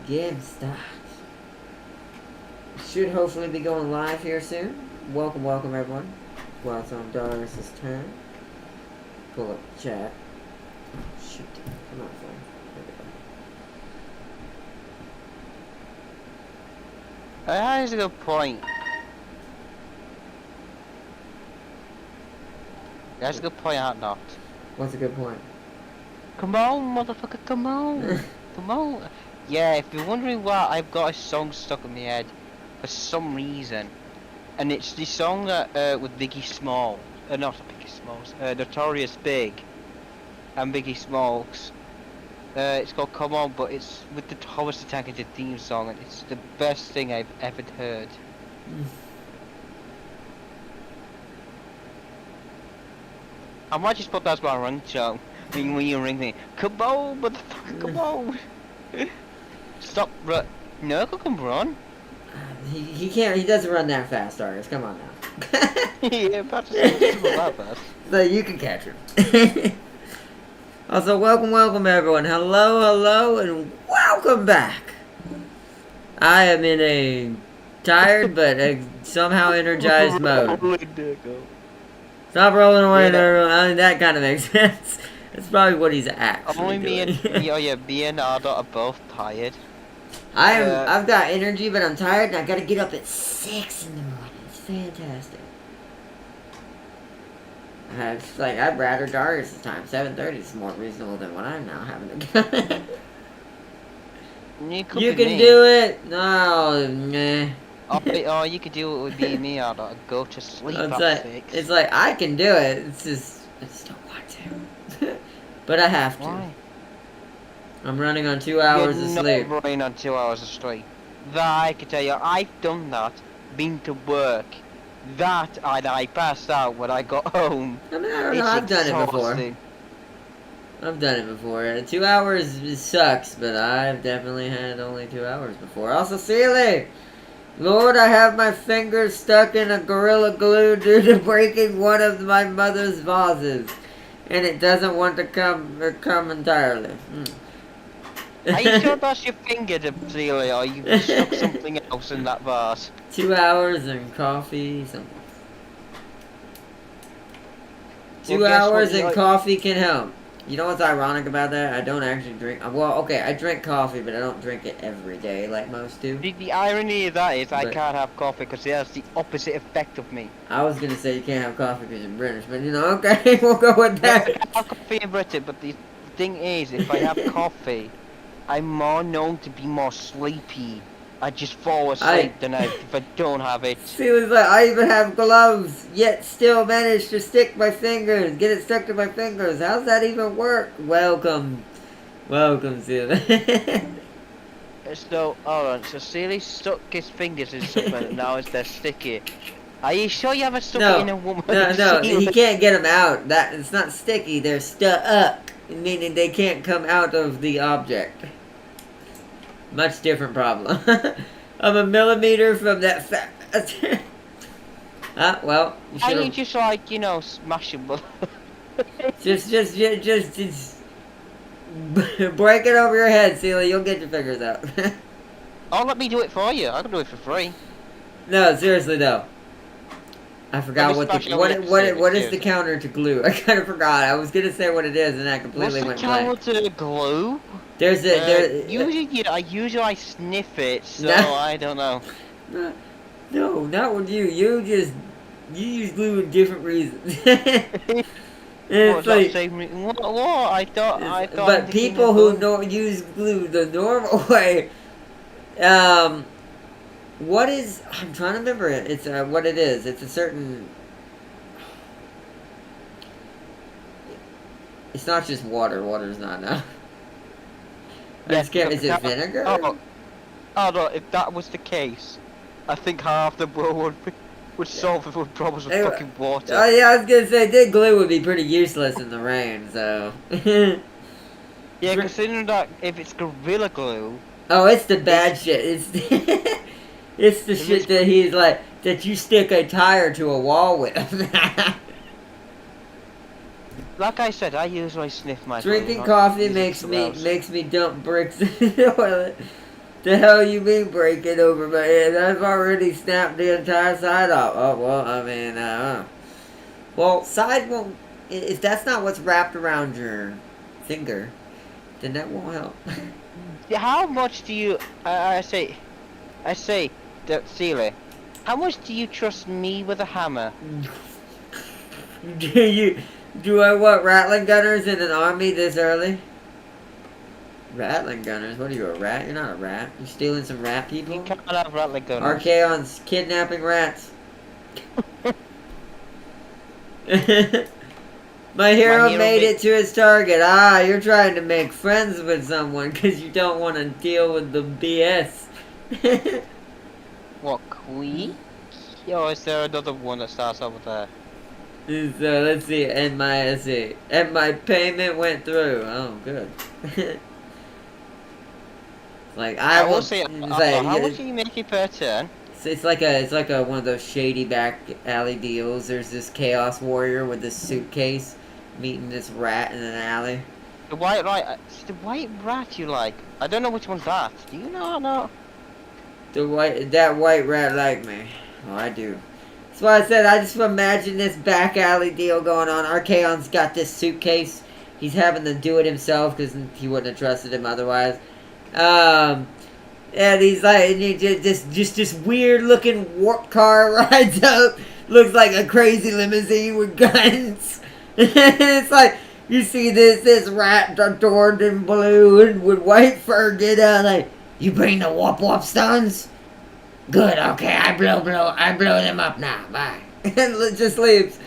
game start. Should hopefully be going live here soon. Welcome everyone. While it's on Darius' turn. Pull up chat. Oh, shoot. Come on, phone. There we go. That is a good point. That's a good point, not. What's a good point? Come on, motherfucker, come on. Come on. Yeah, if you're wondering why I've got a song stuck in my head for some reason, and it's the song that with Biggie Small, not Biggie Smalls, Notorious Big and Biggie Smalls. It's called Come On, but it's with the Thomas the Tank Engine theme song, and it's the best thing I've ever heard. I might just put that as my ringtone when you ring me. Come on, motherfucker, come on. Stop, no, come run. He can't, he doesn't run that fast, Darius. Come on now. Yeah, about to say it's not that fast. So you can catch him. Also, welcome everyone. Hello, and welcome back. I am in a tired but somehow energized mode. Stop rolling away, that kind of makes sense. That's probably what he's actually Only doing. me and Ardo are both tired. I've got energy, but I'm tired, and I gotta get up at 6 in the morning. It's fantastic. It's like, I'd rather Darius' time. 7:30 is more reasonable than what I'm now having to go. You can do it! No, meh. Oh, you could do it with me and me, Ardo. Go to sleep at 6. It's like, I can do it. It's just, I just don't want to. But I have to. Why? I'm running on 2 hours of sleep. You're not running on 2 hours of sleep. That I can tell you, I've done that. Been to work. That and I passed out when I got home. I mean, I don't know, I've done it before. I've done it before. 2 hours sucks, but I've definitely had only 2 hours before. Also, Sealy! Lord, I have my fingers stuck in a Gorilla Glue due to breaking one of my mother's vases. And it doesn't want to come entirely. Are you sure that's your finger, Sealy, or you stuck something else in that vase? 2 hours and coffee, something. 2 hours and coffee can help. You know what's ironic about that? I don't actually drink. Well, okay, I drink coffee, but I don't drink it every day like most do. The irony of that is I can't have coffee because it has the opposite effect of me. I was gonna say you can't have coffee because you're British, but you know, okay, we'll go with that. I can't have coffee in Britain, but the thing is, if I have coffee, I'm more known to be more sleepy. I just fall asleep if I don't have it. See, it's like, I even have gloves, yet still manage to stick my fingers, get it stuck to my fingers. How's that even work? Welcome, Sealy. So, alright, so Sealy stuck his fingers in something and now they're sticky. Are you sure you haven't stuck it in a woman? No, he can't get them out. It's not sticky, they're stuck, meaning they can't come out of the object. Much different problem. I'm a millimeter from that fast. Well, you should. You just like, you know, smash them. just break it over your head, Sealy. You'll get your fingers out. Oh, let me do it for you. I can do it for free. No, seriously though. I forgot what is the counter to glue. I kind of forgot. I was gonna say what it is, and I completely went blank. What's the counter to glue? There's Usually I sniff it, so I don't know. No, not with you. You use glue for different reasons. What? I thought. But people who use glue the normal way, what is? I'm trying to remember it. It's what it is. It's a certain. It's not just water. Water's not enough. Is it vinegar? Oh no! If that was the case, I think half the world would solve the problems with fucking water. Oh yeah, I was gonna say, the glue would be pretty useless in the rain. So. Yeah, considering that if it's Gorilla Glue. Oh, it's the bad shit. It's the shit that he's like that you stick a tire to a wall with. Like I said, I usually sniff my Drinking coffee makes me dump bricks in the toilet. The hell you mean breaking over my head? I've already snapped the entire side off. Oh, well, I mean, well, side won't... If that's not what's wrapped around your finger, then that won't help. How much do you... I say, Celia, how much do you trust me with a hammer? Do I want rattling gunners in an army this early? Rattling gunners? What are you, a rat? You're not a rat. You stealing some rat people? You can't have rattling gunners. Archaon's kidnapping rats. My hero made it to his target. Ah, you're trying to make friends with someone because you don't want to deal with the BS. What, Queen? Or is there another one that starts over there? So let's see, and my payment went through. Oh, good. Like I will say, how much are you making per turn? It's like a one of those shady back alley deals. There's this chaos warrior with this suitcase meeting this rat in an alley. The white rat, the white rat you like. I don't know which one's that. Do you know or not? That white rat like me. Oh, I do. That's why I said I just imagine this back alley deal going on. Archaon's got this suitcase. He's having to do it himself because he wouldn't have trusted him otherwise. And he's like, just this weird looking warp car rides up. Looks like a crazy limousine with guns. It's like, you see this rat adorned in blue and with white fur get out like, you bring the warp stones? Good, okay, I blow them up now, bye. And just leaves.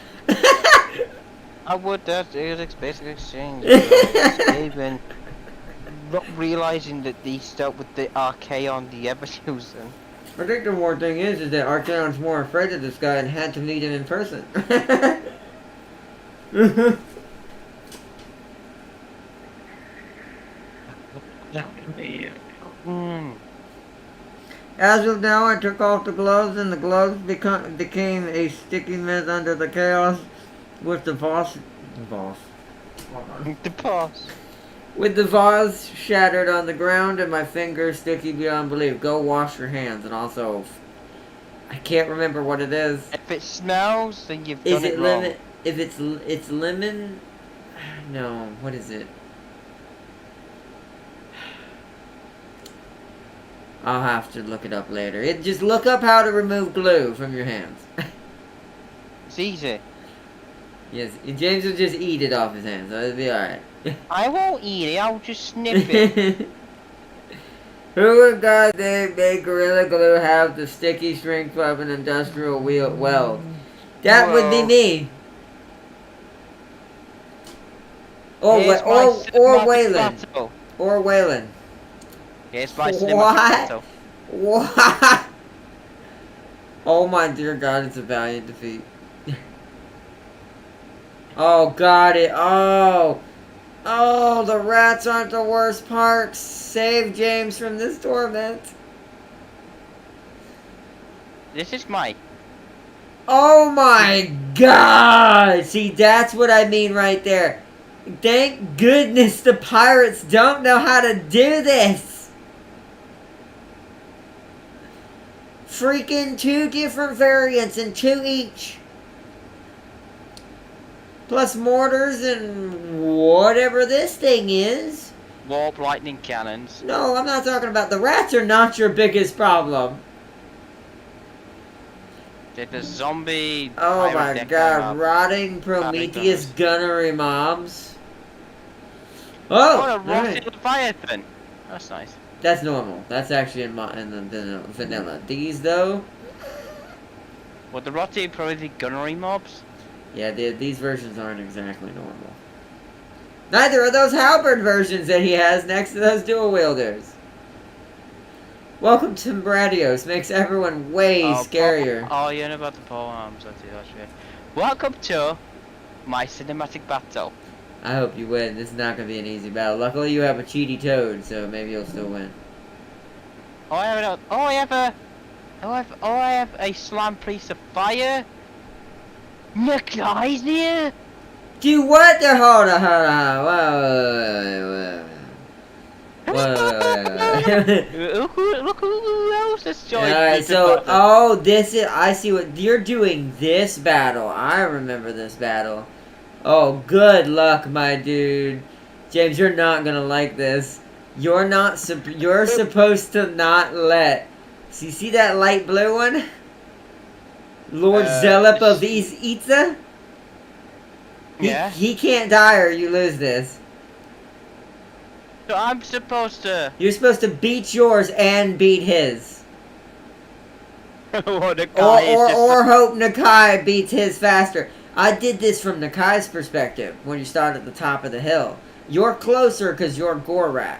I would, that's basic exchange. Even not realizing that they start with the Archaon the ever using. I think the more thing is that Archaon's more afraid of this guy and had to meet him in person. As of now, I took off the gloves, and the gloves became a sticky mess under the chaos with the vase. With the vase shattered on the ground and my fingers sticky beyond belief. Go wash your hands, and also, I can't remember what it is. If it smells, then you've done it wrong. If it's lemon, no, what is it? I'll have to look it up later. Just look up how to remove glue from your hands. It's easy. Yes, James will just eat it off his hands, so it'll be alright. I won't eat it, I'll just snip it. Who in God's name made Gorilla Glue have the sticky strength of an industrial weld? That would be me. Or Waylon. Or Waylon. Here's my What? What? Oh my dear God, it's a valiant defeat. Oh, got it. Oh, the rats aren't the worst part. Save James from this torment. This is Mike. Oh my God. See, that's what I mean right there. Thank goodness the pirates don't know how to do this. Freaking 2 different variants and 2 each. Plus mortars and whatever this thing is. Warp lightning cannons. No, I'm not talking about the rats are not your biggest problem. Did the zombie... Oh my God, rotting Prometheus gunnery mobs. Oh, a rotting Leviathan. That's nice. That's normal. That's actually in the vanilla. These though. What, the rotting Prometheus gunnery mobs? Yeah, these versions aren't exactly normal. Neither are those halberd versions that he has next to those dual wielders. Welcome to Bradios. Makes everyone way scarier. You know about the polearms. That's right. Welcome to my cinematic battle. I hope you win. This is not going to be an easy battle. Luckily, you have a cheaty toad, so maybe you'll still win. I have a slam priest of fire. McFly's here. Do what the hold on. Whoa. Look who else has joined. Alright, so, oh, this is, I see what, you're doing this battle. I remember this battle. Oh, good luck, my dude. James, you're not gonna like this. You're not, you're supposed to not let, see that light blue one? Lord Zelep of Itza? Yeah. He can't die or you lose this. So I'm supposed to... You're supposed to beat yours and beat his. What a guy or hope Nakai beats his faster. I did this from Nakai's perspective when you start at the top of the hill. You're closer because you're Gorak.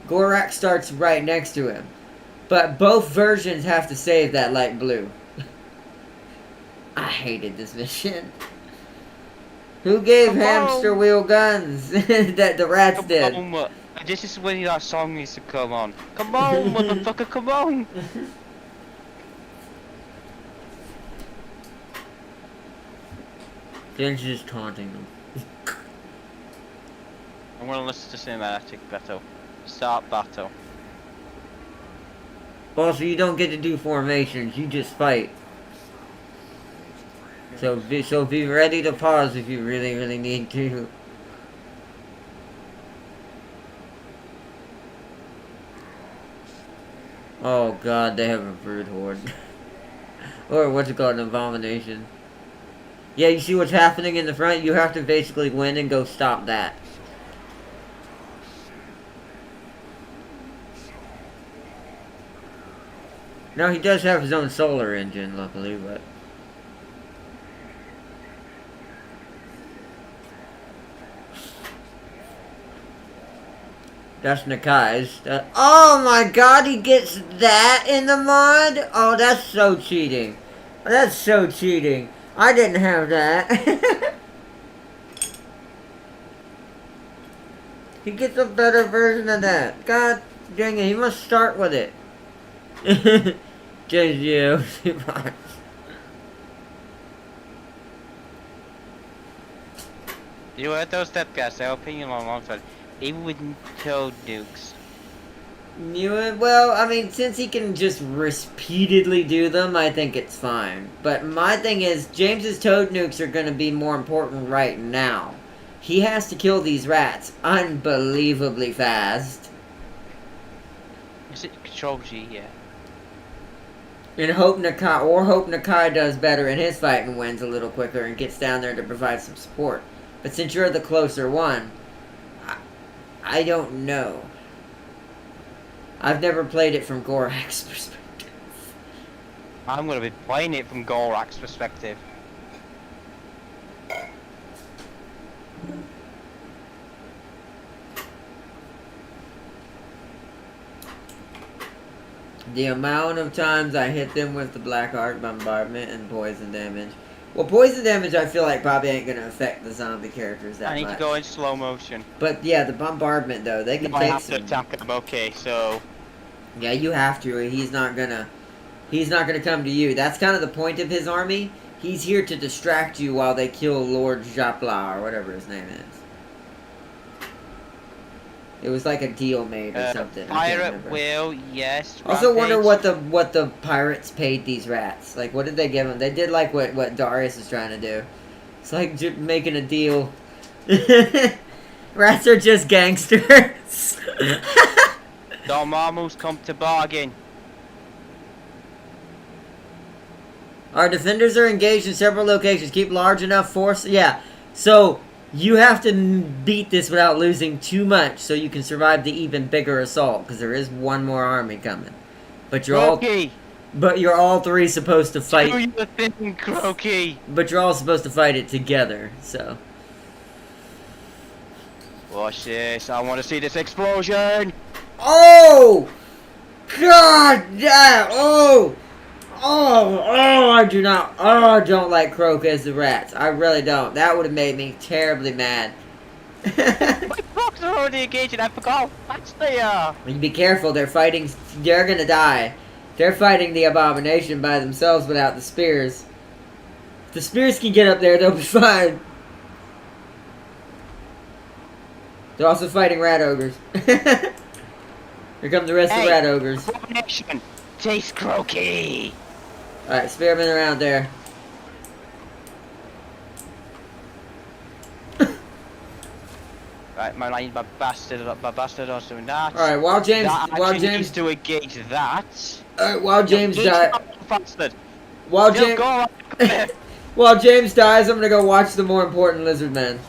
Gorak starts right next to him. But both versions have to save that light blue. I hated this mission. Who gave hamster wheel guns? That the rats did. This is when that song needs to come on. Come on, motherfucker, come on! James is just taunting them. I'm gonna listen to cinematic battle. Start battle. Also, you don't get to do formations, you just fight. So be ready to pause if you really need to. Oh god, they have a brood horde. Or what's it called, an abomination. Yeah, you see what's happening in the front? You have to basically win and go stop that. Now he does have his own solar engine, luckily, but... That's Nakai's. Oh my god, he gets that in the mod? Oh, that's so cheating. That's so cheating. I didn't have that. He gets a better version of that. God dang it, he must start with it. Just you. You heard those step guys, their opinion on alongside. Even with toad nukes. Well, I mean, since he can just repeatedly do them, I think it's fine. But my thing is, James's toad nukes are going to be more important right now. He has to kill these rats unbelievably fast. Is it Control G? Yeah. And hope Nakai does better in his fight and wins a little quicker and gets down there to provide some support. But since you're the closer one, I don't know. I've never played it from Gorak's perspective. I'm gonna be playing it from Gorak's perspective. The amount of times I hit them with the Black Arc Bombardment and poison damage. Well, poison damage I feel like probably ain't gonna affect the zombie characters that much. I need to go in slow motion. But yeah, the bombardment though, they can take some... I have to attack them, okay, so... Yeah, you have to. He's not gonna come to you. That's kind of the point of his army. He's here to distract you while they kill Lord Japla or whatever his name is. It was like a deal made or something. Pirate will, yes. Also wonder what the pirates paid these rats. Like, what did they give them? They did like what Darius is trying to do. It's like making a deal. Rats are just gangsters. Dormammu's come to bargain. Our defenders are engaged in several locations. Keep large enough force. Yeah. So you have to beat this without losing too much, so you can survive the even bigger assault. Because there is one more army coming. But you're all three supposed to fight. Do your thing, Croaky. But you're all supposed to fight it together. So. Watch this. I want to see this explosion. Oh! God! Yeah! Oh! I do not. Oh, I don't like Croak as the rats. I really don't. That would have made me terribly mad. My Crocs are already engaged and I forgot how fast they are. You be careful. They're fighting. They're gonna die. They're fighting the abomination by themselves without the spears. If the spears can get up there, they'll be fine. They're also fighting rat ogres. Here come the rest of the rat ogres. Abomination! Taste croaky! Alright, spearmen around there. Right, my bastard is doing that. Alright, while James needs to engage that. Alright, while James dies. Bastard. While James while James dies, I'm gonna go watch the more important lizard man.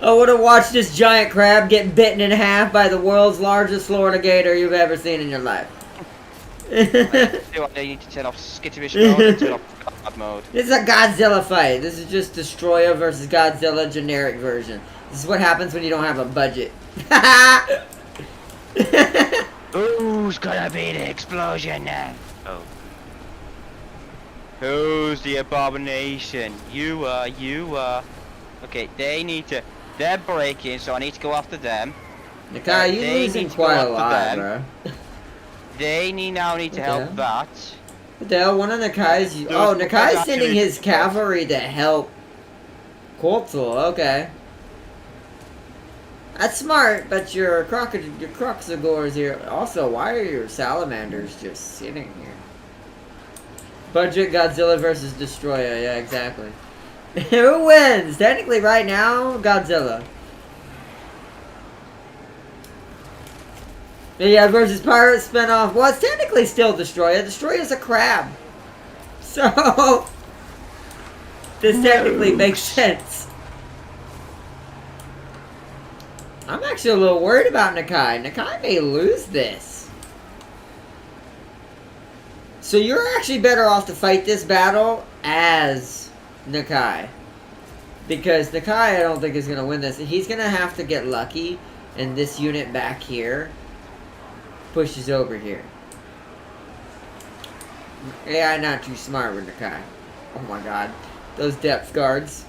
I want to watch this giant crab get bitten in half by the world's largest Florida gator you've ever seen in your life. I need to turn off skitterish mode and turn off God mode. This is a Godzilla fight. This is just Destroyer versus Godzilla generic version. This is what happens when you don't have a budget. Who's gonna be the explosion now? Oh. Who's the abomination? You are. Okay, they're breaking, so I need to go after them. Nakai, you're losing quite a lot, bro. They now need to help that. What the hell? One of Nakai's... Oh, Nakai's sending his cavalry to help Quetzal. Okay. That's smart, but your Croxagores here... Also, why are your salamanders just sitting here? Budget Godzilla versus Destroyer. Yeah, exactly. Who wins? Technically, right now, Godzilla. Yeah, versus Pirate spinoff. Well, it's technically still Destroyer. Destroyer's a crab. So, this technically makes sense. I'm actually a little worried about Nakai. Nakai may lose this. So you're actually better off to fight this battle as Nakai. Because Nakai, I don't think, is going to win this. He's going to have to get lucky. And this unit back here pushes over here. AI not too smart with Nakai. Oh my god. Those depth guards.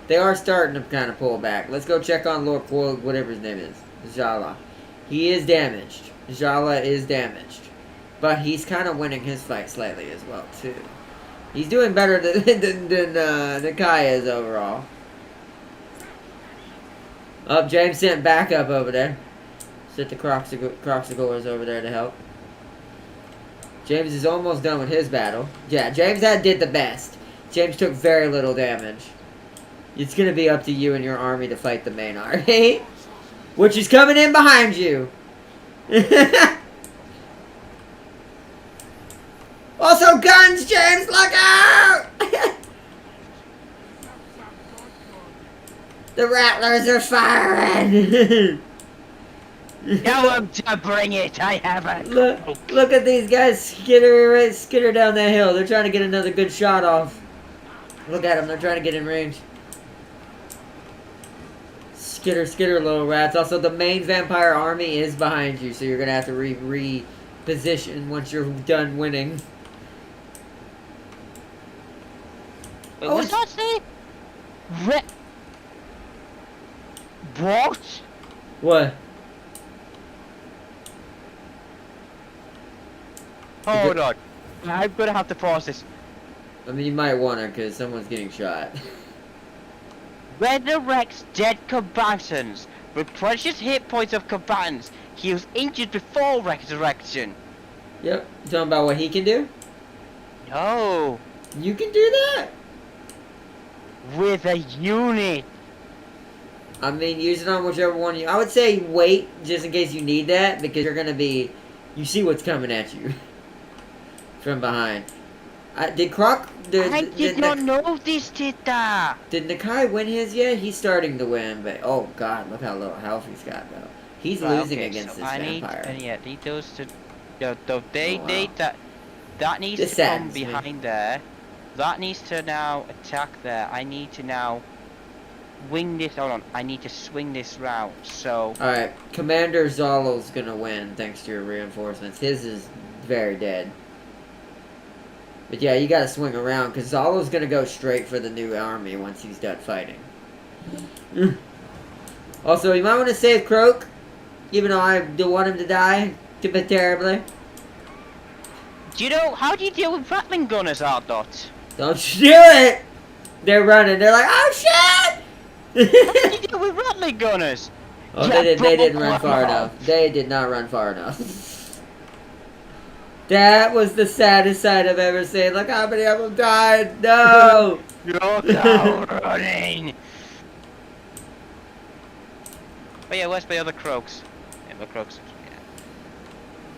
They are starting to kind of pull back. Let's go check on Lord Quogue, whatever his name is. Jala. He is damaged. Jala is damaged. But he's kind of winning his fight slightly as well, too. He's doing better than Nakai is overall. Oh, James sent backup over there. Sent the Croxagores over there to help. James is almost done with his battle. Yeah, James did the best. James took very little damage. It's going to be up to you and your army to fight the main army. Which is coming in behind you. Also, guns, James, look out! The rattlers are firing! Tell them to bring it, I haven't. Look at these guys skitter down that hill. They're trying to get another good shot off. Look at them, they're trying to get in range. Skitter, little rats. Also, the main vampire army is behind you, so you're gonna have to reposition once you're done winning. Wait, what's that say? What? What? Hold on. I'm gonna have to pause this. I mean, you might want to, because someone's getting shot. Resurrects dead combatants. With precious hit points of combatants. He was injured before resurrection. Yep. You talking about what he can do? No. You can do that? With a unit. I mean, use it on whichever one you... I would say wait, just in case you need that, because you're going to be... You see what's coming at you. From behind. I did not know this did that. Did Nakai win his yet? He's starting to win, but... Oh, God, look how little health he's got, though. He's losing against this vampire. Need those to... That needs This to come behind there. That needs to now attack there. I need to now wing this. Hold on. I need to swing this route. So. Alright. Commander Zolo's gonna win thanks to your reinforcements. His is very dead. But yeah, you gotta swing around because Zolo's gonna go straight for the new army once he's done fighting. Also, you might want to save Croak. Even though I don't want him to die too bit terribly. Do you know, how do you deal with Rattling gunners, Ardot? Don't you do it! They're running. They're like, oh shit! How did you deal with rattling gunners? Oh, Yeah, they didn't run broke far one enough. off. They did not run far enough. That was the saddest sight I've ever seen. Look how many of them died. No! Look out running! But yeah, where's my other croaks? Yeah, my croaks. Yeah.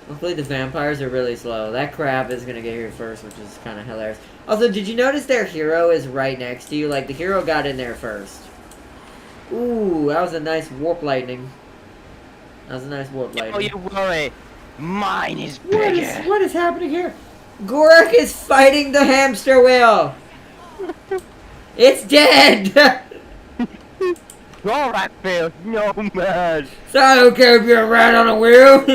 Hopefully the vampires are really slow. That crab is gonna get here first, which is kind of hilarious. Also, did you notice their hero is right next to you? Like, the hero got in there first. Ooh, that was a nice warp lightning. That was a nice warp lightning. Oh, you worry. Mine is bigger. What is happening here? Gorak is fighting the hamster wheel. It's dead. Gorak feels no man. So I don't care if you're a rat on a wheel.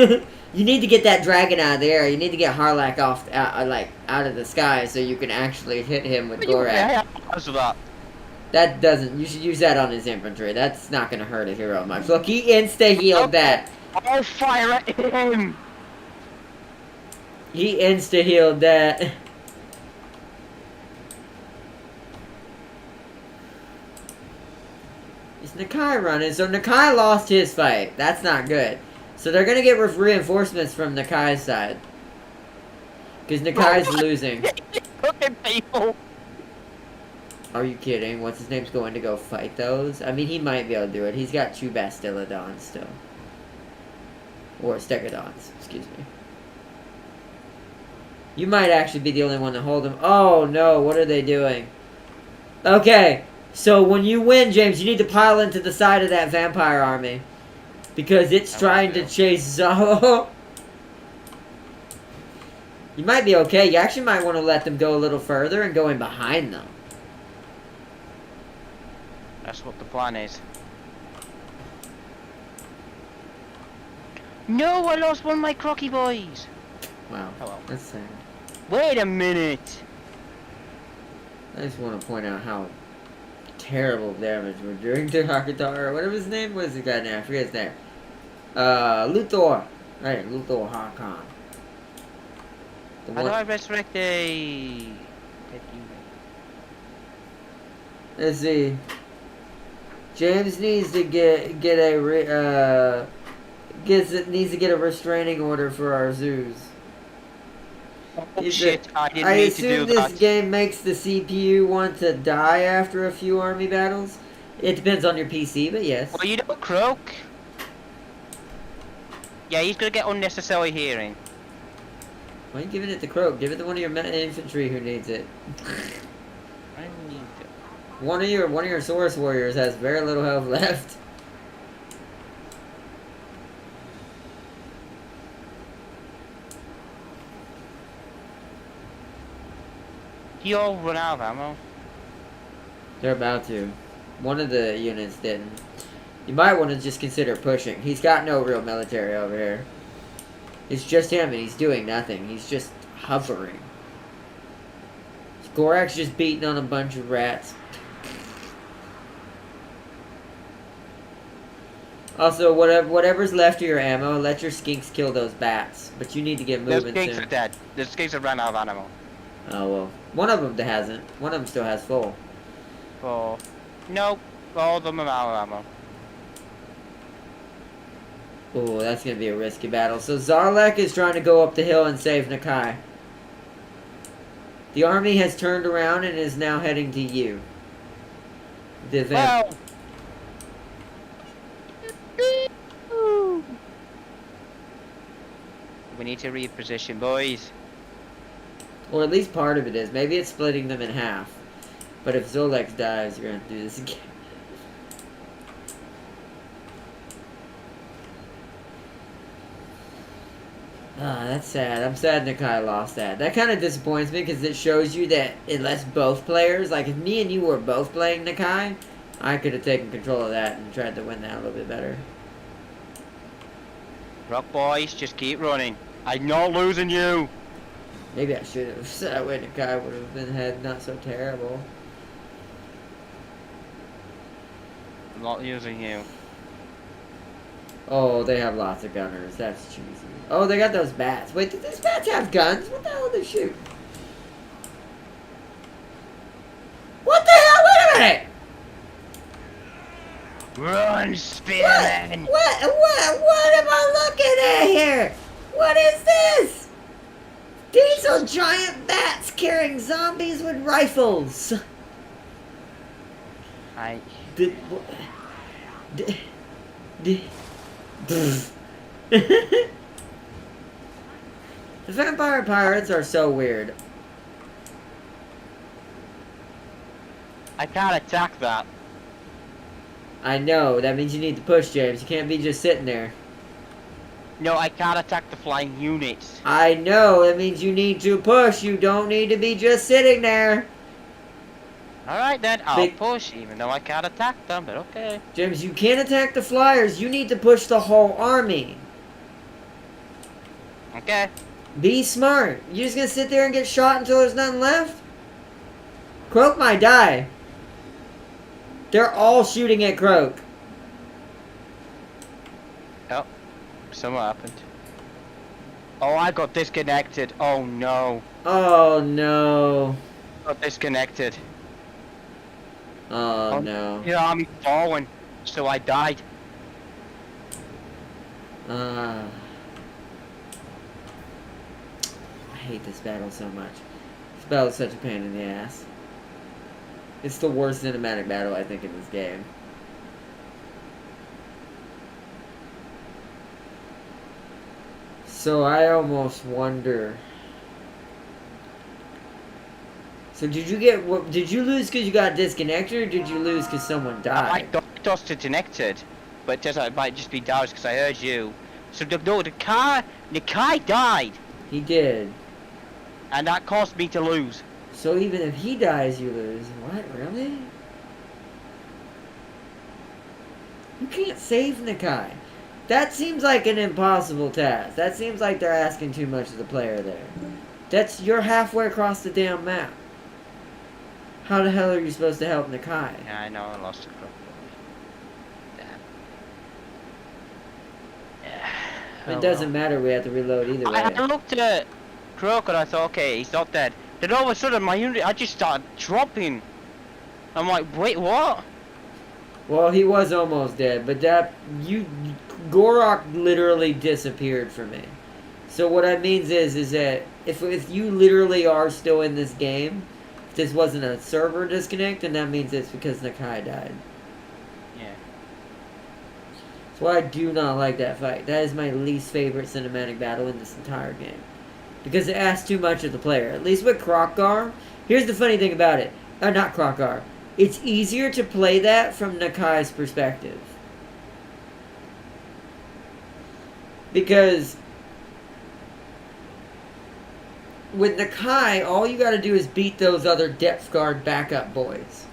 You need to get that dragon out of the air. You need to get Harlak off, out of the sky, so you can actually hit him with Gorak. That doesn't. You should use that on his infantry. That's not gonna hurt a hero much. Look, he insta healed that. I'll fire at him. He insta healed that. Is Nakai running? So Nakai lost his fight. That's not good. So they're gonna get reinforcements from Nakai's side. Because Nakai's losing. Cooking people. Are you kidding? What's his name's going to go fight those? I mean, he might be able to do it. He's got 2 Bastillodons still. Or Stegodons, excuse me. You might actually be the only one to hold him. Oh no, what are they doing? Okay, so when you win, James, you need to pile into the side of that vampire army. Because it's trying to chase Zalo. You might be okay. You actually might want to let them go a little further and go in behind them. That's what the plan is. No, I lost one of my crocky boys. Wow, oh well. That's sad. Wait a minute. I just want to point out how terrible damage we're doing to Hakutar, or whatever his name was. The guy name, I forget his name. Luthor. Right, Luthor Hakan. How do I resurrect a... Let's see. James needs to get needs to get a restraining order for our zoos. Oh shit, I didn't need to do that. I assume this game makes the CPU want to die after a few army battles. It depends on your PC, but yes. Well, you don't croak. Yeah, he's gonna get unnecessary hearing. Why are you giving it to Croak? Give it to one of your infantry who needs it. I need to. One of your Saurus warriors has very little health left. You all run out of ammo. They're about to. One of the units didn't. You might want to just consider pushing. He's got no real military over here. It's just him and he's doing nothing. He's just hovering. Gorak's just beating on a bunch of rats. Also, whatever's left of your ammo, let your skinks kill those bats. But you need to get moving soon. The skinks are dead. The skinks have run out of ammo. Oh, well. One of them hasn't. One of them still has full. Oh. Nope. All of them are out of ammo. Oh, that's going to be a risky battle. So Zarlek is trying to go up the hill and save Nakai. The army has turned around and is now heading to you. Well. We need to reposition, boys. Or at least part of it is. Maybe it's splitting them in half. But if Zolex dies, you're going to do this again. Ah, that's sad. I'm sad Nakai lost that. That kind of disappoints me because it shows you that unless both players, like if me and you were both playing Nakai, I could have taken control of that and tried to win that a little bit better. Rock boys, just keep running. I'm not losing you. Maybe I should have. So that way Nakai would have been had not so terrible. I'm not using you. Oh, they have lots of gunners. That's cheesy. Oh, they got those bats. Wait, did these bats have guns? What the hell did they shoot? What the hell? Wait a minute! Run, Spearman! What am I looking at here? What is this? These are giant bats carrying zombies with rifles. The vampire pirates are so weird. I can't attack that. I know, that means you need to push, James. You can't be just sitting there. No, I can't attack the flying units. I know, that means you need to push. You don't need to be just sitting there. Alright then, I'll push, even though I can't attack them, but okay. James, you can't attack the flyers. You need to push the whole army. Okay. Be smart. You just gonna sit there and get shot until there's nothing left? Croak might die. They're all shooting at Croak. Oh, something happened. Oh, I got disconnected. Oh no. Oh no. Got disconnected. Oh no. Yeah, I'm falling, so I died. I hate this battle so much. This battle is such a pain in the ass. It's the worst cinematic battle, I think, in this game. So I almost wonder. So did you get did you lose because you got disconnected, or did you lose because someone died? I got disconnected, but it might just be doused because I heard you. So the guy died. He did. And that caused me to lose. So even if he dies, you lose. What, really? You can't save Nakai. That seems like an impossible task. That seems like they're asking too much of the player there. You're halfway across the damn map. How the hell are you supposed to help Nakai? Yeah, I know, I lost a crook. Damn. Yeah. It doesn't matter, we have to reload either way. I looked at Crook and I thought, okay, he's not dead. Then all of a sudden my unit, I just started dropping. I'm like, wait, what? Well, he was almost dead, but Gorok literally disappeared from me. So what that means is that if you literally are still in this game, if this wasn't a server disconnect, then that means it's because Nakai died. Yeah. That's why I do not like that fight. That is my least favorite cinematic battle in this entire game. Because it asks too much of the player. At least with Krokgar, here's the funny thing about it. Not Krokgar. It's easier to play that from Nakai's perspective. Because with Nakai, all you gotta do is beat those other depth guard backup boys.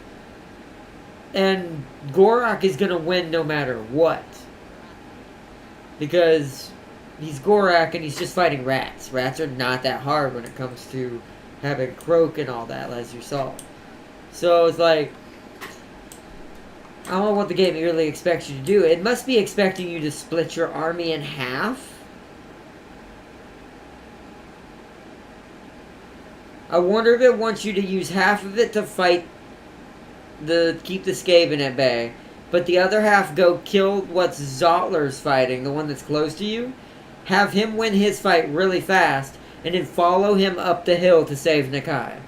And Gorok is gonna win no matter what. Because he's Gorok and he's just fighting rats. Rats are not that hard when it comes to having Croak and all that, as you saw. So it's like, I don't know what the game really expects you to do. It must be expecting you to split your army in half. I wonder if it wants you to use half of it to fight keep the Skaven at bay, but the other half go kill what's Zotler's fighting, the one that's close to you. Have him win his fight really fast, and then follow him up the hill to save Nakai.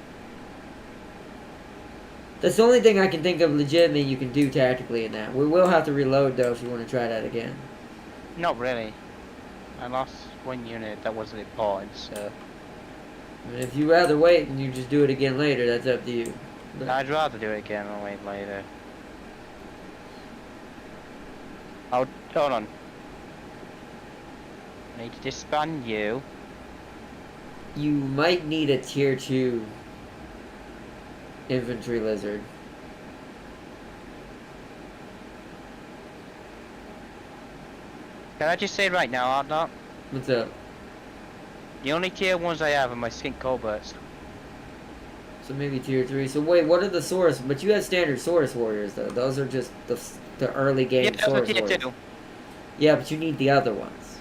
That's the only thing I can think of legitimately you can do tactically in that. We will have to reload, though, if you want to try that again. Not really. I lost one unit that wasn't important, so... And if you'd rather wait and you just do it again later, that's up to you. But I'd rather do it again and wait later. Oh, hold on. I need to disband you. you might need a tier 2 infantry lizard. Can I just say right now, Ardnot? What's up? The only tier 1s I have are my skink coverts. So maybe tier 3. So wait, what are the Saurus? But you have standard Saurus warriors though. Those are just the early game Saurus warriors. Two. Yeah, but you need the other ones.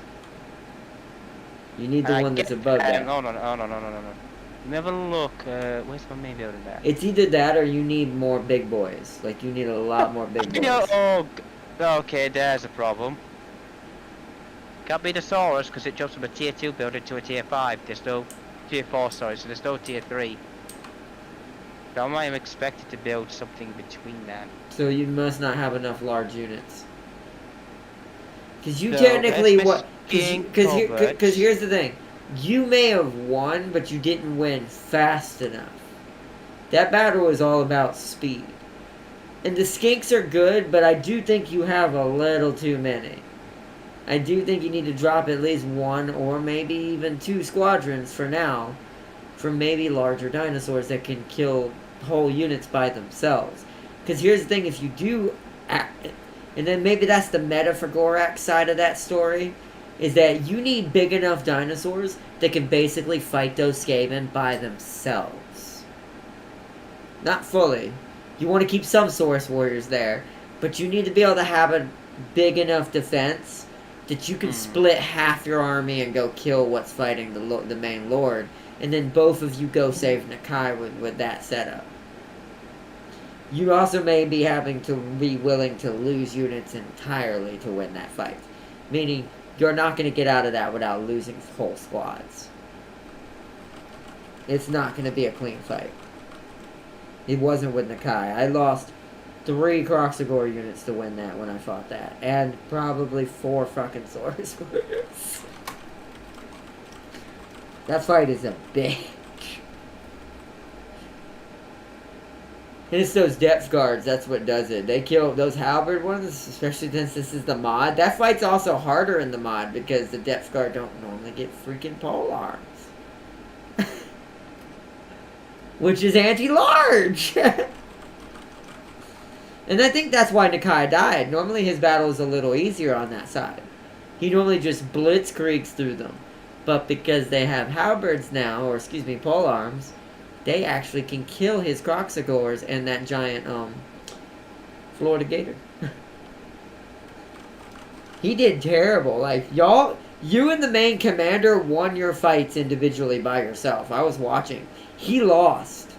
You need the one that's above that. No. Let me have a look. Where's my main building at? It's either that or you need more big boys. Like you need a lot more big boys. Okay, there's a problem. Can't be the Saurus because it jumps from a tier 2 building to a tier 5. There's no tier 4, sorry, so there's no tier 3. So I am expected to build something between them. So you must not have enough large units. Because you So, technically what? covered. Because here's the thing, you may have won, but you didn't win fast enough. That battle is all about speed, and the skinks are good, but I do think you have a little too many. I do think you need to drop at least one or maybe even two squadrons for now, for maybe larger dinosaurs that can kill whole units by themselves. Because here's the thing, if you do and then maybe that's the meta for Gorak's side of that story, is that you need big enough dinosaurs that can basically fight those Skaven by themselves. Not fully. You want to keep some Source Warriors there, but you need to be able to have a big enough defense that you can split half your army and go kill what's fighting the main lord, and then both of you go save Nakai with that setup. You also may be having to be willing to lose units entirely to win that fight. Meaning, you're not going to get out of that without losing whole squads. It's not going to be a clean fight. It wasn't with Nakai. I lost 3 Croxagore units to win that when I fought that. And probably 4 fucking Saurus Warriors. That fight is a bitch. And it's those depth guards, that's what does it. They kill those halberd ones, especially since this is the mod. That fight's also harder in the mod because the depth guard don't normally get freaking pole arms. Which is anti-large! And I think that's why Nakai died. Normally his battle is a little easier on that side. He normally just blitzkriegs through them. But because they have halberds now, or excuse me, pole arms, they actually can kill his Croxagores and that giant, Florida Gator. He did terrible. Like, you and the main commander won your fights individually by yourself. I was watching. He lost.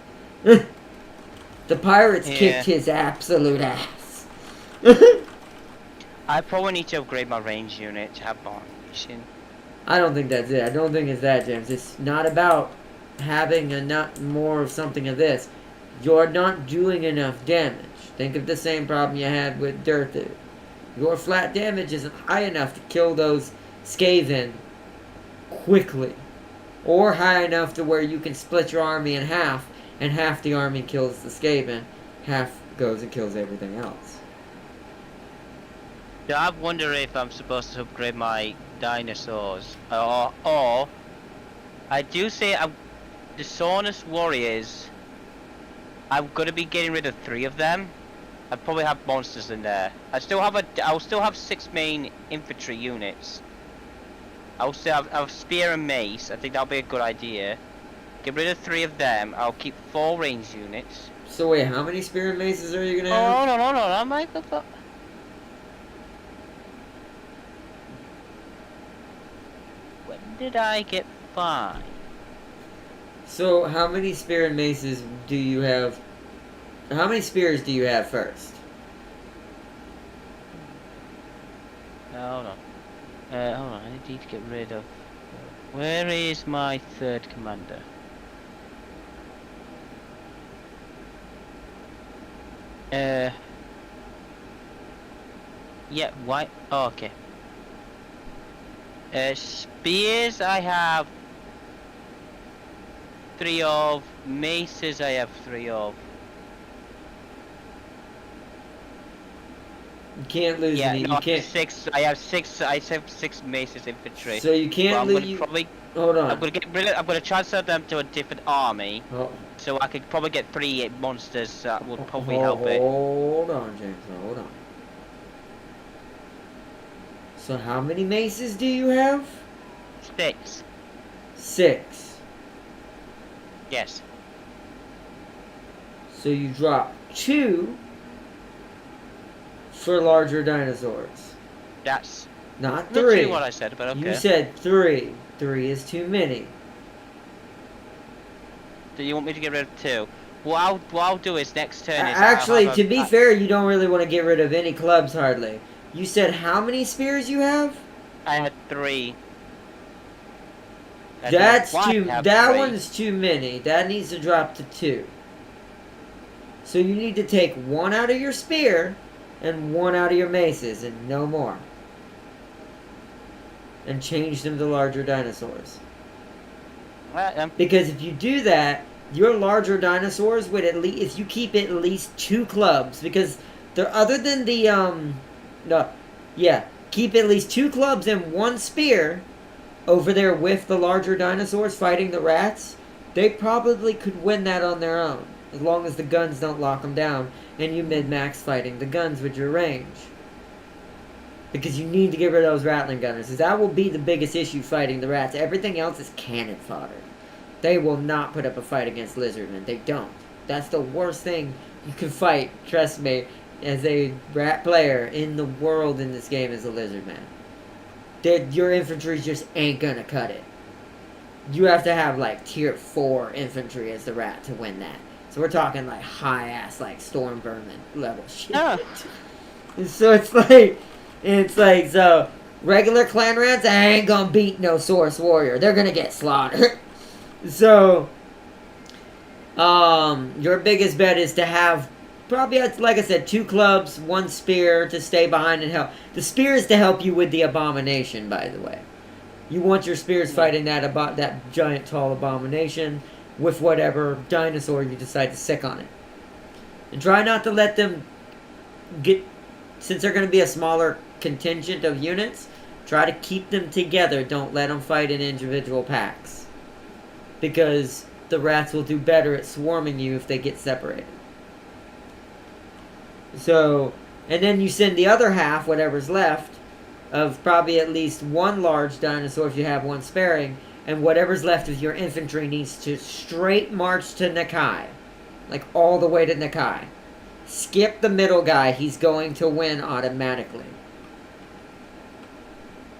The pirates kicked his absolute ass. I probably need to upgrade my range unit to have more ammunition. I don't think that's it. I don't think it's that, James. It's not about having more of something of this. You're not doing enough damage. Think of the same problem you had with Dirthu. Your flat damage isn't high enough to kill those Skaven quickly. Or high enough to where you can split your army in half, and half the army kills the Skaven, half goes and kills everything else. Yeah, I wonder if I'm supposed to upgrade my dinosaurs, or I do say the Saurus Warriors. I'm gonna be getting rid of 3 of them. I probably have monsters in there. I'll still have 6 main infantry units. I'll still have spear and mace. I think that'll be a good idea. Get rid of 3 of them. I'll keep 4 range units. So wait, how many spear and maces are you gonna have? Oh no! I might go. When did I get 5? So how many spear and maces do you have? How many spears do you have first? Hold on. Hold on. I need to get rid of. Where is my 3rd commander? Yeah. Why? Oh, okay. Spears I have 3 of. Maces I have 3 of. You can't lose any. No, You can't. 6. I have 6. I have 6 maces infantry. So you can't lose. Hold on. I'm gonna get rid of. I'm gonna transfer them to a different army. Oh. So I could probably get 3 monsters that would probably help it. Hold on, James. Hold on. So how many maces do you have? 6. 6. Yes. So you drop 2 for larger dinosaurs. That's not not 3. what I said, but okay. You said 3. 3 is too many. Do you want me to get rid of 2? what I'll do is next turn is Actually, to be fair, you don't really want to get rid of any clubs hardly. You said how many spears you have? I had 3. That's too. That 3. one's too many. That needs to drop to 2. So you need to take 1 out of your spear and 1 out of your maces and no more. And change them to larger dinosaurs. Because if you do that, your larger dinosaurs would at least, if you keep at least 2 clubs, because they're other than the keep at least 2 clubs and 1 spear over there with the larger dinosaurs fighting the rats. They probably could win that on their own, as long as the guns don't lock them down and you min-max fighting the guns with your range. Because you need to get rid of those rattling gunners, because that will be the biggest issue fighting the rats. Everything else is cannon fodder. They will not put up a fight against lizardmen. They don't. That's the worst thing you can fight, trust me, as a rat player in the world in this game is a lizardman. Your infantry just ain't gonna cut it. You have to have like tier 4 infantry as the rat to win that. So we're talking like high ass like storm vermin level shit. Oh. So it's like so regular clan rats ain't gonna beat no source warrior. They're gonna get slaughtered. So your biggest bet is to have probably, like I said, 2 clubs, 1 spear to stay behind and help. The spear is to help you with the abomination, by the way. You want your spears fighting that giant tall abomination with whatever dinosaur you decide to sick on it. And try not to let them get, since they're going to be a smaller contingent of units, try to keep them together. Don't let them fight in individual packs. Because the rats will do better at swarming you if they get separated. So, and then you send the other half, whatever's left, of probably at least 1 large dinosaur if you have 1 sparing, and whatever's left of your infantry needs to straight march to Nakai. Like, all the way to Nakai. Skip the middle guy, he's going to win automatically.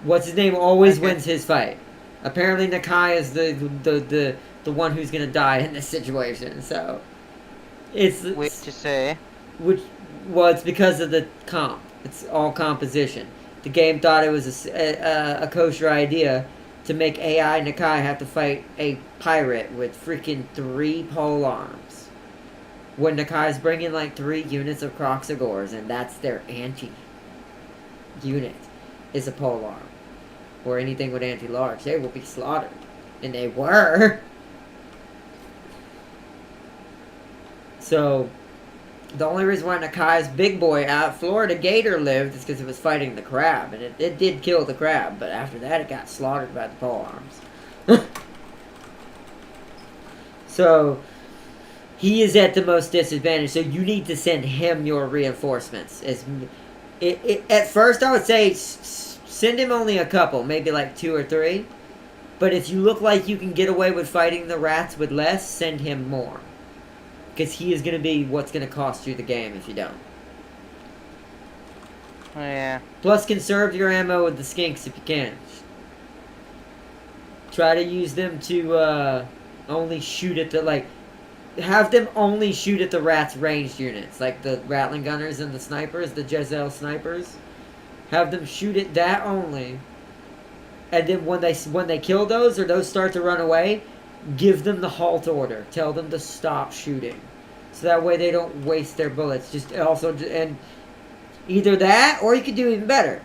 What's his name always wins his fight. Apparently Nakai is the one who's gonna die in this situation, so... It's... Wait to say... Well, it's because of the comp. It's all composition. The game thought it was a kosher idea to make AI Nakai have to fight a pirate with freaking 3 pole arms. When Nakai's bringing like 3 units of Croxagores, and that's their anti-unit, is a pole arm. Or anything with anti-large. They will be slaughtered. And they were! So... The only reason why Nakai's big boy out Florida Gator lived is because it was fighting the crab. And it did kill the crab, but after that it got slaughtered by the pole arms. So, he is at the most disadvantage. So you need to send him your reinforcements. At first I would say send him only a couple, maybe like 2 or 3. But if you look like you can get away with fighting the rats with less, send him more. Because he is going to be what's going to cost you the game if you don't. Oh, yeah. Plus, conserve your ammo with the skinks if you can. Try to use them to only shoot at the, like... Have them only shoot at the rats' ranged units. Like the rattling gunners and the snipers, the Jezzel snipers. Have them shoot at that only. And then when they kill those, or those start to run away... Give them the halt order. Tell them to stop shooting. So that way they don't waste their bullets. And either that, or you could do even better.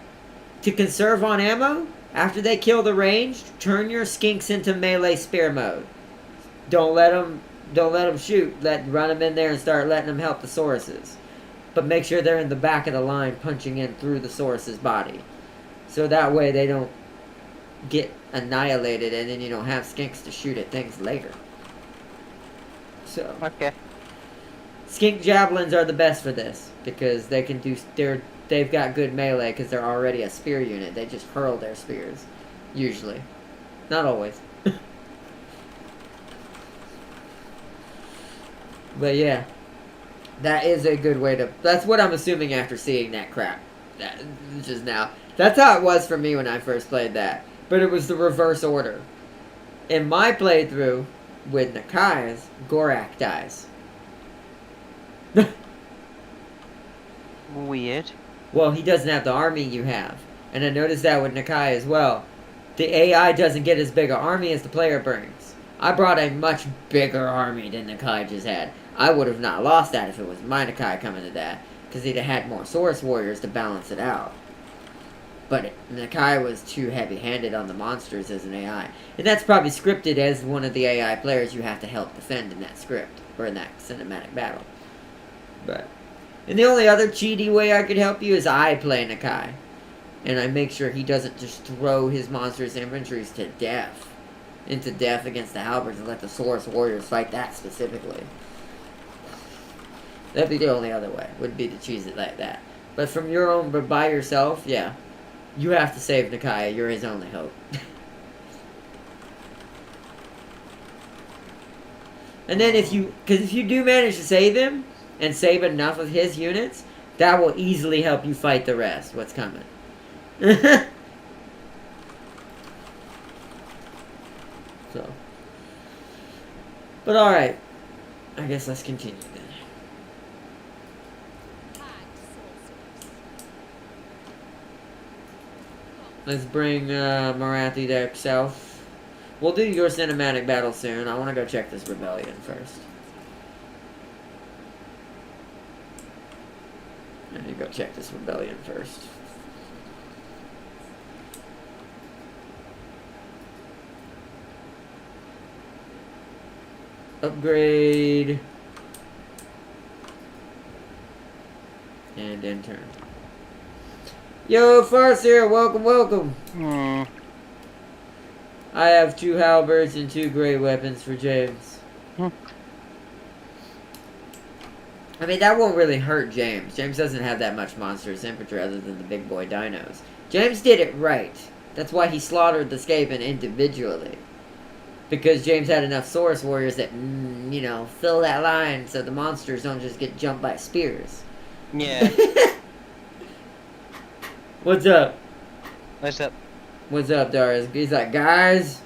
To conserve on ammo, after they kill the ranged, turn your skinks into melee spear mode. Don't let them shoot. Run them in there and start letting them help the Sauruses. But make sure they're in the back of the line punching in through the Saurus's body. So that way they don't get annihilated, and then you don't have skinks to shoot at things later. So okay, skink javelins are the best for this because they can do. They've got good melee because they're already a spear unit. They just hurl their spears, usually, not always. But yeah, that is a good way to. That's what I'm assuming after seeing that crap. Just now. That's how it was for me when I first played that. But it was the reverse order. In my playthrough, with Nakai's, Gorak dies. Weird. Well, he doesn't have the army you have. And I noticed that with Nakai as well. The AI doesn't get as big an army as the player brings. I brought a much bigger army than Nakai just had. I would have not lost that if it was my Nakai coming to that. Because he'd have had more Source Warriors to balance it out. But Nakai was too heavy-handed on the monsters as an AI. And that's probably scripted as one of the AI players you have to help defend in that script. Or in that cinematic battle. But... And the only other cheaty way I could help you is I play Nakai. And I make sure he doesn't just throw his monsters' inventories to death. Into death against the halberds and let the Source Warriors fight that specifically. That'd be the only other way. Would be to choose it like that. But from your own, but by yourself, yeah. You have to save Nakai. You're his only hope. And then if you do manage to save him, and save enough of his units, that will easily help you fight the rest, what's coming. So. But alright. I guess let's continue then. Let's bring Marathi deck south. We'll do your cinematic battle soon. I want to go check this rebellion first. I need to go check this rebellion first. Upgrade. And intern. Yo, Farseer, welcome, welcome. I have 2 halberds and 2 great weapons for James. I mean, that won't really hurt James. James doesn't have that much monstrous infantry other than the big boy dinos. James did it right. That's why he slaughtered the Skaven individually. Because James had enough Source Warriors that, you know, fill that line so the monsters don't just get jumped by spears. Yeah. What's up? What's up? What's up, Darius? He's like, guys.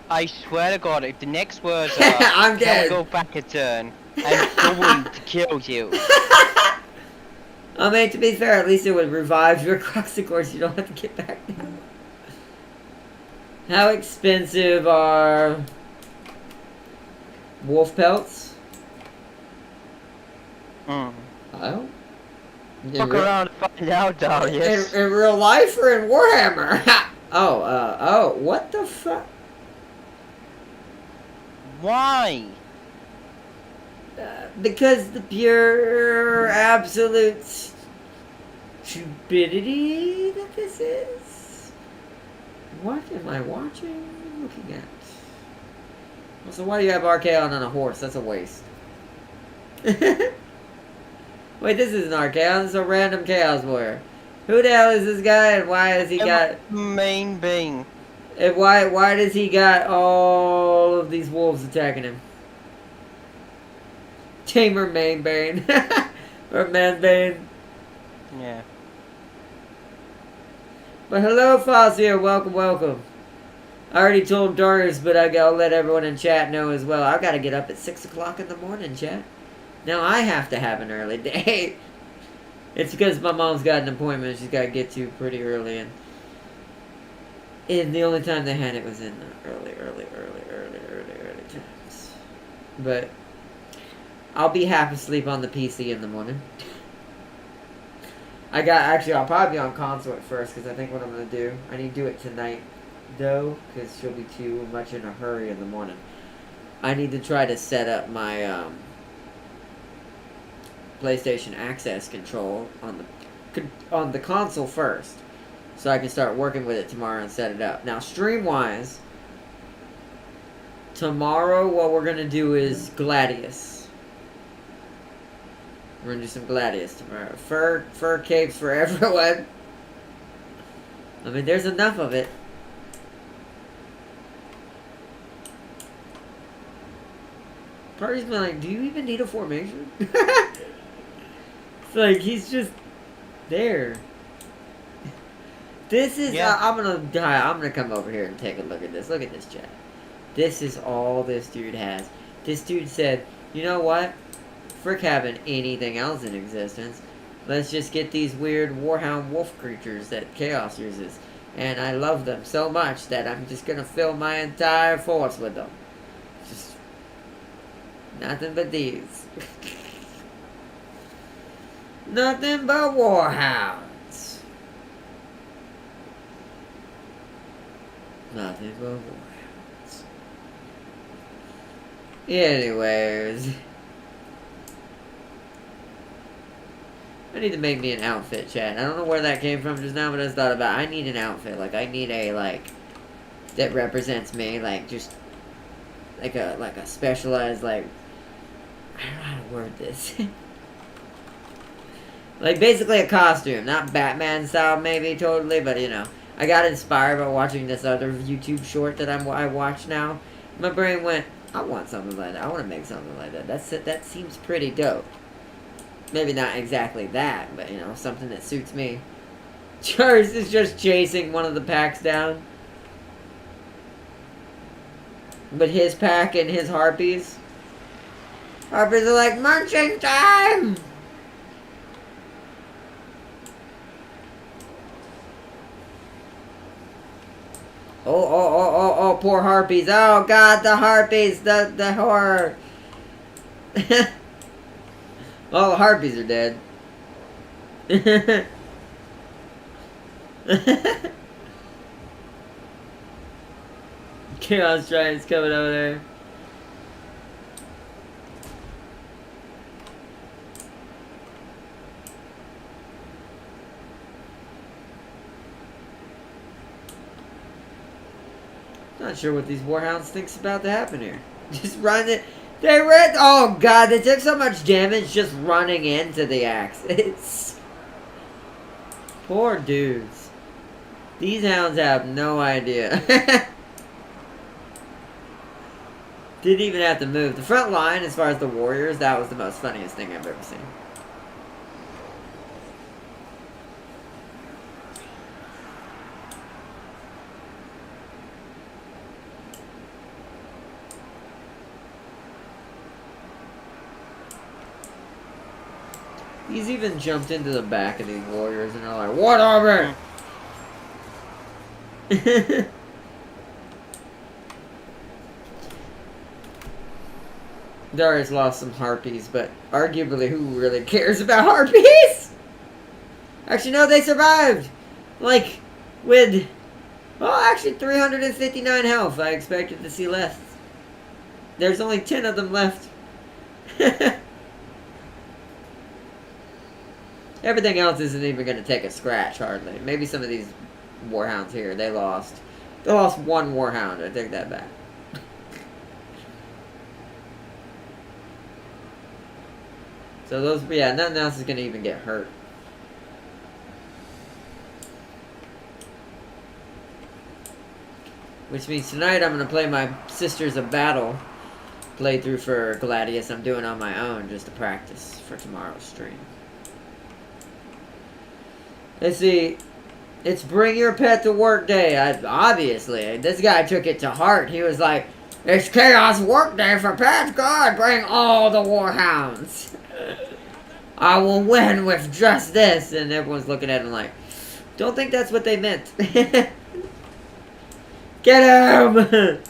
I swear to God, if the next words are, I'm dead. Go back a turn, I'm going to kill you. I mean, to be fair, at least it would revive your Croxicors. You don't have to get back down. How expensive are wolf pelts? Mm. Oh. Fuck around and find out, Darius. In real life or in Warhammer? oh, what the fuck? Why? Because the pure absolute stupidity that this is. What am I watching? Looking at. Also, why do you have Archaon on a horse? That's a waste. Wait, this isn't Archaon. This is a random Chaos Warrior. Who the hell is this guy, and why has he got main being? And why does he got all of these wolves attacking him? Tamer Mainbane. Or Manbane. Yeah. But hello, Fazio. Welcome, welcome. I already told Darius, but I'll let everyone in chat know as well. I've got to get up at 6 o'clock in the morning, chat. Now I have to have an early day. It's because my mom's got an appointment she's got to get to pretty early. And the only time they had it was in the early times. But I'll be half asleep on the PC in the morning. I'll probably be on console at first, because I think what I'm going to do, I need to do it tonight, though, because she'll be too much in a hurry in the morning. I need to try to set up my PlayStation Access control on the console first, so I can start working with it tomorrow and set it up. Now, stream-wise, tomorrow what we're going to do is Gladius. We're going to do some Gladius tomorrow. Fur capes for everyone. I mean, there's enough of it. Party's been like, do you even need a formation? It's like, he's just there. This is, yeah. I'm gonna come over here and take a look at this. Look at this, chat. This is all this dude has. This dude said, you know what? frick having anything else in existence. Let's just get these weird Warhound wolf creatures that Chaos uses. And I love them so much that I'm just gonna fill my entire force with them. Just nothing but these. Nothing but Warhounds. Nothing but Warhounds. Anyways. I need to make me an outfit, chat. I don't know where that came from just now, but I just thought about it. I need an outfit. Like, I need a, like, that represents me. Like, just, like a specialized, like, I don't know how to word this. Like, basically a costume. Not Batman style, maybe, totally, but, you know. I got inspired by watching this other YouTube short that I watch now. My brain went, I want something like that. I want to make something like that. That seems pretty dope. Maybe not exactly that, but, you know, something that suits me. Charles is just chasing one of the packs down. But his pack and his harpies. Harpies are like, marching time! Oh, poor harpies. Oh, God, the harpies. The horror. All the harpies are dead. Chaos Giant's coming over there. Not sure what these Warhounds think's about to happen here. Just run it. They ran. Oh God! They took so much damage just running into the axe. It's poor dudes. These hounds have no idea. Didn't even have to move. The front line, as far as the warriors, that was the most funniest thing I've ever seen. He's even jumped into the back of these warriors and they're like, what armor? Darius lost some harpies, but arguably who really cares about harpies? Actually, no, they survived. Like, with, well, actually 359 health. I expected to see less. There's only 10 of them left. Everything else isn't even going to take a scratch, hardly. Maybe some of these Warhounds here, they lost. They lost one Warhound, I take that back. So those, yeah, nothing else is going to even get hurt. Which means tonight I'm going to play my Sisters of Battle playthrough for Gladius. I'm doing on my own just to practice for tomorrow's stream. Let's see. It's bring your pet to work day. Obviously, this guy took it to heart. He was like, it's chaos work day for pets. God, bring all the Warhounds. I will win with just this. And everyone's looking at him like, don't think that's what they meant. Get him!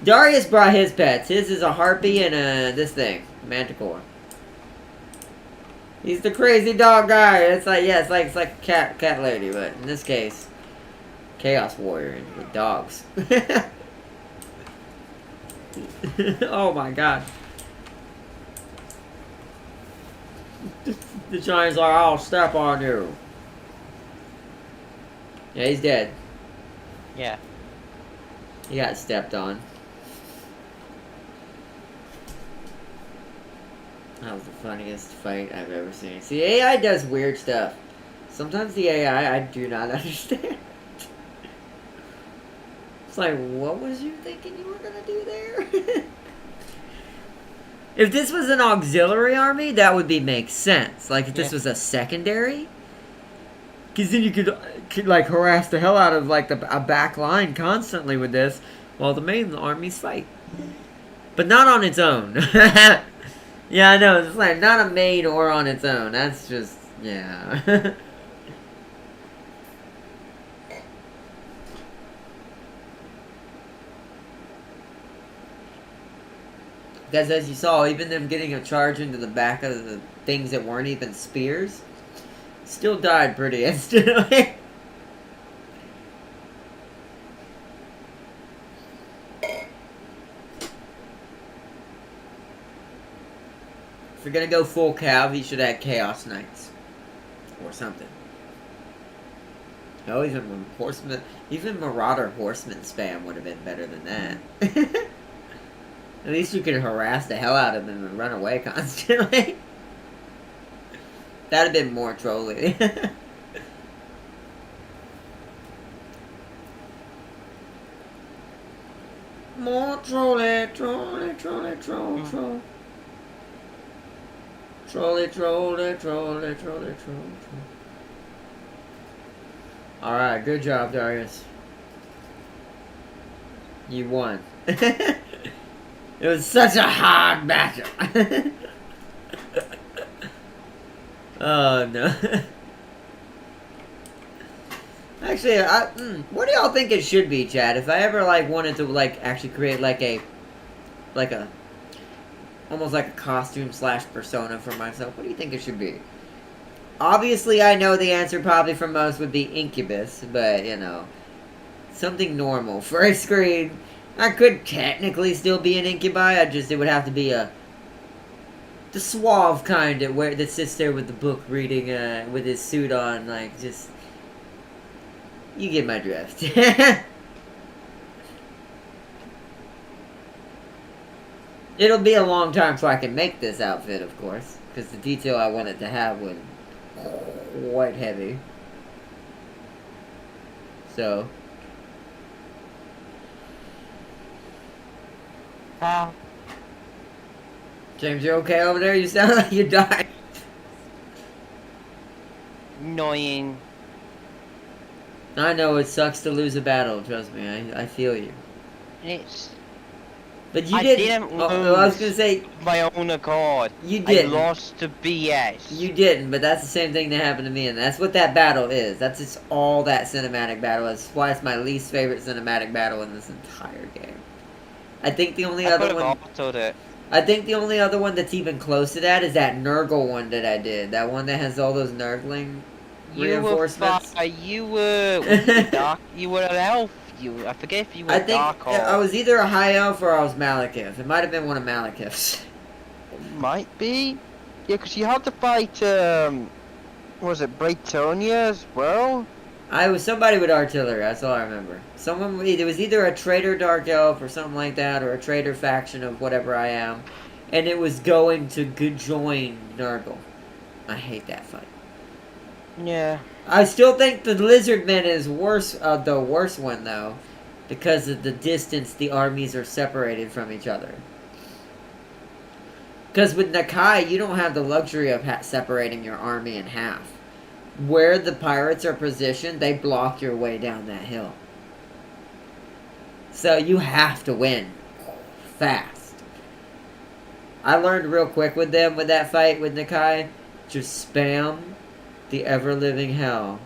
Darius brought his pets. His is a harpy and this thing, manticore. He's the crazy dog guy. It's like, yeah, it's like a cat lady, but in this case, chaos warrior with dogs. Oh my God. The giant's like, I'll step on you. Yeah, he's dead. Yeah. He got stepped on. That was the funniest fight I've ever seen. See, AI does weird stuff. Sometimes the AI I do not understand. It's like, what was you thinking you were gonna do there? If this was an auxiliary army, that would make sense. Like, if this was a secondary, because then you could like harass the hell out of like a back line constantly with this, while the main armies fight. But not on its own. Yeah, I know. It's like not a maid or on its own. That's just yeah. Because as you saw, even them getting a charge into the back of the things that weren't even spears, still died pretty instantly. If you're gonna go full cav, you should add Chaos Knights. Or something. Oh, even Horseman, even Marauder Horseman spam would have been better than that. At least you could harass the hell out of them and run away constantly. That'd have been more trolly. More trolley, trolley, trolley, troll, troll. Trolley, trolley, trolley, trolley, troll, troll. Alright, good job, Darius. You won. It was such a hard matchup. Oh, no. Actually, what do y'all think it should be, Chad? If I ever, like, wanted to, like, actually create, like a, almost like a costume / persona for myself, what do you think it should be? Obviously, I know the answer probably for most would be Incubus, but, you know, something normal for a screen. I could technically still be an Incubi, it would have to be the suave kind that sits there with the book reading, with his suit on, like, just, you get my drift. It'll be a long time so I can make this outfit, of course, because the detail I want it to have was quite heavy. So. James, you okay over there? You sound like you died. Annoying. I know it sucks to lose a battle, trust me, I feel you. It's... But you didn't lose I was gonna say... my own accord. You didn't. I lost to BS. You didn't, but that's the same thing that happened to me, and that's what that battle is. That's just all that cinematic battle is. That's why it's my least favorite cinematic battle in this entire game. I think the only other one... I think the only other one that's even close to that is that Nurgle one that I did. That one that has all those Nurgling reinforcements. You were dark. You were an elf. I forget if you were dark or... I was either a high elf or I was Malekith. It might have been one of Malekith's. It might be. Yeah, because you had to fight, was it Braytonia as well? I was somebody with artillery, that's all I remember. It was either a traitor dark elf or something like that, or a traitor faction of whatever I am. And it was going to join Nurgle. I hate that fight. Yeah. I still think the Lizardman is worse, the worst one though. Because of the distance the armies are separated from each other. Because with Nakai, you don't have the luxury of separating your army in half. Where the pirates are positioned, they block your way down that hill. So you have to win fast. I learned real quick with them with that fight with Nakai. Just spam the ever-living hell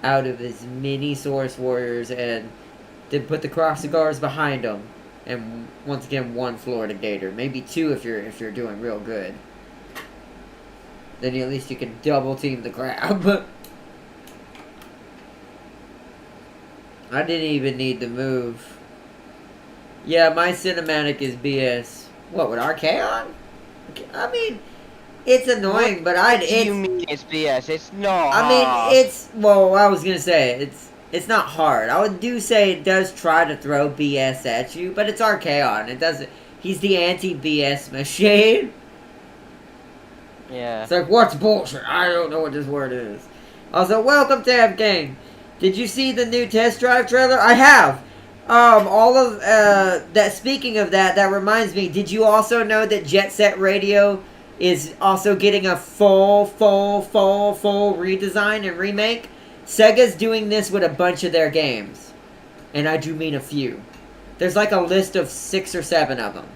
out of as many Source Warriors and then put the Crossguards behind them. And once again, one Florida Gator. Maybe two if you're doing real good. Then at least you can double team the crab. I didn't even need to move. Yeah, my cinematic is BS. What, with Archaon? I mean, it's annoying, but What do you mean it's BS? It's not. I mean, it's... Well, I was gonna say, it's not hard. I would say it does try to throw BS at you, but it's Archaon. It doesn't... He's the anti-BS machine. Yeah. It's like, what's bullshit? I don't know what this word is. Also, welcome to Game. Did you see the new test drive trailer? I have. All of, that, speaking of that reminds me, did you also know that Jet Set Radio is also getting a full redesign and remake? Sega's doing this with a bunch of their games. And I do mean a few. There's like a list of 6 or 7 of them.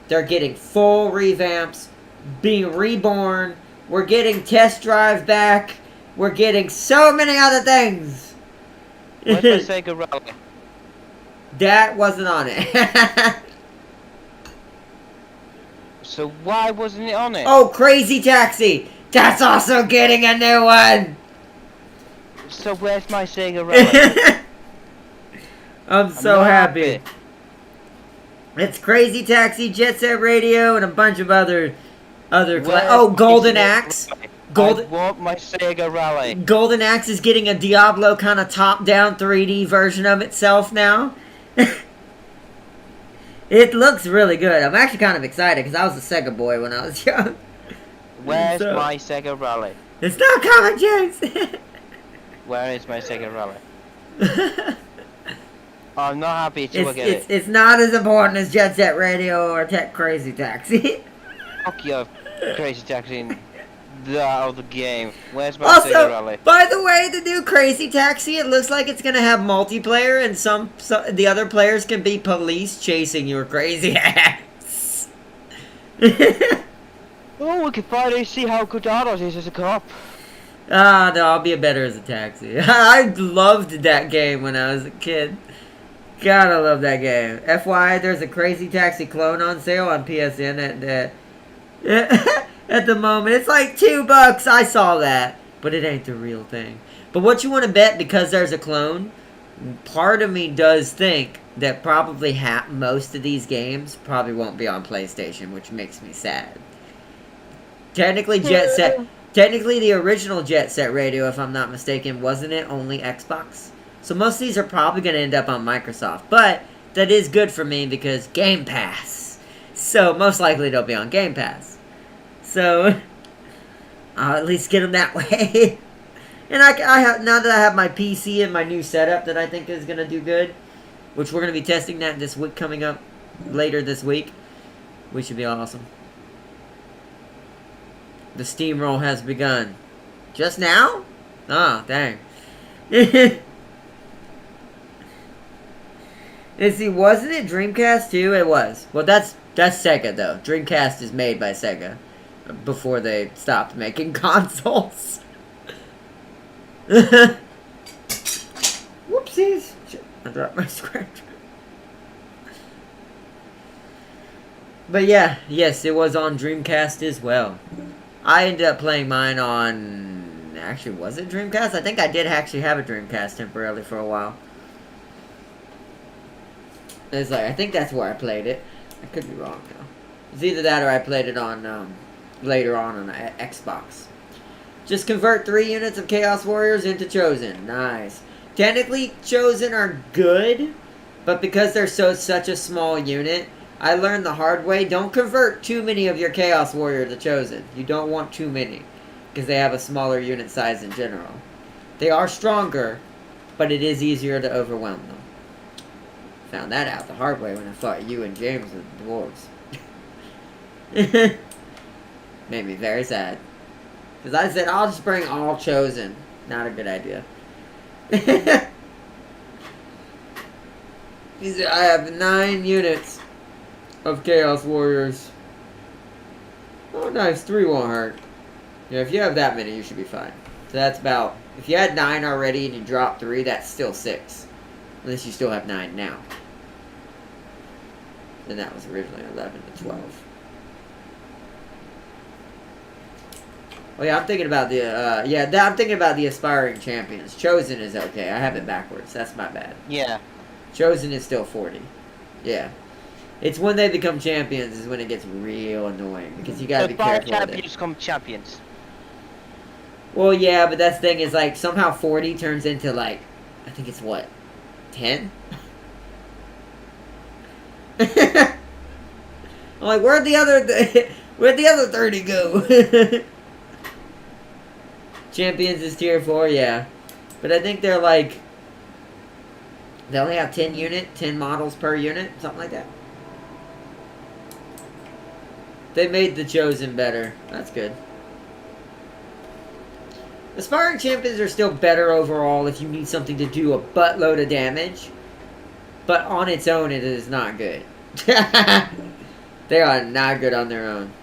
They're getting full revamps, being reborn. We're getting test drive back. We're getting so many other things. Where's my Sega Rally? That wasn't on it. So why wasn't it on it? Oh, Crazy Taxi! That's also getting a new one! So where's my Sega Rally? I'm so happy. It's Crazy Taxi, Jet Set Radio, and a bunch of other oh, Golden Axe. I want my Sega Rally. Golden Axe is getting a Diablo kind of top-down 3D version of itself now. It looks really good. I'm actually kind of excited because I was a Sega boy when I was young. Where's my Sega Rally? It's not coming, James. Where is my Sega Rally? I'm not happy to get it. It's not as important as Jet Set Radio or Crazy Taxi. Fuck your Crazy Taxi out of the game. Where's my Sega Rally? By the way, the new Crazy Taxi, it looks like it's gonna have multiplayer, and the other players can be police chasing your crazy ass. Oh, we can finally see how good Arnold is as a cop. Ah, no, I'll be better as a taxi. I loved that game when I was a kid. God, I love that game. FYI, there's a Crazy Taxi clone on sale on PSN at the moment. It's like $2. I saw that, but it ain't the real thing. But what you want to bet, because there's a clone, part of me does think that probably most of these games probably won't be on PlayStation, which makes me sad. Technically, the original Jet Set Radio, if I'm not mistaken, wasn't it only Xbox? So most of these are probably going to end up on Microsoft. But that is good for me because Game Pass. So most likely they'll be on Game Pass. So I'll at least get them that way. And now that I have my PC and my new setup that I think is going to do good, which we're going to be testing that this week coming up later this week, we should be awesome. The steamroll has begun. Just now? Oh, dang. And see, wasn't it Dreamcast too? It was. Well, that's Sega though. Dreamcast is made by Sega before they stopped making consoles. Whoopsies! Shit, I dropped my scratcher. But yeah, yes, it was on Dreamcast as well. I ended up playing mine on... Actually, was it Dreamcast? I think I did actually have a Dreamcast temporarily for a while. It's like, I think that's where I played it. I could be wrong now. It's either that or I played it on, later on Xbox. Just convert 3 units of Chaos Warriors into Chosen. Nice. Technically, Chosen are good, but because they're such a small unit, I learned the hard way. Don't convert too many of your Chaos Warrior to Chosen. You don't want too many, because they have a smaller unit size in general. They are stronger, but it is easier to overwhelm them. Found that out the hard way when I fought you and James with the dwarves. Made me very sad. Because I said, I'll just bring all Chosen. Not a good idea. He said, I have 9 units of Chaos Warriors. Oh, nice. 3 won't hurt. Yeah, if you have that many, you should be fine. So that's about... If you had 9 already and you dropped 3, that's still 6. Unless you still have 9 now. Then that was originally 11 to 12. Oh yeah, I'm thinking about the, I'm thinking about the Aspiring Champions. Chosen is okay. I have it backwards. That's my bad. Yeah. Chosen is still 40. Yeah. It's when they become champions is when it gets real annoying. Because you gotta be careful with it. Champions become champions. Well, yeah, but that's the thing is, like, somehow 40 turns into, like, I think it's what? 10? I'm like, where'd the other 30 go? Champions is tier 4, yeah. But I think they're like, they only have 10 models per unit, something like that. They made the Chosen better. That's good. Aspiring Champions are still better overall if you need something to do a buttload of damage. But on its own, it is not good. They are not good on their own.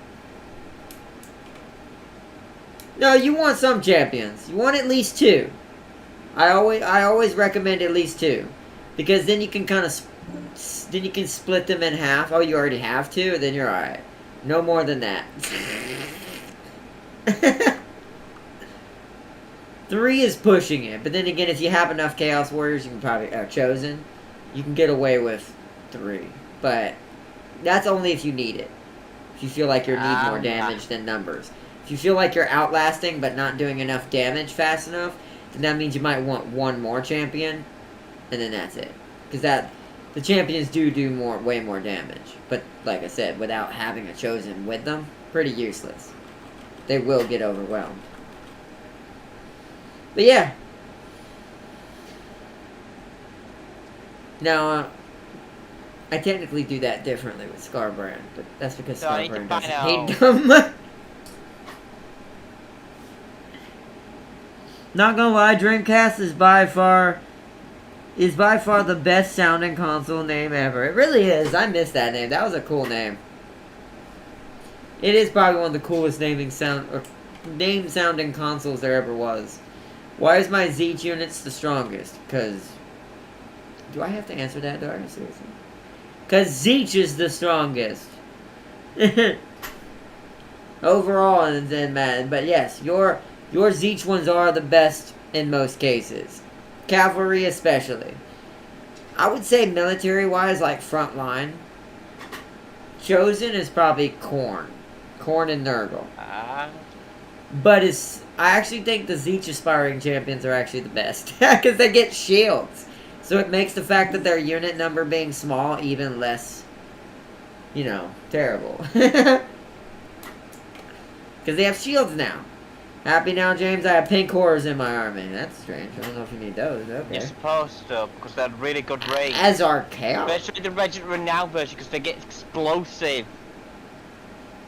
No, you want some champions. You want at least 2. I always recommend at least 2, because then you can kind of split them in half. Oh, you already have 2, then you're all right. No more than that. 3 is pushing it, but then again, if you have enough Chaos Warriors, you can probably Chosen. You can get away with 3, but that's only if you need it. If you feel like you need more damage than numbers. If you feel like you're outlasting but not doing enough damage fast enough, then that means you might want 1 more champion, and then that's it. Because the champions do way more damage. But like I said, without having a Chosen with them, pretty useless. They will get overwhelmed. But yeah. Now, I technically do that differently with Scarbrand, but that's because Scarbrand doesn't hate them. Not gonna lie, Dreamcast is by far the best sounding console name ever. It really is. I miss that name. That was a cool name. It is probably one of the coolest name sounding consoles there ever was. Why is my Zeech units the strongest? Because... Do I have to answer that, Dark? Seriously? Because Zeech is the strongest. Overall, and then, man. But yes, your Zeech ones are the best in most cases. Cavalry especially. I would say military-wise, like frontline. Chosen is probably Korn. Korn and Nurgle. But I actually think the Zeech aspiring champions are actually the best. Because they get shields. So it makes the fact that their unit number being small even less, you know, terrible. Because they have shields now. Happy now, James? I have pink horrors in my army. That's strange. I don't know if you need those. Okay. You're supposed to, because they're really good range. As are Chaos. Especially the Regiment Renown version, because they get explosive.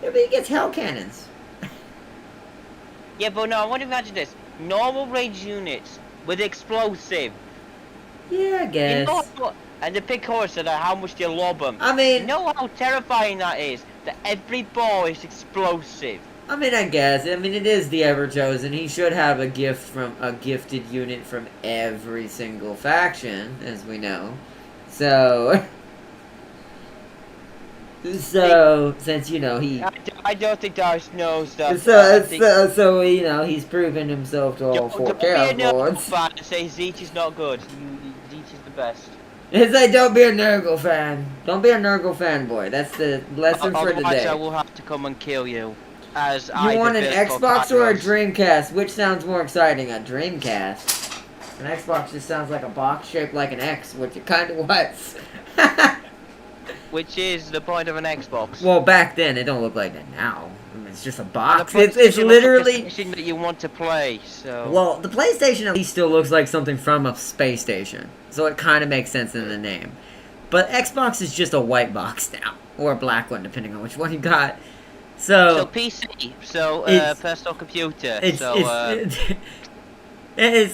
Yeah, but he gets hell cannons. Yeah, but no, I want to imagine this. Normal range units with explosive. Yeah, I guess. You know, and the pink horse said how much do you lob them? I mean... You know how terrifying that is? That every ball is explosive. I mean, I guess. I mean, it is the Ever-Chosen. He should have a gifted unit from every single faction, as we know. So... since, you know, he... I don't think Darce knows that. So, you know, he's proven himself to all 4 Chaos Lords. Fan and say Zeech is not good. Zeech is the best. It's like, don't be a Nurgle fan. Don't be a Nurgle fanboy. That's the lesson for today. Otherwise, I will have to come and kill you. You want an Xbox or a Dreamcast? Which sounds more exciting? A Dreamcast. An Xbox just sounds like a box shaped like an X, which it kind of was. Which is the point of an Xbox. Well, back then, it don't look like that now. I mean, it's just a box. It's literally... that you want to play, so... Well, the PlayStation at least still looks like something from a space station. So it kind of makes sense in the name. But Xbox is just a white box now. Or a black one, depending on which one you got. So PC. So, personal computer. It's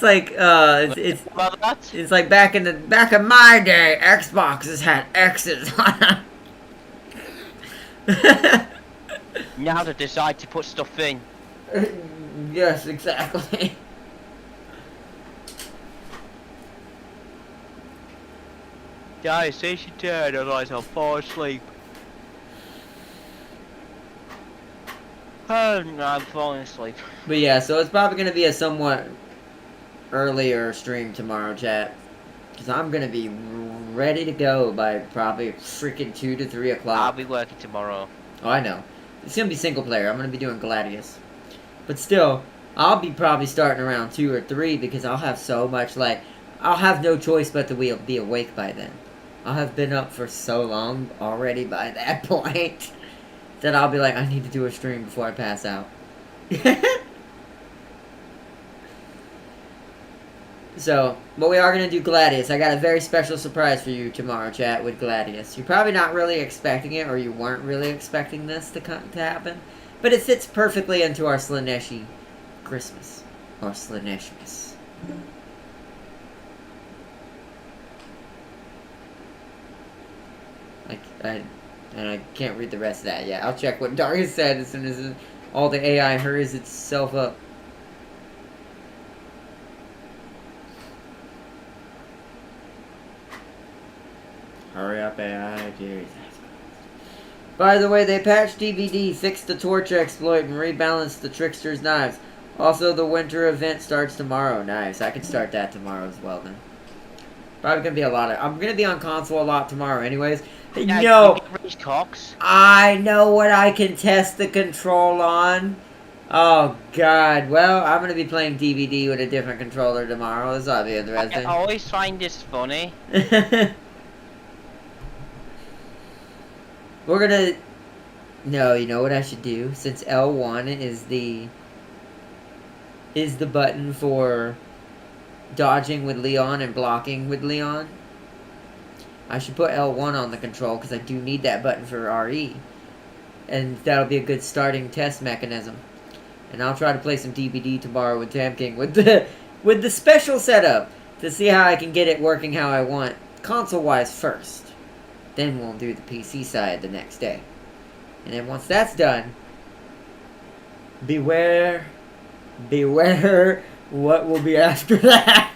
like it's like back in my day, Xboxes had X's on them. Now they decide to put stuff in. Yes, exactly. Guys, say she turn, otherwise I'll fall asleep. Oh, no, I'm falling asleep. But yeah, so it's probably gonna be a somewhat earlier stream tomorrow, chat, because I'm gonna be ready to go by probably freaking 2 to 3 o'clock. I'll be working tomorrow. Oh, I know. It's gonna be single player. I'm gonna be doing Gladius, but still, I'll be probably starting around 2 or 3 because I'll have so much, like, I'll have no choice but to be awake by then. I'll have been up for so long already by that point that I'll be like, I need to do a stream before I pass out. So, but we are going to do Gladius. I got a very special surprise for you tomorrow, chat, with Gladius. You're probably not really expecting it, or you weren't really expecting this to happen. But it fits perfectly into our Slaneshi Christmas. Or Slaneshimas. And I can't read the rest of that yet. I'll check what Darius said as soon as all the AI hurries itself up. Hurry up, AI. Jesus. By the way, they patched DVD, fixed the torch exploit, and rebalanced the Trickster's knives. Also, the winter event starts tomorrow. Nice. I can start that tomorrow as well, then. Probably gonna be a lot of... I'm gonna be on console a lot tomorrow anyways. Yeah, Yo! Cox. I know what I can test the control on. Oh, God. Well, I'm gonna be playing DVD with a different controller tomorrow. This ought to be interesting. I always find this funny. We're gonna... No, you know what I should do? Since L1 is the button for dodging with Leon and blocking with Leon, I should put L1 on the control because I do need that button for RE. And that'll be a good starting test mechanism. And I'll try to play some DBD tomorrow with Tam King with the special setup to see how I can get it working how I want, console-wise first. Then we'll do the PC side the next day. And then once that's done, beware what will be after that.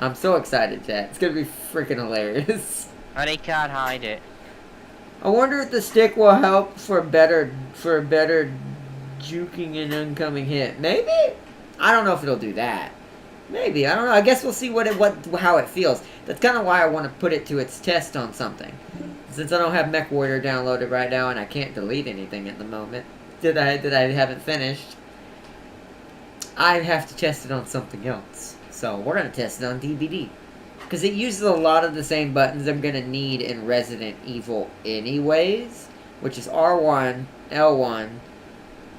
I'm so excited, chat. It's gonna be freaking hilarious. And he can't hide it. I wonder if the stick will help for better juking an incoming hit. Maybe? I don't know if it'll do that. Maybe. I don't know. I guess we'll see how it feels. That's kind of why I want to put it to its test on something. Since I don't have MechWarrior downloaded right now and I can't delete anything at the moment that I haven't finished, I have to test it on something else. So we're going to test it on DVD. Because it uses a lot of the same buttons I'm going to need in Resident Evil anyways. Which is R1, L1,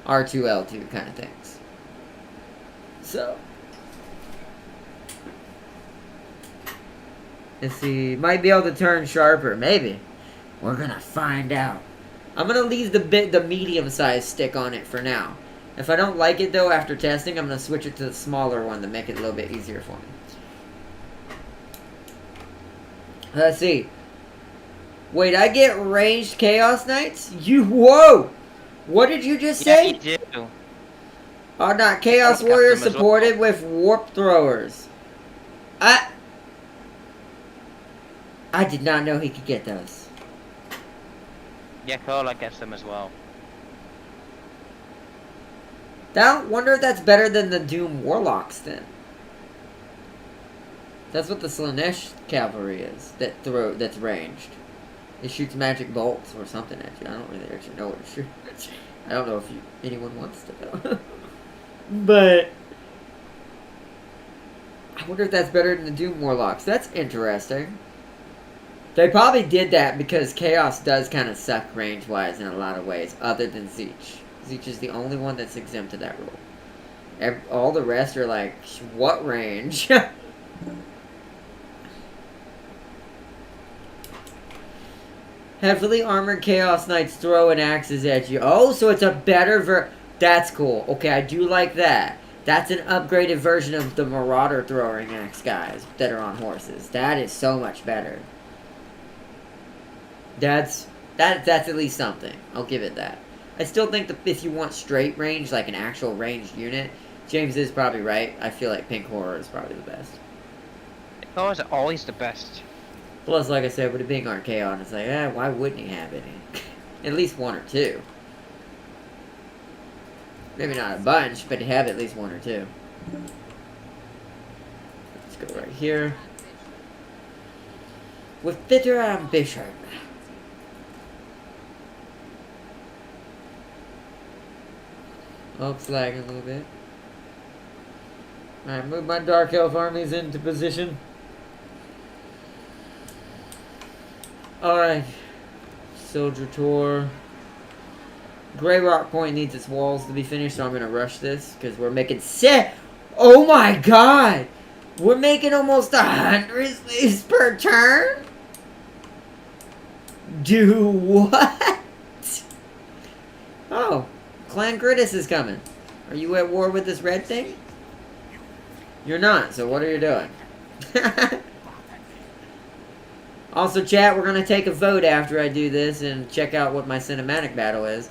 R2, L2 kind of things. So. Let's see. Might be able to turn sharper. Maybe. We're going to find out. I'm going to leave the medium-sized stick on it for now. If I don't like it, though, after testing, I'm going to switch it to the smaller one to make it a little bit easier for me. Let's see. Wait, I get ranged Chaos Knights? Whoa! What did you just say? Yeah, you do. Oh, not Chaos Warriors supported with Warp Throwers. I did not know he could get those. Yeah, Cola gets them as well. I wonder if that's better than the Doom Warlocks, then. That's what the Slanesh Cavalry is, that's ranged. It shoots magic bolts or something at you. I don't really actually know what it shoots. I don't know if anyone wants to know. But I wonder if that's better than the Doom Warlocks. That's interesting. They probably did that because Chaos does kind of suck range-wise in a lot of ways, other than Zeech. Zeech is the only one that's exempt to that rule. All the rest are like, what range? Heavily armored Chaos Knights throwing axes at you. Oh, so it's a better That's cool. Okay, I do like that. That's an upgraded version of the Marauder throwing axe guys that are on horses. That is so much better. That's at least something. I'll give it that. I still think that if you want straight range, like an actual ranged unit, James is probably right. I feel like Pink Horror is probably the best. Pink Horror is always the best. Plus, like I said, with it being Archaon, it's like, why wouldn't he have any? At least one or two. Maybe not a bunch, but have at least one or two. Let's go right here. With bitter ambition. Oh, it's lagging a little bit. Alright, move my Dark Elf armies into position. Alright. Soldier Tour. Grey Rock Point needs its walls to be finished, so I'm going to rush this. Because we're making Oh my god! We're making almost 100 slaves per turn? Do what? Oh. Clan Gridis is coming. Are you at war with this red thing? You're not, so what are you doing? Also, chat, we're going to take a vote after I do this and check out what my cinematic battle is.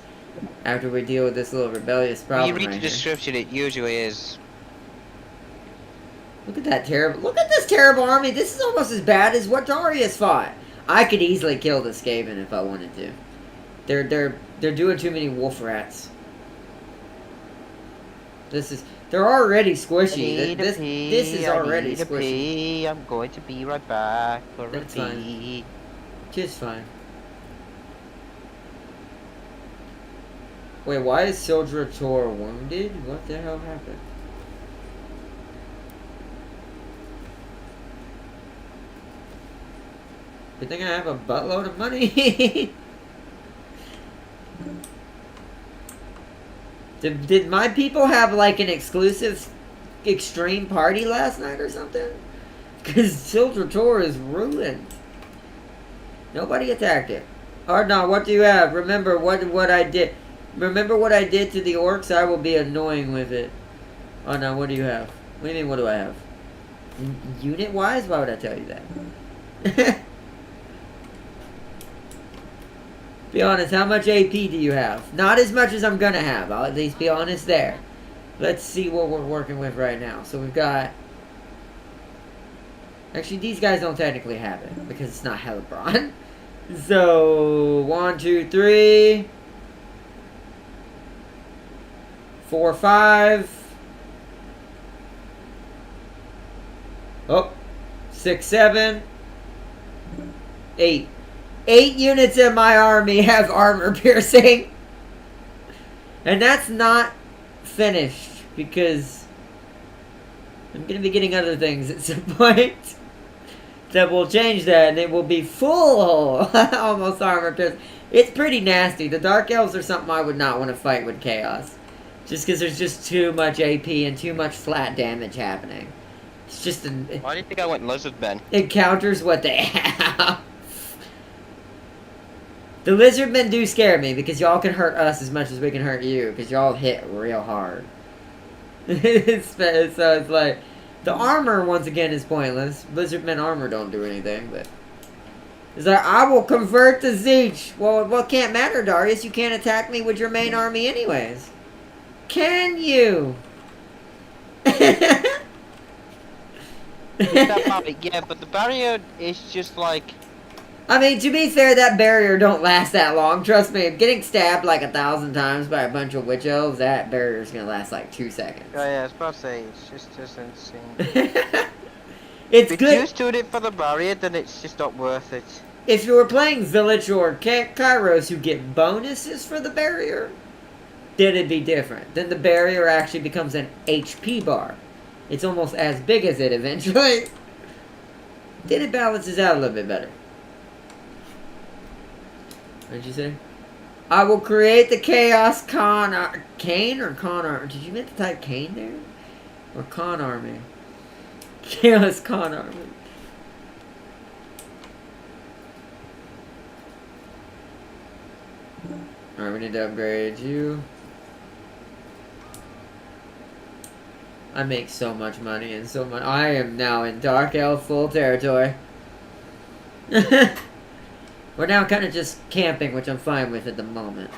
After we deal with this little rebellious problem. When you read the description, it usually is. Look at that terrible. Look at this terrible army. This is almost as bad as what Darius fought. I could easily kill the Skaven if I wanted to. They're doing too many wolf rats. They're already squishy. This is already squishy. I'm going to be right back for That's a pee. fine. Just fine. Wait, why is Soldier Tor wounded? What the hell happened? You think I have a buttload of money? Did my people have like an exclusive extreme party last night or something? Because Soldier Tor is ruined. Nobody attacked it. Ardna, what do you have? Remember what I did. Remember what I did to the orcs? I will be annoying with it. Oh no, what do you have? What do you mean, what do I have? Unit-wise? Why would I tell you that? Be honest, how much AP do you have? Not as much as I'm gonna have. I'll at least be honest there. Let's see what we're working with right now. So we've got... Actually, these guys don't technically have it, because it's not Helibron. So, 1, 2, 3... 4, 5... Oh, 6, 7... 8. 8 units in my army have armor piercing. And that's not finished, because I'm going to be getting other things at some point that will change that, and it will be full almost armor piercing. It's pretty nasty. The Dark Elves are something I would not want to fight with Chaos. Just because there's just too much AP and too much flat damage happening. It's just an... Why do you think I went Lizard Men? It counters what they have. The Lizardmen do scare me, because y'all can hurt us as much as we can hurt you, because y'all hit real hard. So it's like, the armor, once again, is pointless. Lizardmen armor don't do anything, but... It's like, I will convert to Zeech. Well, what can't matter, Darius? You can't attack me with your main army anyways. Can you? Yeah, but the barrier is just like... I mean, to be fair, that barrier don't last that long. Trust me, getting stabbed like 1,000 times by a bunch of witch elves, that barrier is going to last like 2 seconds. Oh yeah, I was about to say, it's just insane. It's if good. If you just doing it for the barrier, then it's just not worth it. If you were playing Village or Kairos who get bonuses for the barrier, then it'd be different. Then the barrier actually becomes an HP bar. It's almost as big as it eventually. Then it balances out a little bit better. What did you say? I will create the Chaos Kane or Con Army. Did you meant to type Kane there? Or Con Army? Chaos Con Army. Alright, we need to upgrade you. I make so much money and so much. I am now in Dark Elf full territory. We're now kind of just camping, which I'm fine with at the moment.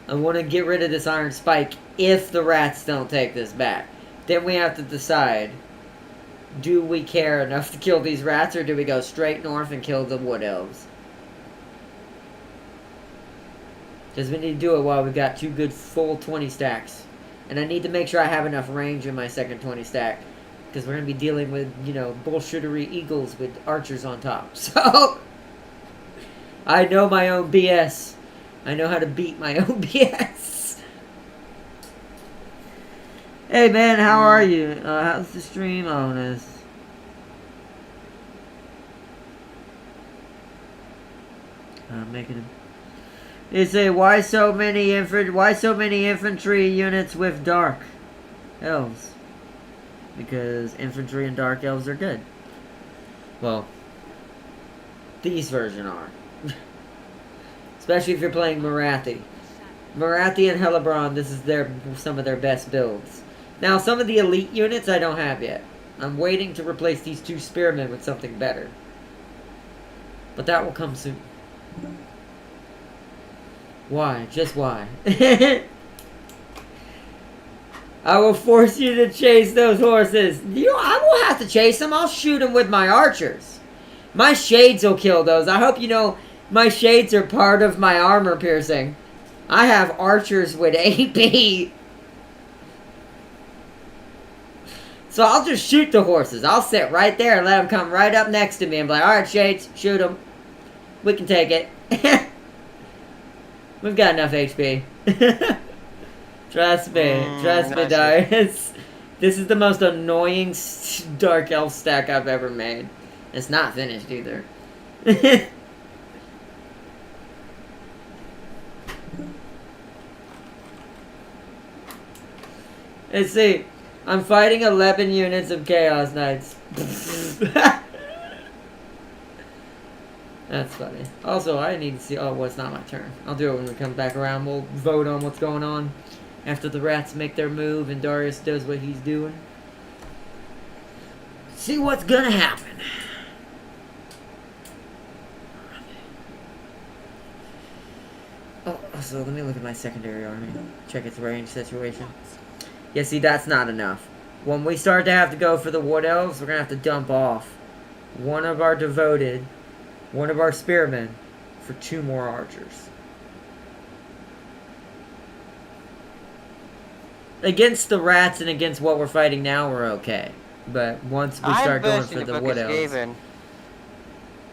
I want to get rid of this Iron Spike if the rats don't take this back. Then we have to decide, do we care enough to kill these rats, or do we go straight north and kill the Wood Elves? Because we need to do it while we've got 2 good full 20 stacks. And I need to make sure I have enough range in my second 20 stack. Because we're going to be dealing with, you know, bullshittery eagles with archers on top. So, I know my own BS. I know how to beat my own BS. Hey man, how are you? How's the stream? Oh, nice. Making him. They say, why so many infantry units with dark elves? Because infantry and dark elves are good. Well, these version are. Especially if you're playing Marathi. Marathi and Helibron, this is some of their best builds. Now, some of the elite units I don't have yet. I'm waiting to replace these 2 spearmen with something better. But that will come soon. Why? Just why? I will force you to chase those horses. I will have to chase them. I'll shoot them with my archers. My shades will kill those. I hope you know my shades are part of my armor piercing. I have archers with AP. So I'll just shoot the horses. I'll sit right there and let them come right up next to me and be like, alright, shades, shoot them. We can take it. We've got enough HP. Trust me, Darius. This is the most annoying Dark Elf stack I've ever made. It's not finished either. Let's see. I'm fighting 11 units of Chaos Knights. That's funny. Also, I need to see... Oh, well, it's not my turn. I'll do it when we come back around. We'll vote on what's going on after the rats make their move and Darius does what he's doing. See what's gonna happen. Oh, so let me look at my secondary army. Check its range situation. Yeah, see, that's not enough. When we start to have to go for the Wood Elves, we're gonna have to dump off one of our devoted, one of our spearmen, for 2 more archers. Against the rats and against what we're fighting now, we're okay. But once we start going for the Wood Elves...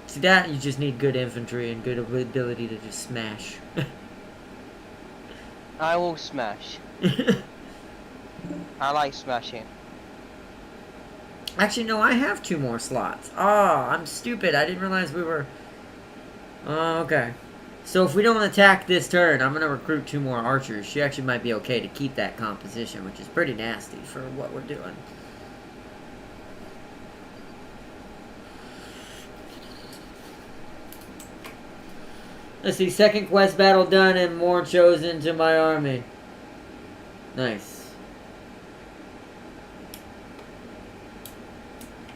See that? You just need good infantry and good ability to just smash. I will smash. I like smashing. Actually, no, I have 2 more slots. Oh, I'm stupid. I didn't realize we were... Oh, okay. So if we don't attack this turn, I'm going to recruit 2 more archers. She actually might be okay to keep that composition, which is pretty nasty for what we're doing. Let's see, 2nd quest battle done and more chosen to my army. Nice.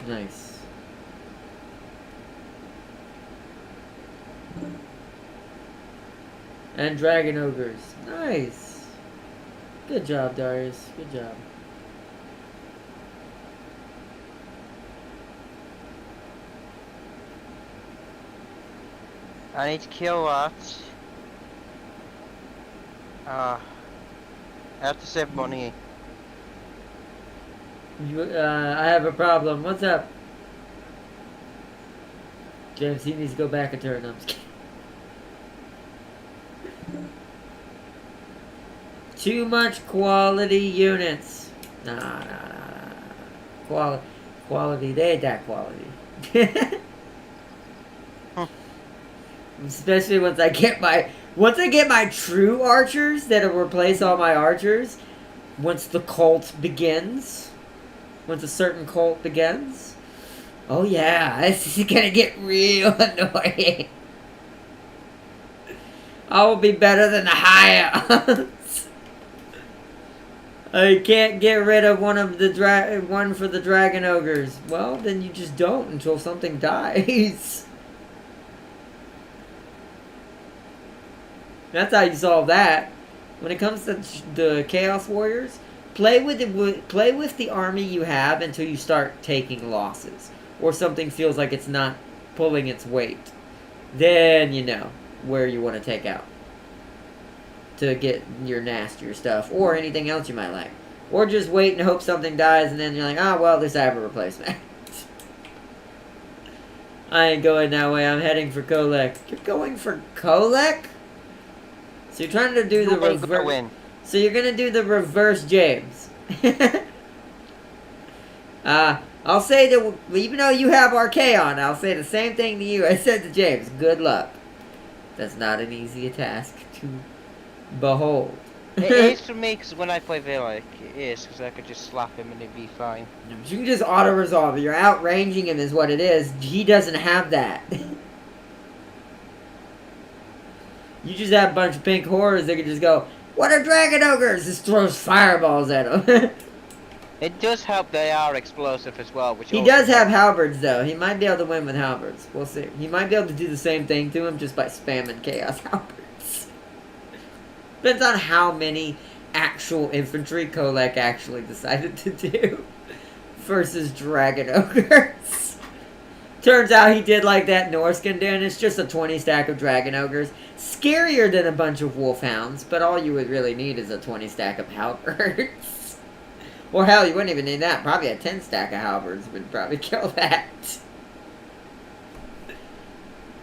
Nice. And dragon ogres. Nice. Good job, Darius. Good job. I need to kill that. I have to save money. I have a problem. What's up? James, he needs to go back a turn. I'm just kidding. Too much quality units. Nah. Quality. They ain't that quality. Especially once I get my true archers that'll replace all my archers. Once the cult begins. Once a certain cult begins. Oh yeah, this is gonna get real annoying. I will be better than the Hyans. I can't get rid of one for the dragon ogres. Well, then you just don't until something dies. That's how you solve that. When it comes to the Chaos Warriors, play with the army you have until you start taking losses, or something feels like it's not pulling its weight. Then you know where you want to take out to get your nastier stuff, or anything else you might like. Or just wait and hope something dies, and then you're like, oh, well, at least I have a replacement. I ain't going that way. I'm heading for Kolek. You're going for Kolek? So you're trying to do the reverse. So you're going to do the reverse James. I'll say that, even though you have Archaon, I'll say the same thing to you I said to James. Good luck. That's not an easy task to behold. It is for me, because when I play Villic, it is, because I could just slap him and it'd be fine. You can just auto-resolve. You're outranging him is what it is. He doesn't have that. You just have a bunch of pink horrors that can just go, what are dragon ogres? Just throws fireballs at them. It does help they are explosive as well. Which he does have halberds, though. He might be able to win with halberds. We'll see. He might be able to do the same thing to him just by spamming chaos halberds. Depends on how many actual infantry Kolek actually decided to do versus Dragon Ogres. Turns out he did like that Norskin did, and it's just a 20 stack of Dragon Ogres. Scarier than a bunch of Wolfhounds, but all you would really need is a 20 stack of Halberds. Or hell, you wouldn't even need that. Probably a 10 stack of Halberds would probably kill that.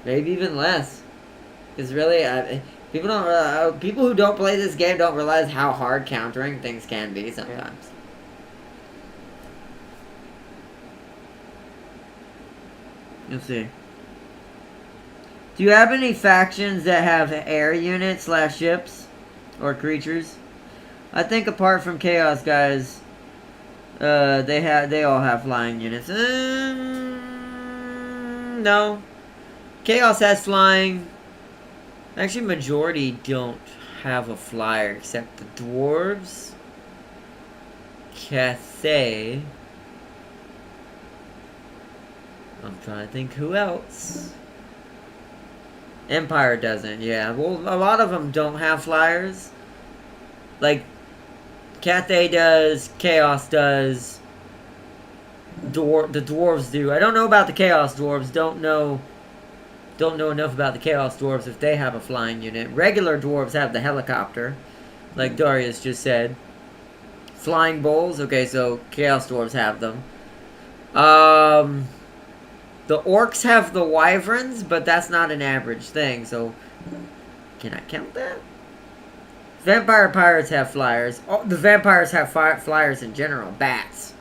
Maybe even less. Because really, people who don't play this game don't realize how hard countering things can be sometimes. Let's see. Do you have any factions that have air units / ships or creatures? I think apart from Chaos guys, they all have flying units. No. Chaos has flying. Actually, majority don't have a flyer except the dwarves, Cathay. I'm trying to think who else. Empire doesn't, yeah. Well, a lot of them don't have flyers. Like, Cathay does, Chaos does, the dwarves do. I don't know about the Chaos dwarves. Don't know enough about the Chaos dwarves if they have a flying unit. Regular dwarves have the helicopter, like Darius just said. Flying bulls, okay, so Chaos dwarves have them. The orcs have the wyverns, but that's not an average thing, so can I count that? Vampire pirates have flyers. Oh, the vampires have flyers in general. Bats.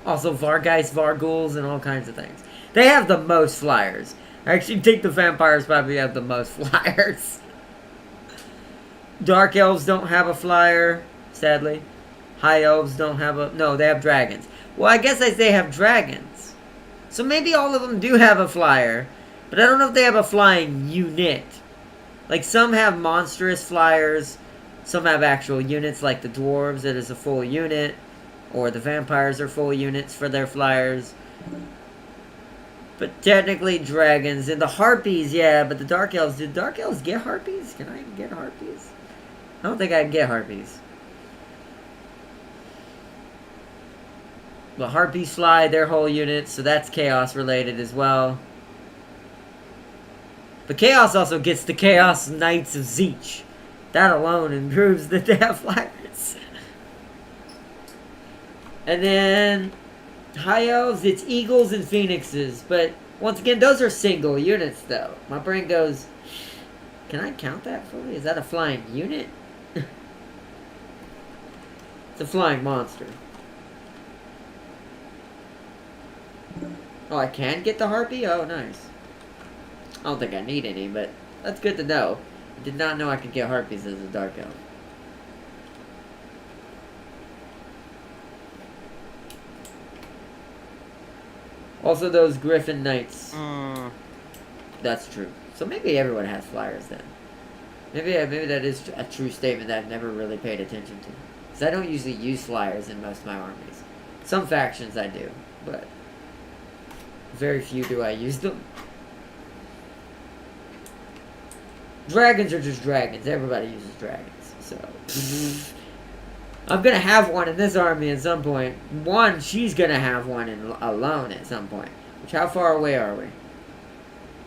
Also Vargeist, Varghouls, and all kinds of things. They have the most flyers. I actually think the vampires probably have the most flyers. Dark elves don't have a flyer, sadly. High elves don't have a... No, they have dragons. Well, I guess they have dragons. So maybe all of them do have a flyer. But I don't know if they have a flying unit. Like, some have monstrous flyers. Some have actual units, like the dwarves, that is a full unit. Or the vampires are full units for their flyers. But technically dragons. And the harpies, yeah, but the dark elves... Did dark elves get harpies? Can I get harpies? I don't think I can get harpies. The harpies fly their whole unit, so that's chaos related as well. But chaos also gets the Chaos Knights of Zeech. That alone improves that they have flyers. And then high elves, it's eagles and phoenixes. But once again, those are single units though. My brain goes, can I count that fully? Is that a flying unit? It's a flying monster. Oh, I can get the harpy? Oh, nice. I don't think I need any, but that's good to know. I did not know I could get harpies as a dark elf. Also, those Griffin Knights. That's true. So maybe everyone has flyers then. Maybe that is a true statement that I've never really paid attention to. Because I don't usually use flyers in most of my armies. Some factions I do, but very few do I use them. Dragons are just dragons. Everybody uses dragons. So I'm gonna have one in this army at some point. She's gonna have one alone at some point. Which, how far away are we?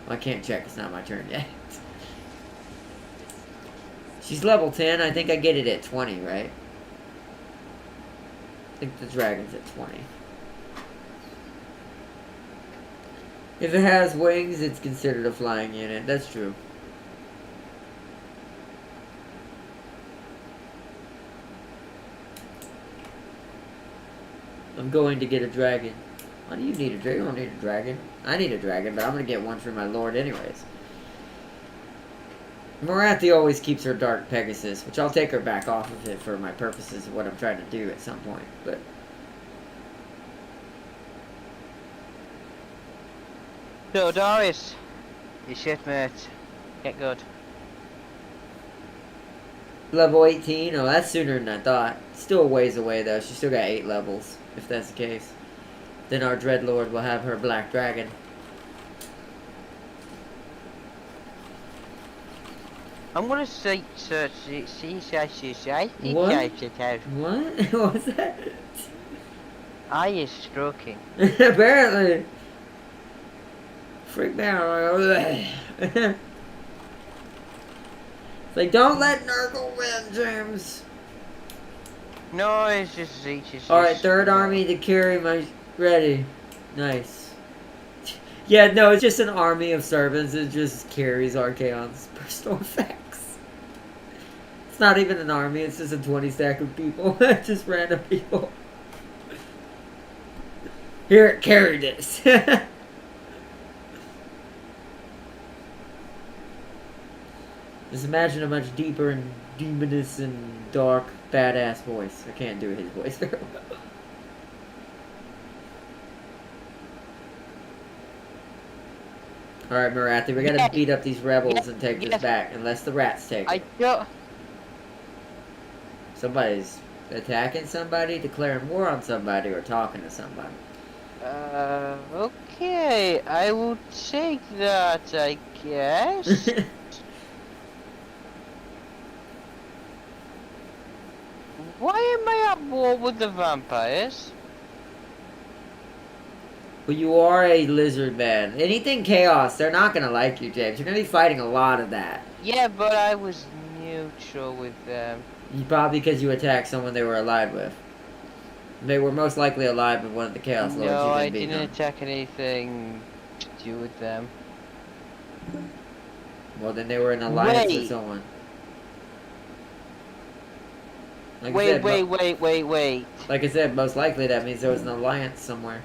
Well, I can't check. It's not my turn yet. She's level 10. I think I get it at 20, right? I think the dragon's at 20. If it has wings, it's considered a flying unit. That's true. I'm going to get a dragon. Why do you need a dragon? You don't need a dragon. I need a dragon, but I'm going to get one for my lord anyways. Morathi always keeps her Dark Pegasus, which I'll take her back off of it for my purposes of what I'm trying to do at some point, but... So, Darius, your shipmate, get good. Level 18? Oh, that's sooner than I thought. Still a ways away, though. She's still got 8 levels, if that's the case. Then our Dreadlord will have her Black Dragon. I'm gonna say search What? What? What was that? I is stroking. Apparently. Freak me out. It's like, don't let Nurgle win, James. No, it's just Zeech. Alright, third army to carry my... Ready. Nice. Yeah, no, it's just an army of servants. It just carries Archaon's personal effects. It's not even an army. It's just a 20 stack of people. Just random people. Here, carry this. Just imagine a much deeper and demonous and dark, badass voice. I can't do his voice very well. Alright, Marathi, we gotta beat up these rebels and take this back, unless the rats take it. Somebody's attacking somebody, declaring war on somebody, or talking to somebody. Okay, I will take that, I guess. Why am I at war with the vampires? Well, you are a lizard man. Anything chaos, they're not gonna like you, James. You're gonna be fighting a lot of that. Yeah, but I was neutral with them. Probably because you attacked someone they were allied with. They were most likely allied with one of the Chaos Lords. No, I didn't attack anything to do with them. Well, then they were in alliance with someone. Like wait. Like I said, most likely that means there was an alliance somewhere.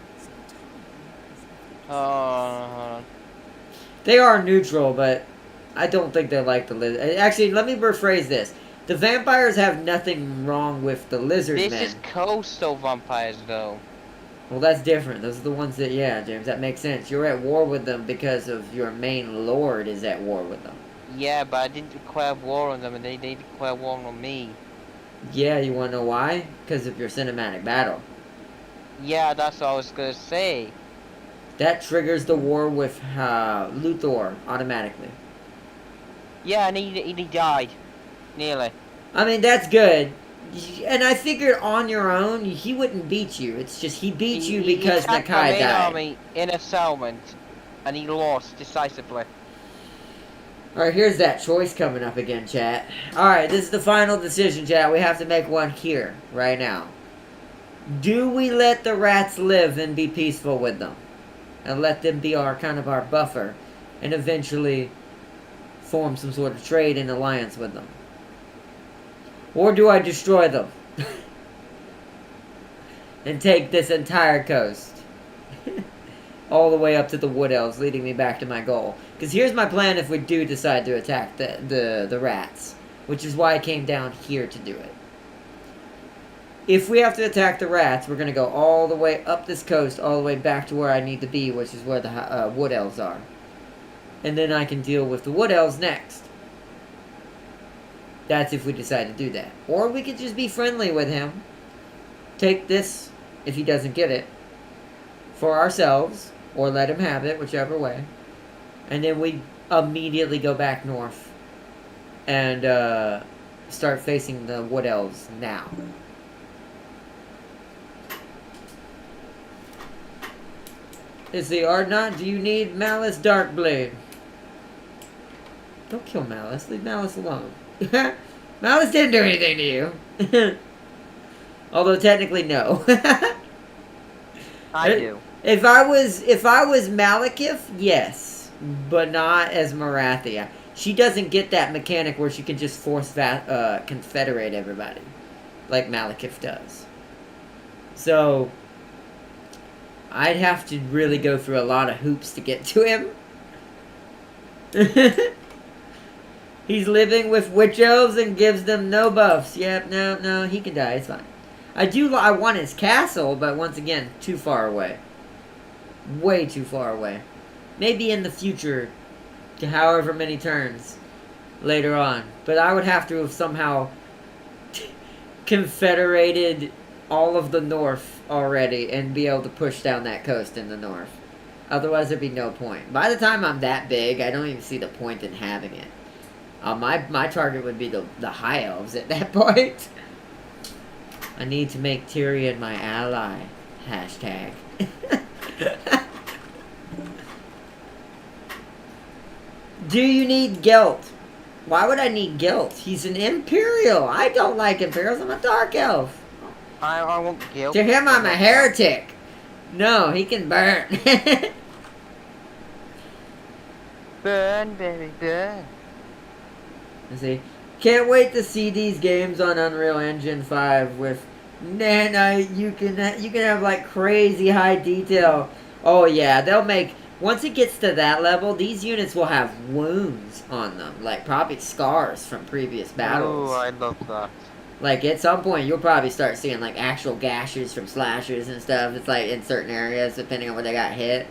Oh. They are neutral, but I don't think they like the lizard. Actually, let me rephrase this. The vampires have nothing wrong with the lizard men. This is coastal vampires, though. Well, that's different. Those are the ones that, yeah, James, that makes sense. You're at war with them because of your main lord is at war with them. Yeah, but I didn't declare war on them, and they declare war on me. Yeah, you want to know why? Because of your cinematic battle. Yeah, that's what I was gonna say. That triggers the war with Luthor automatically. Yeah, and he died. Nearly. I mean, that's good. And I figured on your own, he wouldn't beat you. It's just he beat you because Nakai died. Army in a settlement, and he lost decisively. Alright, here's that choice coming up again, chat. Alright, this is the final decision, chat. We have to make one here, right now. Do we let the rats live and be peaceful with them? And let them be our kind of our buffer, and eventually form some sort of trade and alliance with them? Or do I destroy them? And take this entire coast? All the way up to the Wood Elves, leading me back to my goal. Because here's my plan if we do decide to attack the rats. Which is why I came down here to do it. If we have to attack the rats, we're going to go all the way up this coast, all the way back to where I need to be, which is where the Wood Elves are. And then I can deal with the Wood Elves next. That's if we decide to do that. Or we could just be friendly with him. Take this, if he doesn't get it, for ourselves. Or let him have it, whichever way. And then we immediately go back north. And start facing the Wood Elves now. Is the Ardnot? Do you need Malice Darkblade? Don't kill Malice. Leave Malice alone. Malice didn't do anything to you. Although technically no. I do. If I was Malekith, yes. But not as Marathi. She doesn't get that mechanic where she can just force confederate everybody. Like Malekith does. So I'd have to really go through a lot of hoops to get to him. He's living with witch elves and gives them no buffs. Yep, no, he can die. It's fine. I want his castle, but once again, too far away. Way too far away. Maybe in the future, however many turns later on. But I would have to have somehow confederated all of the north already and be able to push down that coast in the north. Otherwise, there'd be no point. By the time I'm that big, I don't even see the point in having it. My target would be the high elves at that point. I need to make Tyrion my ally. Hashtag. Do you need guilt? Why would I need guilt? He's an Imperial. I don't like Imperials. I'm a Dark Elf. I want guilt. To him, I'm a heretic. No, he can burn. Burn, baby, burn. Let's see. Can't wait to see these games on Unreal Engine 5 with... you can have like crazy high detail. Oh yeah, they'll make... Once it gets to that level, these units will have wounds on them. Like, probably scars from previous battles. Oh, I love that. Like, at some point, you'll probably start seeing, like, actual gashes from slashes and stuff. It's, like, in certain areas, depending on where they got hit.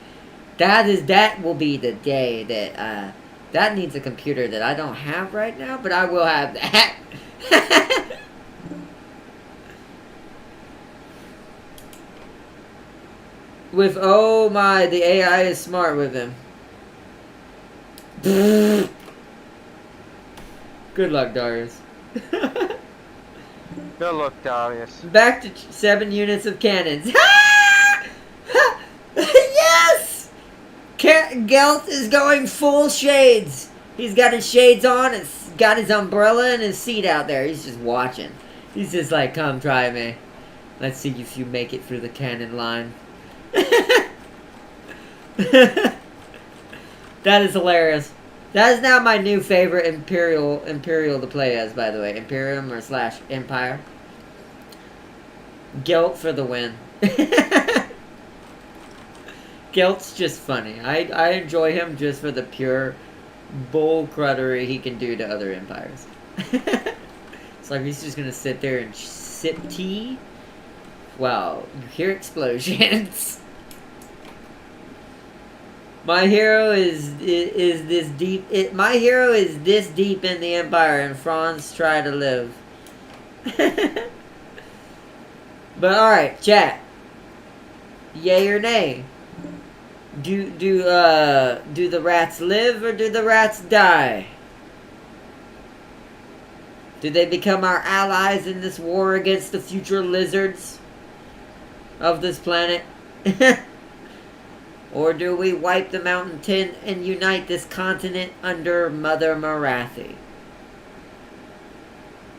That will be the day that, that needs a computer that I don't have right now, but I will have that. With, oh my, the AI is smart with him. Good luck, Darius. Good luck, Darius. Back to 7 units of cannons. Yes! Gelt is going full shades. He's got his shades on and got his umbrella and his seat out there. He's just watching. He's just like, come try me. Let's see if you make it through the cannon line. That is hilarious. That is now my new favorite Imperial to play as, by the way. Imperium or / Empire. Guilt for the win. Guilt's just funny. I enjoy him just for the pure bull cruddery he can do to other empires. It's like he's just gonna sit there and sip tea. Wow, you hear explosions. My hero is this deep. My hero is this deep in the Empire, and Franz try to live. But all right, chat. Yay or nay? Do the rats live or do the rats die? Do they become our allies in this war against the future lizards of this planet? Or do we wipe the Mountain Tin and unite this continent under Mother Marathi?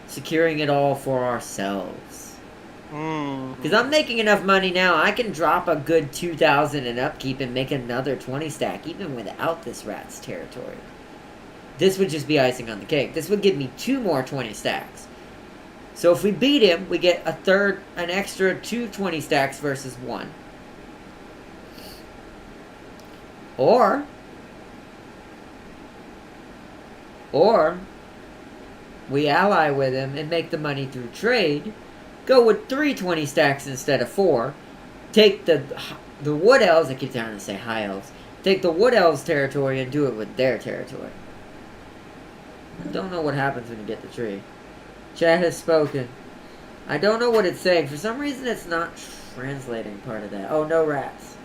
Securing it all for ourselves. Because I'm making enough money now, I can drop a good 2,000 in upkeep and make another 20 stack, even without this rat's territory. This would just be icing on the cake. This would give me 2 more 20 stacks. So if we beat him, we get an extra 2 20 stacks versus 1. Or we ally with him and make the money through trade. Go with 3 20 stacks instead of 4. Take the Wood Elves, I keep trying to say High Elves. Take the Wood Elves territory and do it with their territory. I don't know what happens when you get the tree. Chat has spoken. I don't know what it's saying. For some reason it's not translating part of that. Oh, no rats.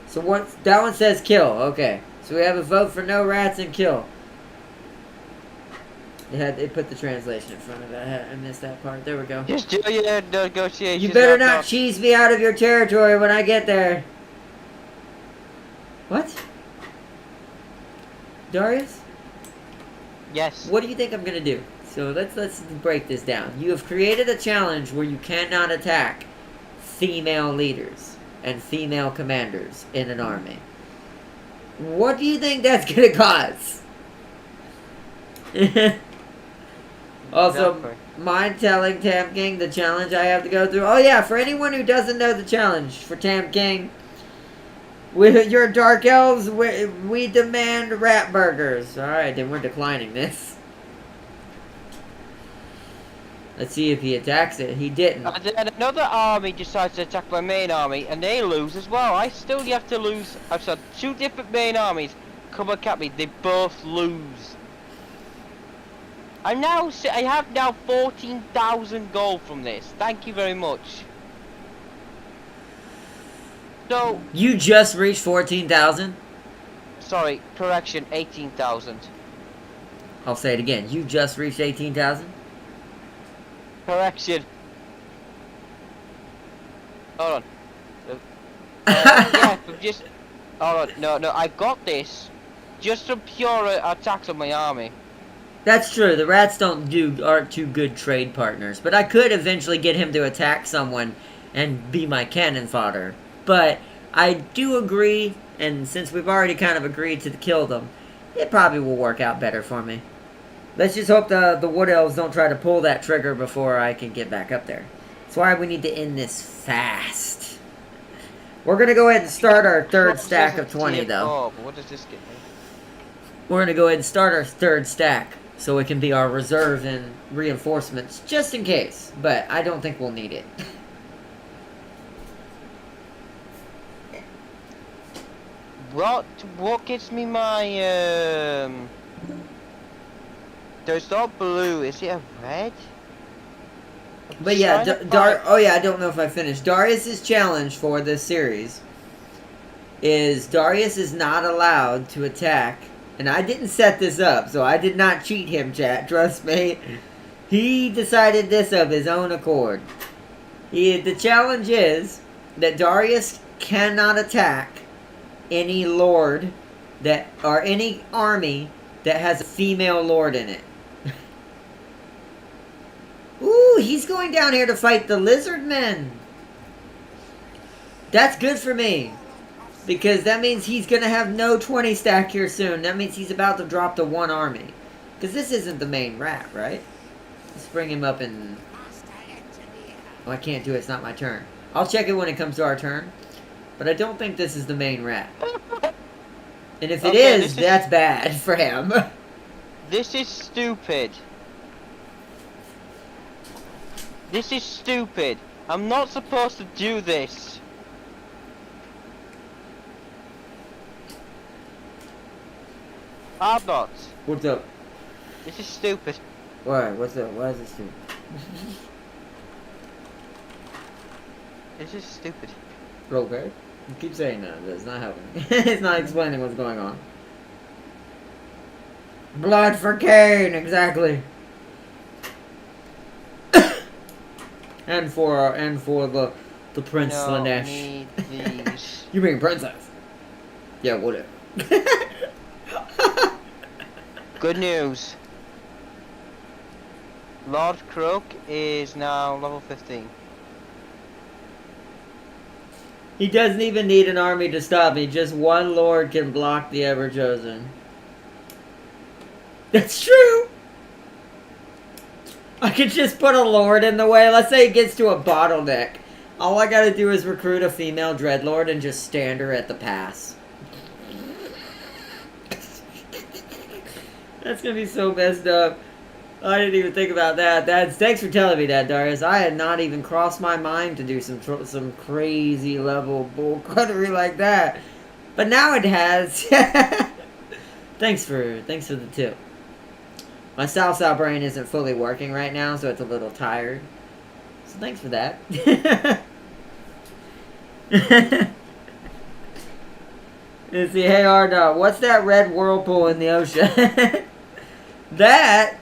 So that one says kill. Okay. So we have a vote for no rats and kill. They put the translation in front of it. I missed that part. There we go. Just do your negotiations. You better not cheese me out of your territory when I get there. What? Darius? Yes. What do you think I'm gonna do? So let's break this down. You have created a challenge where you cannot attack female leaders and female commanders in an army. What do you think that's gonna cause? Also, Exactly. mind telling Tam King the challenge I have to go through. Oh yeah, for anyone who doesn't know the challenge for Tam King, with your Dark Elves, we demand rat burgers. Alright, then we're declining this. Let's see if he attacks it. He didn't. And another army decides to attack my main army, and they lose as well. I still have to lose. I've said 2 different main armies come and cap me. They both lose. I have now 14,000 gold from this. Thank you very much. So You just reached 14,000? sorry, correction, 18,000. I'll say it again. You just reached 18,000? Correction. Hold on. Yeah, from just... Hold on. No, I got this. Just from pure attacks on my army. That's true. The rats aren't too good trade partners. But I could eventually get him to attack someone and be my cannon fodder. But I do agree, and since we've already kind of agreed to kill them, it probably will work out better for me. Let's just hope the Wood Elves don't try to pull that trigger before I can get back up there. That's why we need to end this fast. We're going to go ahead and start our third stack of 20, though. But what does this get me? We're going to go ahead and start our third stack, so it can be our reserve and reinforcements, just in case. But I don't think we'll need it. What gets me my, There's not blue, is it a red? But yeah, oh yeah, I don't know if I finished. Darius's challenge for this series is Darius is not allowed to attack. And I didn't set this up, so I did not cheat him, chat. Trust me. He decided this of his own accord. The challenge is that Darius cannot attack any lord or any army that has a female lord in it. Ooh, he's going down here to fight the lizard men. That's good for me. Because that means he's going to have no 20 stack here soon. That means he's about to drop to 1 army. Because this isn't the main rat, right? Let's bring him up and... Oh, I can't do it. It's not my turn. I'll check it when it comes to our turn. But I don't think this is the main rat. And if it is, that's bad for him. This is stupid. This is stupid. I'm not supposed to do this. I'm not. What's up? This is stupid. Why? What's up? Why is it stupid? This is stupid. Okay. You keep saying that, but it's not helping. It's not explaining what's going on. Blood for Cain, exactly. and for the Prince Slanesh. Need these. You mean princess? Yeah, whatever. Good news. Lord Croak is now level 15. He doesn't even need an army to stop me. Just one lord can block the Ever-Chosen. That's true! I could just put a lord in the way. Let's say it gets to a bottleneck. All I gotta do is recruit a female dreadlord and just stand her at the pass. That's gonna be so messed up. I didn't even think about that. Thanks for telling me that, Darius. I had not even crossed my mind to do some crazy level bullcuttery like that, but now it has. Thanks for the tip. My South brain isn't fully working right now, so it's a little tired. So thanks for that. Let's see, hey R-Dot, what's that red whirlpool in the ocean? That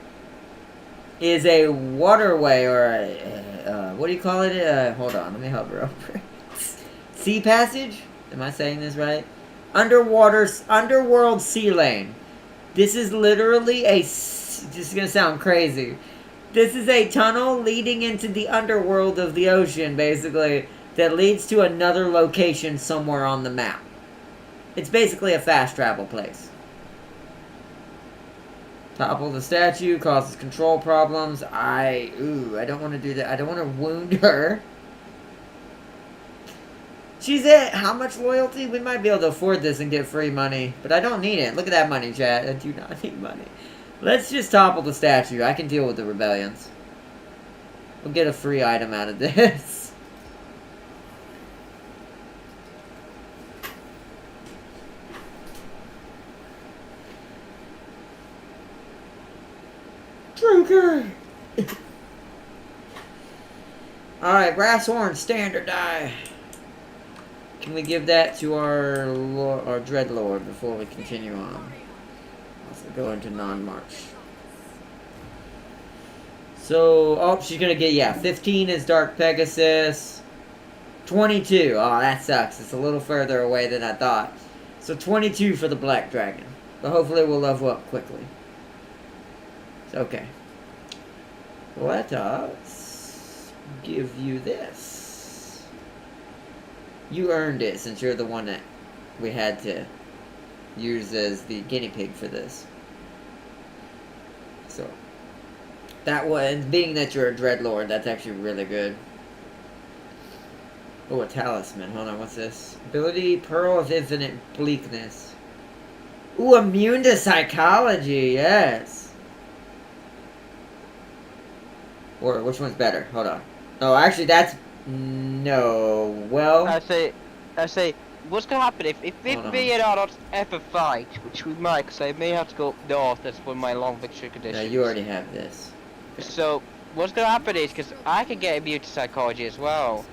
is a waterway, or a, what do you call it? Hold on, let me hover over. Sea passage? Am I saying this right? Underworld sea lane. This is literally this is gonna sound crazy. This is a tunnel leading into the underworld of the ocean, basically, that leads to another location somewhere on the map. It's basically a fast travel place. Topple the statue, causes control problems. I don't want to do that. I don't want to wound her. She's at how much loyalty? We might be able to afford this and get free money. But I don't need it. Look at that money, chat. I do not need money. Let's just topple the statue. I can deal with the rebellions. We'll get a free item out of this. Drinker! Alright, brass horn, standard die. Can we give that to our Dreadlord before we continue on? Also go into non-march. So, oh, she's gonna get, yeah, 15 is Dark Pegasus. 22. Oh, that sucks. It's a little further away than I thought. So 22 for the Black Dragon. But hopefully we'll level up quickly. So, okay. Let us give you this. You earned it since you're the one that we had to use as the guinea pig for this. So, that was, being that you're a Dreadlord, that's actually really good. Oh, a talisman. Hold on, what's this? Ability, Pearl of Infinite Bleakness. Ooh, immune to psychology, yes. Or, which one's better? Hold on. Oh, actually, that's... No, well... I say, what's gonna happen if me and Arnold ever fight, which we might, because I may have to go up north, that's one of my long victory conditions. No, you already have this. So, what's gonna happen is, because I can get immune to psychology as well.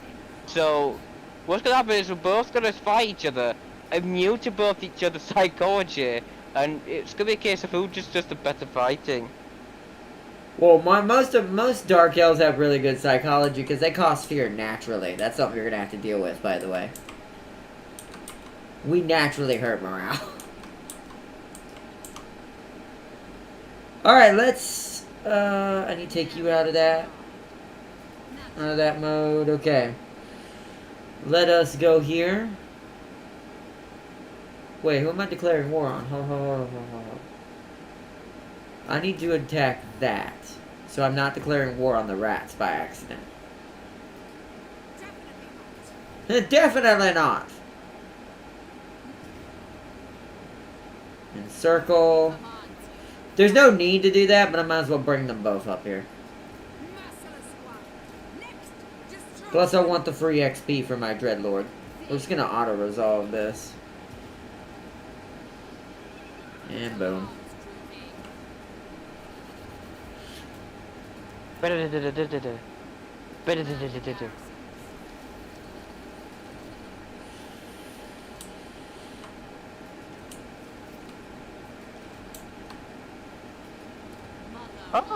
So, what's gonna happen is we're both gonna fight each other, immune to both each other's psychology, and it's gonna be a case of who just does the better fighting. Well, most Dark Elves have really good psychology because they cause fear naturally. That's something you're gonna have to deal with, by the way. We naturally hurt morale. Alright, let's... I need to take you out of that. Out of that mode. Okay. Let us go here. Wait, who am I declaring war on? Hold. I need to attack that. So I'm not declaring war on the rats by accident. Definitely not. Encircle. There's no need to do that, but I might as well bring them both up here. Plus I want the free XP for my Dreadlord. We're just gonna auto-resolve this. And boom.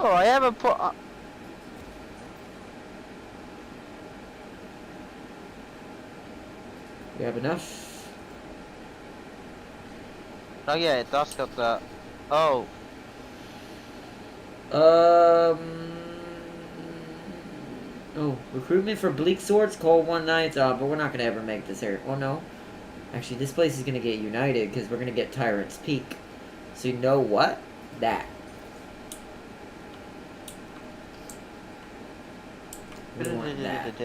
Oh, I haven't put... We have enough? Oh yeah, it does got that. Oh. Oh, recruitment for Bleak Swords, Cold One Nights. But we're not gonna ever make this area. Oh no. Actually, this place is gonna get united because we're gonna get Tyrant's Peak. So you know what? That. We want that.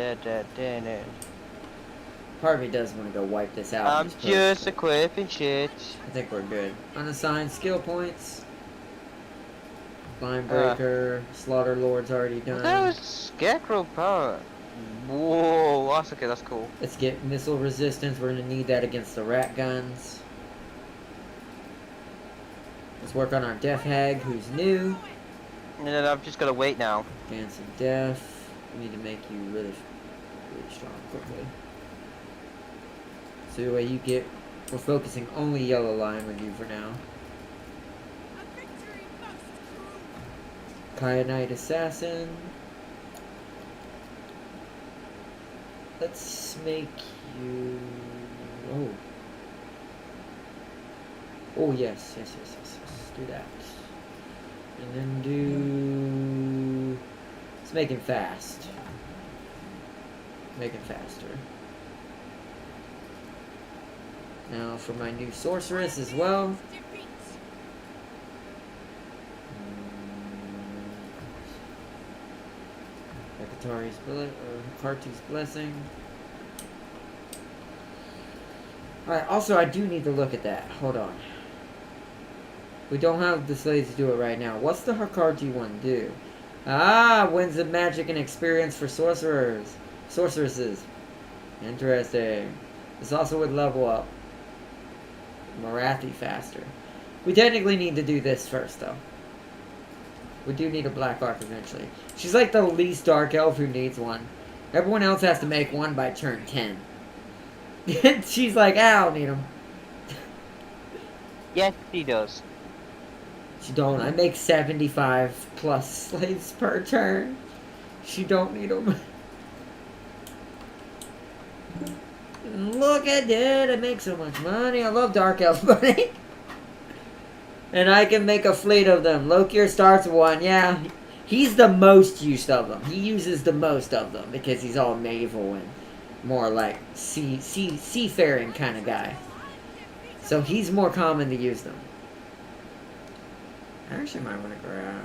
Part of me does want to go wipe this out. I'm just equipping shit. I think we're good. Unassigned skill points. Line Breaker. Slaughter Lord's already done. That was Scarecrow power. Whoa, that's okay, that's cool. Let's get missile resistance. We're going to need that against the rat guns. Let's work on our Death Hag, who's new. And then I'm just gonna wait now. Dance of Death. We need to make you really strong quickly. So the way you get... We're focusing only yellow line with you for now. Kyanite Assassin. Let's make you... Oh. Oh, yes. Do that. And then do... Let's make him fast. Make him faster. Now for my new sorceress as well. Kartu's Blessing. Alright, also I do need to look at that. Hold on. We don't have the slaves to do it right now. What's the Hakarji one do? Ah, wins of magic and experience for sorceresses. Interesting. This also would level up Marathi faster. We technically need to do this first, though. We do need a Black Arc eventually. She's like the least Dark Elf who needs one. Everyone else has to make one by turn 10. She's like, I don't need them. Yes, she does. She don't. I make 75 plus slaves per turn. She don't need them. Look at that. I make so much money. I love Dark Elf money. And I can make a fleet of them. Lokir starts one. Yeah. He's the most used of them. He uses the most of them because he's all naval and more like seafaring kind of guy. So he's more common to use them. I actually might want to grab...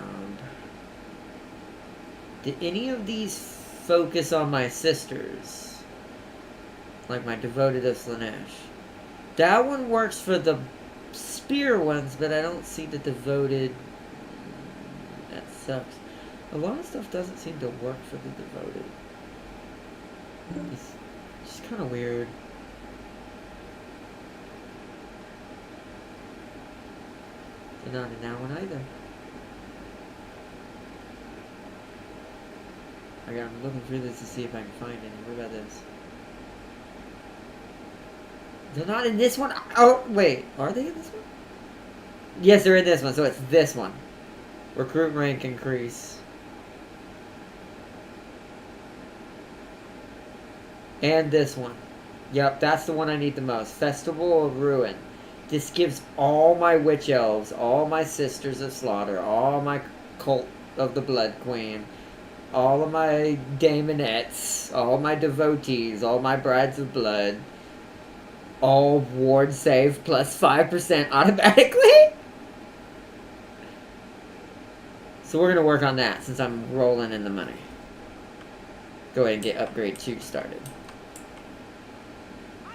Did any of these focus on my sisters? Like my devoted of Slanesh. That one works for the spear ones, but I don't see the devoted. That sucks. A lot of stuff doesn't seem to work for the devoted. It's just kind of weird. And not in that one either. I'm looking through this to see if I can find any. What about this? They're not in this one? Oh, wait. Are they in this one? Yes, they're in this one, so it's this one. Recruit rank increase. And this one. Yep, that's the one I need the most. Festival of Ruin. This gives all my witch elves, all my sisters of slaughter, all my cult of the Blood Queen, all of my daemonettes, all my devotees, all my brides of blood, all ward save plus 5% automatically. So we're going to work on that since I'm rolling in the money. Go ahead and get upgrade 2 started.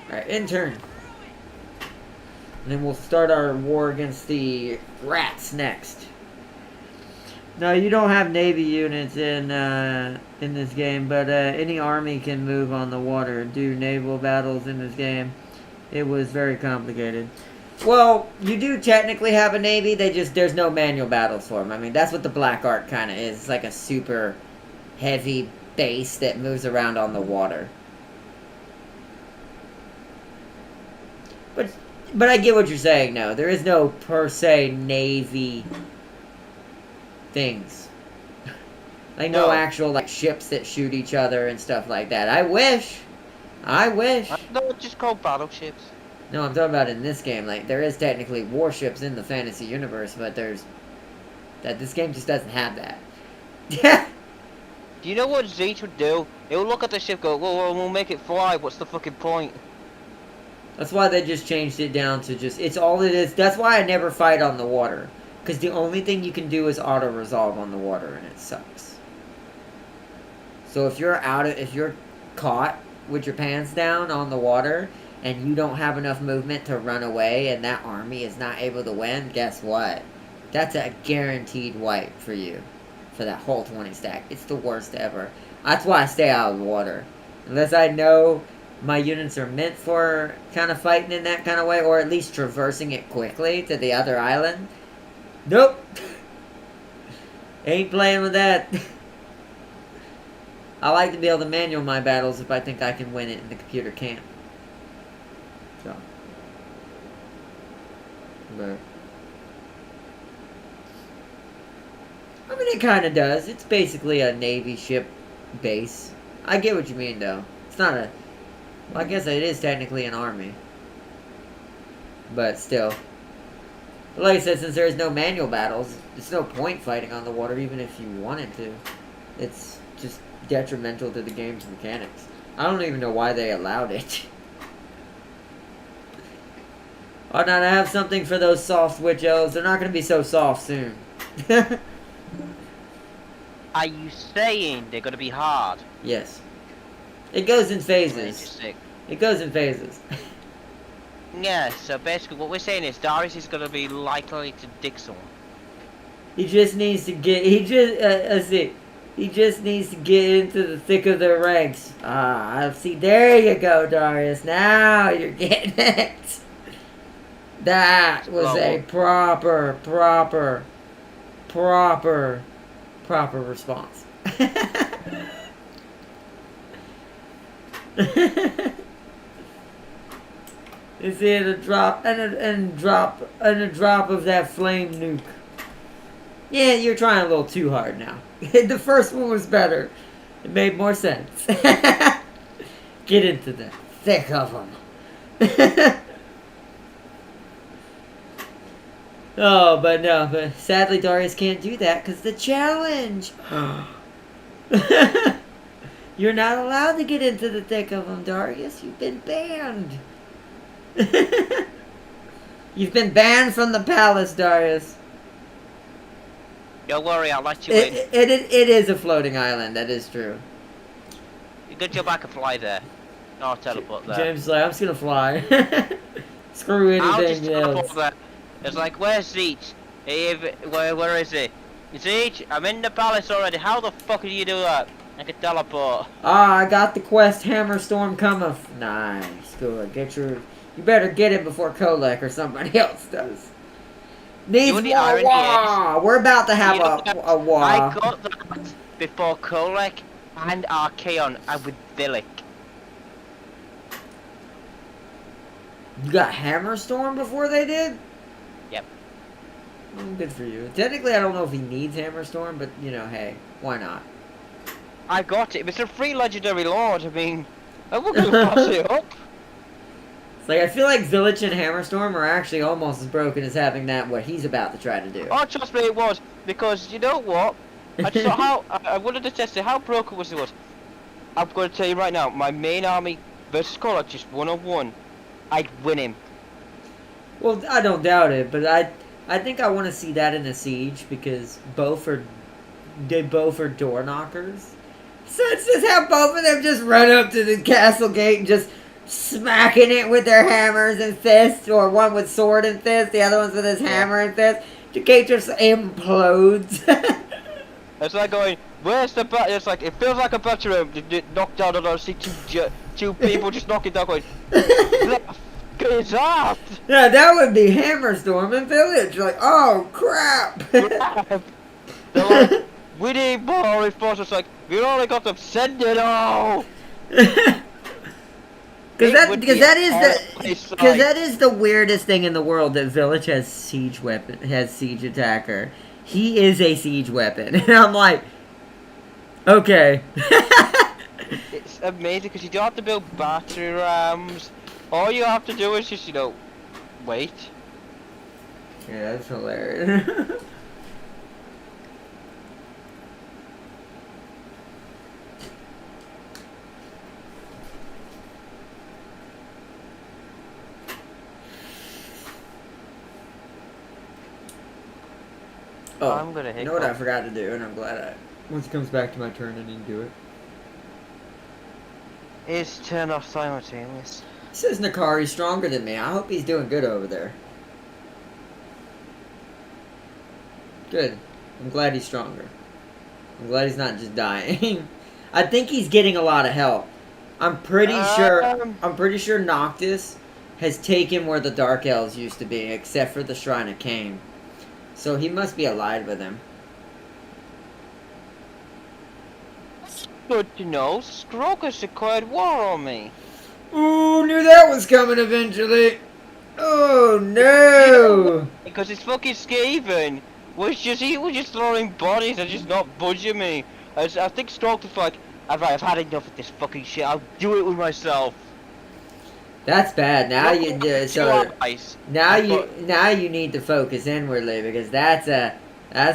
Alright, intern. And then we'll start our war against the rats next. No, you don't have Navy units in this game, but any army can move on the water and do naval battles in this game. It was very complicated. Well, you do technically have a Navy, there's no manual battles for them. I mean, that's what the Black Ark kind of is. It's like a super heavy base that moves around on the water. But I get what you're saying, no. There is no, per se, Navy things. Like, no actual, like, ships that shoot each other and stuff like that. I wish. No, it's just called battleships. No, I'm talking about in this game. Like, there is technically warships in the fantasy universe, but this game just doesn't have that. Do you know what Zeech would do? He'll look at the ship, go, "Well, we'll make it fly. What's the fucking point?" That's why they just changed it down to just... It's all it is. That's why I never fight on the water. Because the only thing you can do is auto-resolve on the water, and it sucks. So if you're caught with your pants down on the water, and you don't have enough movement to run away, and that army is not able to win, guess what? That's a guaranteed wipe for you. For that whole 20 stack. It's the worst ever. That's why I stay out of the water. Unless I know my units are meant for kind of fighting in that kind of way, or at least traversing it quickly to the other island. Nope. Ain't playing with that. I like to be able to manual my battles if I think I can win it and the computer can't. So. But. I mean, it kind of does. It's basically a Navy ship base. I get what you mean, though. It's not a... Well, I guess it is technically an army. But still. But like I said, since there's no manual battles, there's no point fighting on the water, even if you wanted to. It's just detrimental to the game's mechanics. I don't even know why they allowed it. Oh, now I have something for those soft witch elves. They're not going to be so soft soon. Are you saying they're gonna be hard? Yes. It goes in phases. It goes in phases. Yeah, so basically what we're saying is Darius is gonna be likely to dick someone. He just needs to get, he just needs to get into the thick of their ranks. Ah, see, there you go, Darius. Now you're getting it. That was a proper response. You see a drop and a drop of that flame nuke. Yeah, you're trying a little too hard now. The first one was better. It made more sense. Get into the thick of them. Oh, but no, but sadly Darius can't do that because the challenge. You're not allowed to get into the thick of them, Darius. You've been banned. You've been banned from the palace, Darius. Don't worry, I'll let you in. It is a floating island, that is true. You could jump back and fly there. No, I'll teleport there. James is like, I'm just gonna fly. Screw anything I'll just teleport else. there. It's like, where's Zeech? Where is he? Zeech, I'm in the palace already. How the fuck did you do that? I can teleport. Ah, I got the quest Hammerstorm cometh. Nice, good. You better get it before Kolek or somebody else does. Needs more war. We're about to have a war. I got that before Kolek and Archaon and with Villic. You got Hammerstorm before they did? Yep. Good for you. Technically, I don't know if he needs Hammerstorm, but, you know, hey, why not? I got it. It's a free legendary lord. I mean, I wouldn't pass it up. It's like, I feel like Village and Hammerstorm are actually almost as broken as having that, what he's about to try to do. Oh, trust me, it was. Because, you know what? I just thought how... I wanted to test it. How broken was it? I'm going to tell you right now. My main army versus Kolek just 1-on-1. I'd win him. Well, I don't doubt it, but I think I want to see that in a siege, because they both are door knockers. So it's just have both of them just run up to the castle gate and just smacking it with their hammers and fists, or one with sword and fist, the other one's with his hammer and fist. The gate just implodes. It's like going, where's the bat? It's like, it feels like a battery room. Knocked down and I see two people just knocking down going, what is that? Yeah, that would be Hammerstorm and Village. Like, oh crap. They're like, we need more reinforcements. Like, we only got them, send it all. Because that is the weirdest thing in the world, that Village has siege attacker. He is a siege weapon, and I'm like, okay. It's amazing because you don't have to build battery rams. All you have to do is just, you know, wait. Yeah, that's hilarious. Oh, I'm gonna hit. You know what I forgot to do, and I'm glad once it comes back to my turn, I need to do it. Is turn off simultaneous. It says Nakari's stronger than me. I hope he's doing good over there. Good. I'm glad he's stronger. I'm glad he's not just dying. I think he's getting a lot of help. I'm pretty sure Noctis has taken where the Dark Elves used to be, except for the Shrine of Cain. So he must be allied with him. Good to know. Stroker's declared war on me. Ooh, knew that was coming eventually. Oh no! Because his fucking Skaven he was just throwing bodies and just not budging me. I think Stroker's like, alright, I've had enough of this fucking shit. I'll do it with myself. That's bad. Now you do so. Now you need to focus inwardly, because that's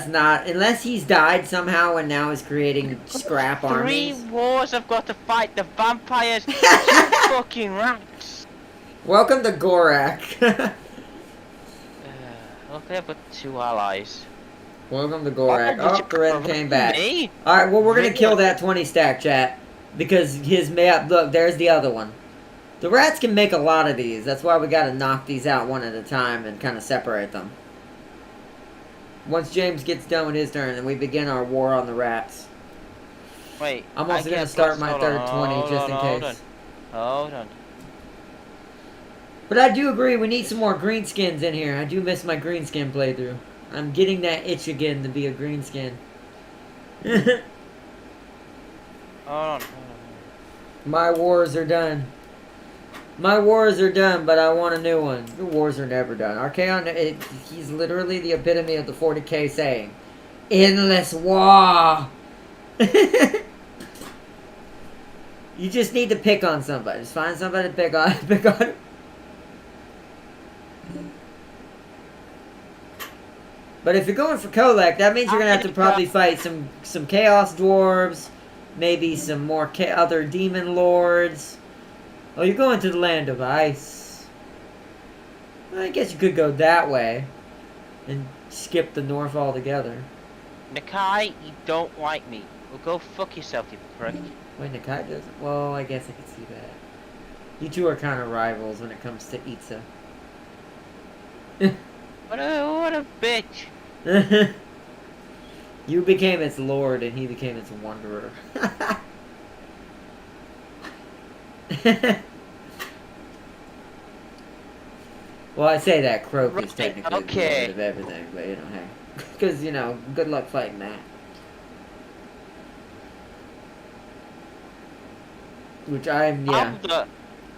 not, unless he's died somehow and now is creating scrap armies. 3 wars I've got to fight the vampires. 2 fucking rats. Welcome to Gorak. Okay, I've got 2 allies. Welcome to Gorak. Oh, Corinne came back. Alright, well, we're gonna kill that 20 stack, chat. Because his map, look, there's the other one. The rats can make a lot of these. That's why we gotta knock these out one at a time and kind of separate them. Once James gets done with his turn, then we begin our war on the rats. Wait, I'm also gonna start my third 20 just in case. Hold on. But I do agree, we need some more greenskins in here. I do miss my greenskin playthrough. I'm getting that itch again to be a greenskin. Hold on. My wars are done. My wars are done, but I want a new one. The wars are never done. Archaon, he's literally the epitome of the 40k saying. Endless war. You just need to pick on somebody. Just find somebody to pick on. Pick on. But if you're going for Kolek, that means you're gonna have to probably fight some Chaos Dwarves, maybe some more other Demon Lords. Oh, you're going to the Land of Ice. Well, I guess you could go that way and skip the north altogether. Nakai, you don't like me. Well, go fuck yourself, you prick. Wait, Nakai doesn't? Well, I guess I could see that. You two are kind of rivals when it comes to Itza. What a bitch. You became its lord and he became its wanderer. Well, I say that Croak is technically the lord of everything, but you know, hey. Because, you know, good luck fighting that. Which yeah.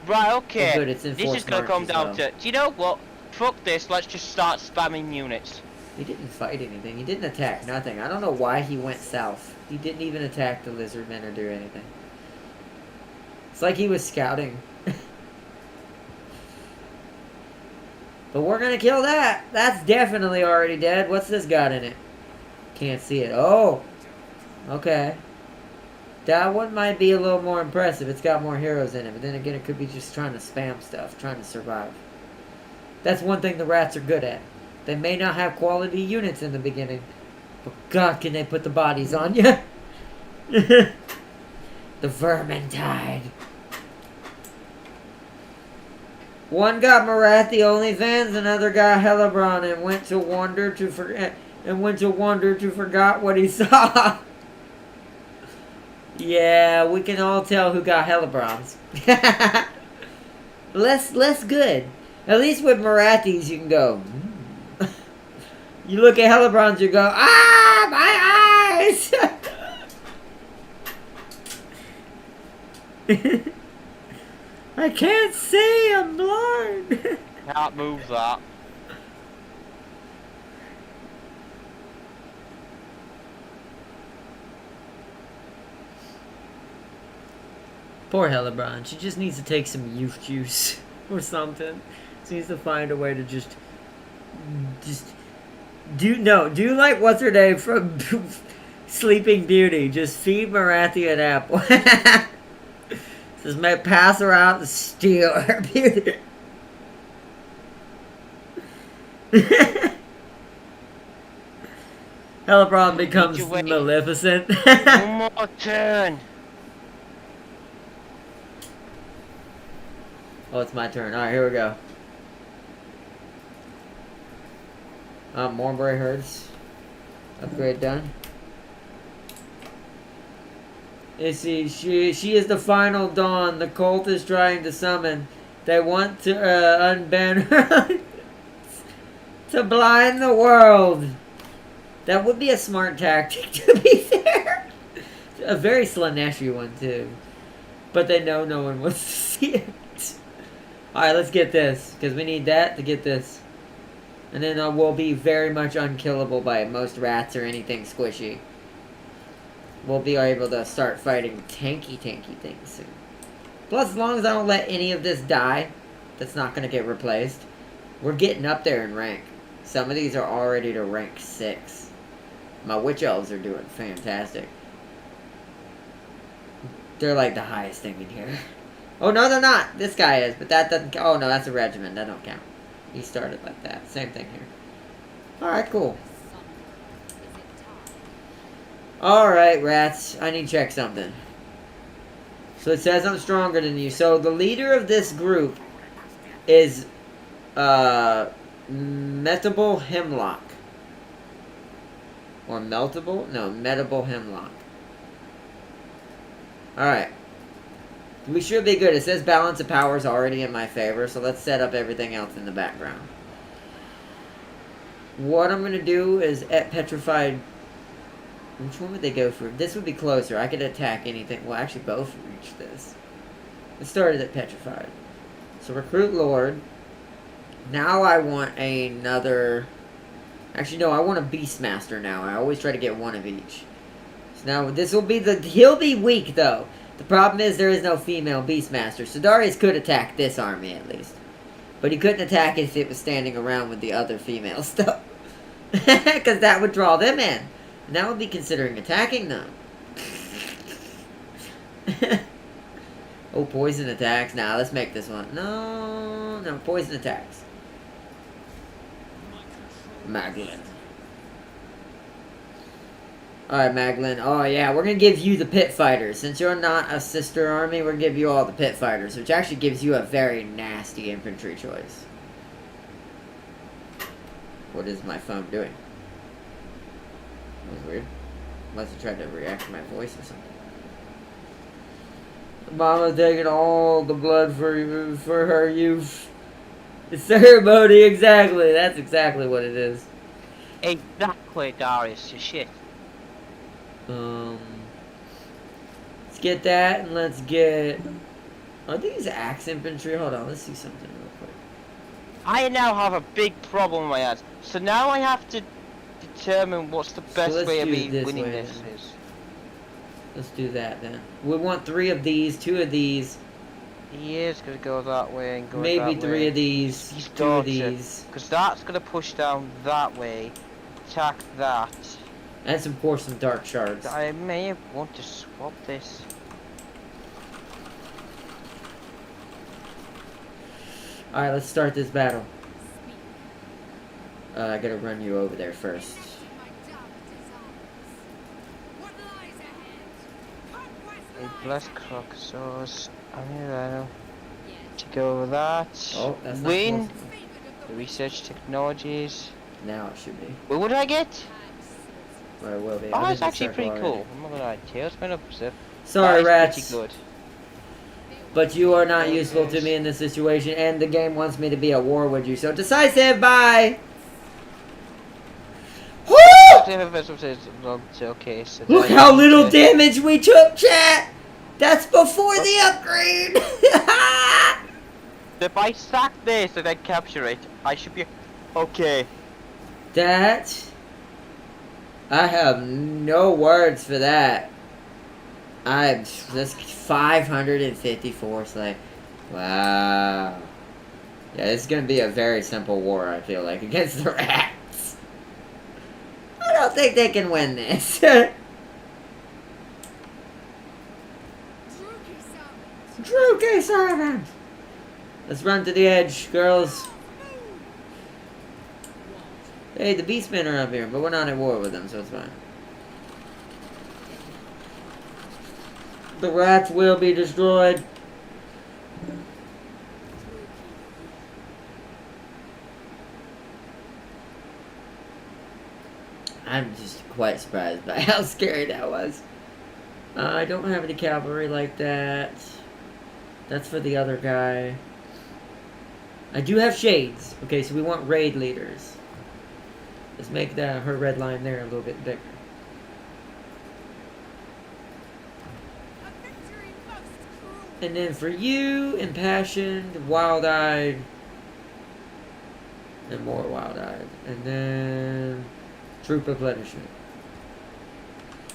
Right, okay. Oh, good, it's in this is gonna come down to, do you know what? Fuck this, let's just start spamming units. He didn't fight anything. He didn't attack nothing. I don't know why he went south. He didn't even attack the lizardmen or do anything. It's like he was scouting. But we're gonna kill that. That's definitely already dead. What's this got in it? Can't see it. Oh! Okay. That one might be a little more impressive. It's got more heroes in it. But then again, it could be just trying to spam stuff. Trying to survive. That's one thing the rats are good at. They may not have quality units in the beginning. But God, can they put the bodies on you? The Vermintide. One got Marathi OnlyFans, another got Hellebron and went to wonder to forgot what he saw. Yeah, we can all tell who got Hellebrons. less good. At least with Marathis you can go. You look at Hellebrons, you go, ah, my eyes. I can't see, I'm blind. Can't move that. Poor Hellebron, she just needs to take some youth juice or something. She needs to find a way to just do like what's her name from Sleeping Beauty. Just feed Marathi an apple. Just pass her out and steal her beauty. Hellebron becomes Maleficent. One more turn. Oh, it's my turn. Alright, here we go. Mornbury Herds. Upgrade done. You see, she is the final dawn. The cult is trying to summon. They want to unban her to blind the world. That would be a smart tactic, to be fair. A very Slaneshi one, too. But they know no one wants to see it. Alright, let's get this. Because we need that to get this. And then we'll be very much unkillable by most rats or anything squishy. We'll be able to start fighting tanky things soon. Plus, as long as I don't let any of this die, that's not going to get replaced. We're getting up there in rank. Some of these are already to rank 6. My witch elves are doing fantastic. They're like the highest thing in here. Oh, no, they're not. This guy is, but that doesn't... Oh, no, that's a regiment. That don't count. He started like that. Same thing here. Alright, cool. Alright, rats. I need to check something. So it says I'm stronger than you. So the leader of this group is... Metable Hemlock. Or Meltable? No, Metable Hemlock. Alright. We should be good. It says balance of power is already in my favor, so let's set up everything else in the background. What I'm going to do is at Petrified... Which one would they go for? This would be closer. I could attack anything. Well, actually, both reach this. It started at Petrified. So, Recruit Lord. Now I want another Actually, no, I want a Beastmaster now. I always try to get one of each. So now, this will be the... He'll be weak, though. The problem is there is no female Beastmaster. So Darius could attack this army, at least. But he couldn't attack if it was standing around with the other female stuff. Because that would draw them in. And that would be considering attacking them. Oh, poison attacks. Nah, let's make this one. No, no, poison attacks. Maglin. Alright, Maglin. Oh, yeah, we're going to give you the pit fighters. Since you're not a sister army, we're going to give you all the pit fighters, which actually gives you a very nasty infantry choice. What is my phone doing? That was weird. Unless it tried to react to my voice or something. Mama taking all the blood for her youth. It's ceremony, exactly. That's exactly what it is. Exactly, Darius. You shit. Let's get that, and let's get... Are these axe infantry? Hold on, let's see something real quick. I now have a big problem in my hands. So now I have to determine what's the best way of me winning this is. Let's do that then. We want 3 of these, 2 of these. He is going to go that way and go that way. Maybe 3 of these, 2 of these. Because that's going to push down that way, attack that. And pour some dark shards. I may want to swap this. Alright, let's start this battle. I gotta run you over there first. A bless Crocosaurus. I'm here to go over that. Oh, that's win. not The research technologies. Now it should be. What would I get? Or it will be. Oh, it's actually pretty cool. I'm not gonna lie to you. It's been up to Sorry, rats. Good. But you are not useful to me in this situation, and the game wants me to be at war with you. So decisive, bye! Woo! Okay, so look how little damage we took, chat! That's before the upgrade! If I sack this and then capture it, I should be okay. That... I have no words for that. That's 554, so like, wow. Yeah, this is gonna be a very simple war, I feel like, against the rats. I don't think they can win this. Druki servant! Let's run to the edge, girls. Hey, the beastmen are up here, but we're not at war with them, so it's fine. The rats will be destroyed. I'm just quite surprised by how scary that was. I don't have any cavalry like that. That's for the other guy. I do have shades. Okay, so we want raid leaders. Let's make that her red line there a little bit bigger. And then for you, impassioned, wild-eyed, and more wild-eyed. And then troop replenishment.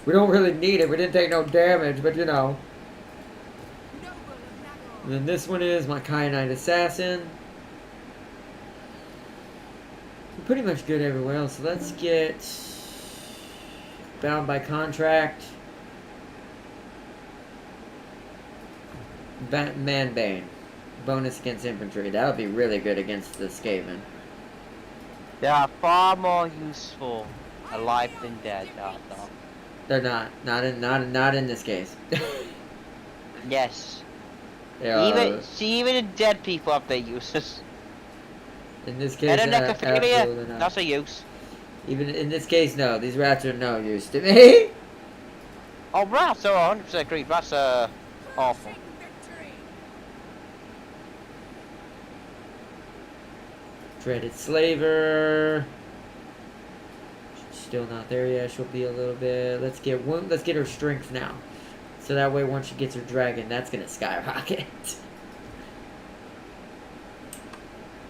We don't really need it. We didn't take no damage, but you know. And then this one is my Kyanite Assassin. We're pretty much good everywhere else. So let's get bound by contract. Manbane. Bonus against infantry. That would be really good against the Skaven. They are far more useful alive than dead. They're not. Not in this case. Yes. Yeah. Even dead people have their uses. In this case, absolutely not. That's a use. Even in this case, no. These rats are no use to me. Oh, rats are 100% agree. Rats are awful. Dreaded Slaver. Still not there yet. She'll be a little bit. Let's get her strength now. So that way, once she gets her dragon, that's gonna skyrocket.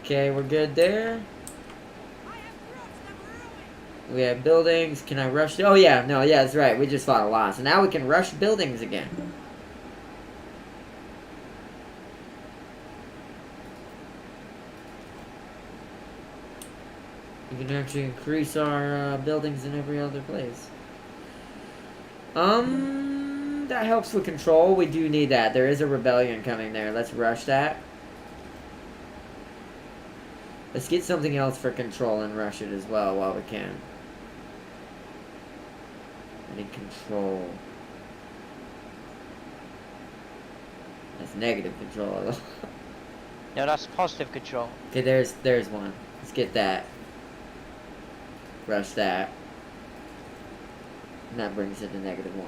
Okay, we're good there. We have buildings. Can I rush? Oh, yeah. No, yeah, that's right. We just fought a lot. So now we can rush buildings again. We can actually increase our buildings in every other place. That helps with control. We do need that. There is a rebellion coming there. Let's rush that. Let's get something else for control and rush it as well while we can. I need control. That's negative control. No, that's positive control. Okay, there's one. Let's get that. Rush that. And that brings it to -1.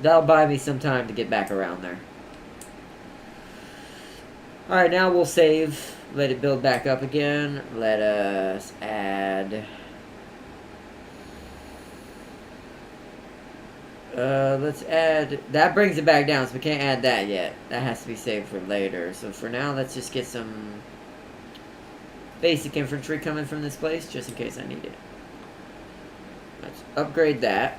That'll buy me some time to get back around there. Alright, now we'll save. Let it build back up again. Let us add... let's add... That brings it back down, so we can't add that yet. That has to be saved for later. So for now, let's just get some basic infantry coming from this place, just in case I need it. Let's upgrade that.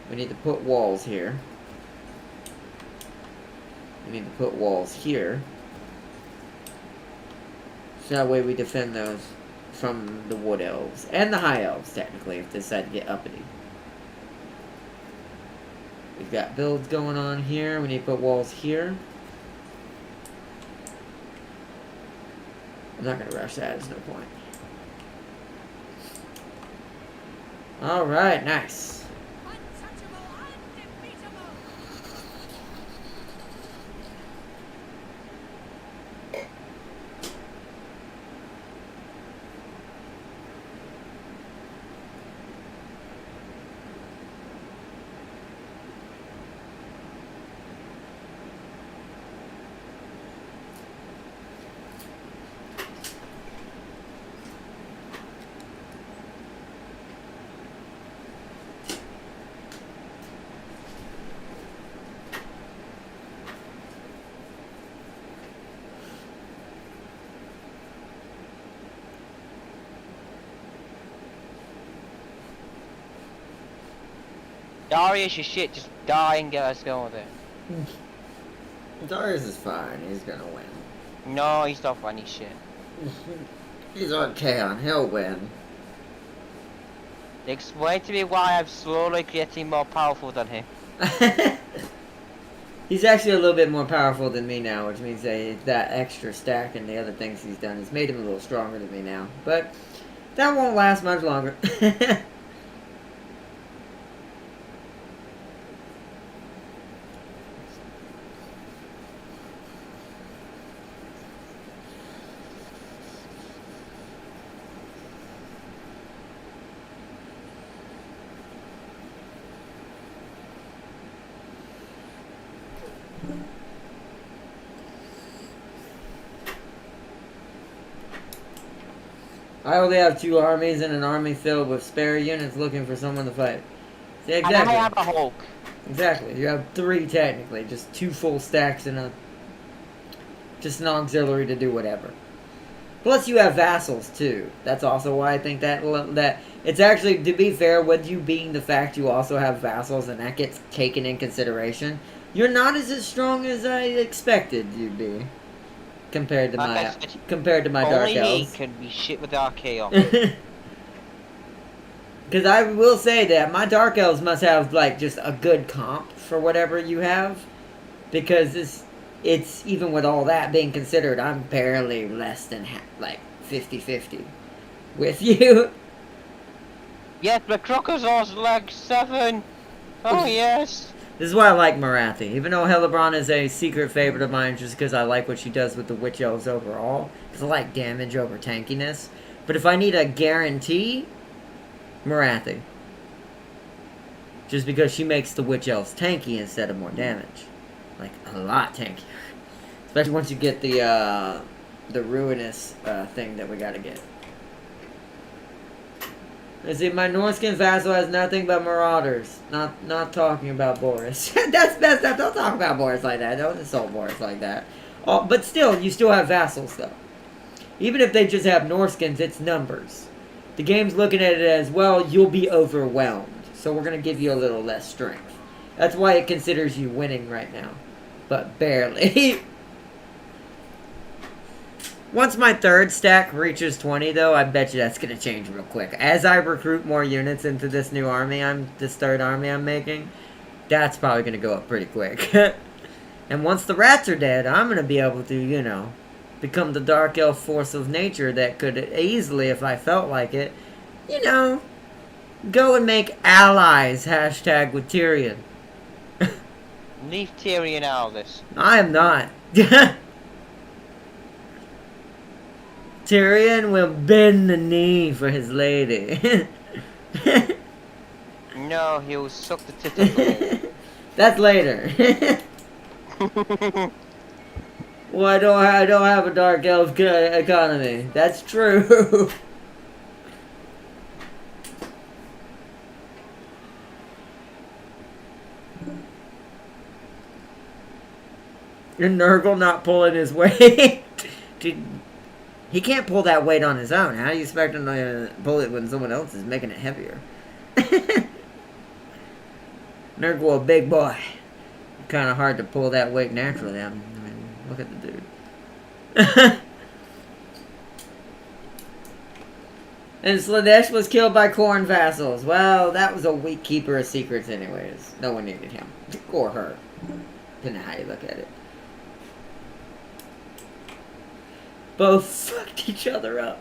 We need to put walls here. We need to put walls here. So that way we defend those from the wood elves. And the high elves, technically, if they decide to get uppity. We've got builds going on here. We need to put walls here. I'm not going to rush that. There's no point. Alright, nice. Darius, your shit, just die and get us going with it. Darius is fine. He's gonna win. No, he's not funny shit. He's Archaon. He'll win. Explain to me why I'm slowly getting more powerful than him. He's actually a little bit more powerful than me now, which means that extra stack and the other things he's done has made him a little stronger than me now. But that won't last much longer. I only have 2 armies and an army filled with spare units looking for someone to fight. See, exactly. And I have a Hulk. Exactly. You have 3 technically, just 2 full stacks and just an auxiliary to do whatever. Plus, you have vassals too. That's also why I think that it's actually, to be fair, with you being the fact you also have vassals and that gets taken in consideration, you're not as strong as I expected you'd be. Compared to my Dark Elves. Only he can be shit with Archaon. Because I will say that my Dark Elves must have, like, just a good comp for whatever you have. Because it's even with all that being considered, I'm barely less than, 50-50 with you. Yes, but Crocozor's like 7. Oh, yes. This is why I like Marathi. Even though Hellebron is a secret favorite of mine, just because I like what she does with the Witch Elves overall. Because I like damage over tankiness. But if I need a guarantee, Marathi. Just because she makes the Witch Elves tanky instead of more damage. Like, a lot tankier. Especially once you get the Ruinous thing that we gotta get. Let's see, my Norskin vassal has nothing but marauders. Not talking about Boris. That's messed up. Don't talk about Boris like that. Don't insult Boris like that. Oh, but still, you still have vassals, though. Even if they just have Norskins, it's numbers. The game's looking at it as, well, you'll be overwhelmed. So we're going to give you a little less strength. That's why it considers you winning right now. But barely. Once my third stack reaches 20, though, I bet you that's going to change real quick. As I recruit more units into this new army, this third army I'm making, that's probably going to go up pretty quick. And once the rats are dead, I'm going to be able to, you know, become the dark elf force of nature that could easily, if I felt like it, you know, go and make allies, hashtag with Tyrion. Leave Tyrion out of this. I am not. Tyrion will bend the knee for his lady. No, he'll suck the tit of the wall. That's later. Well, I don't have a dark elf economy. That's true. And Nurgle not pulling his weight. He can't pull that weight on his own. How do you expect him to pull it when someone else is making it heavier? Nurgle, a big boy. Kind of hard to pull that weight naturally. I mean, look at the dude. And Slanesh was killed by Khorne vassals. Well, that was a weak keeper of secrets anyways. No one needed him. Or her. Depending on how you look at it. Both fucked each other up.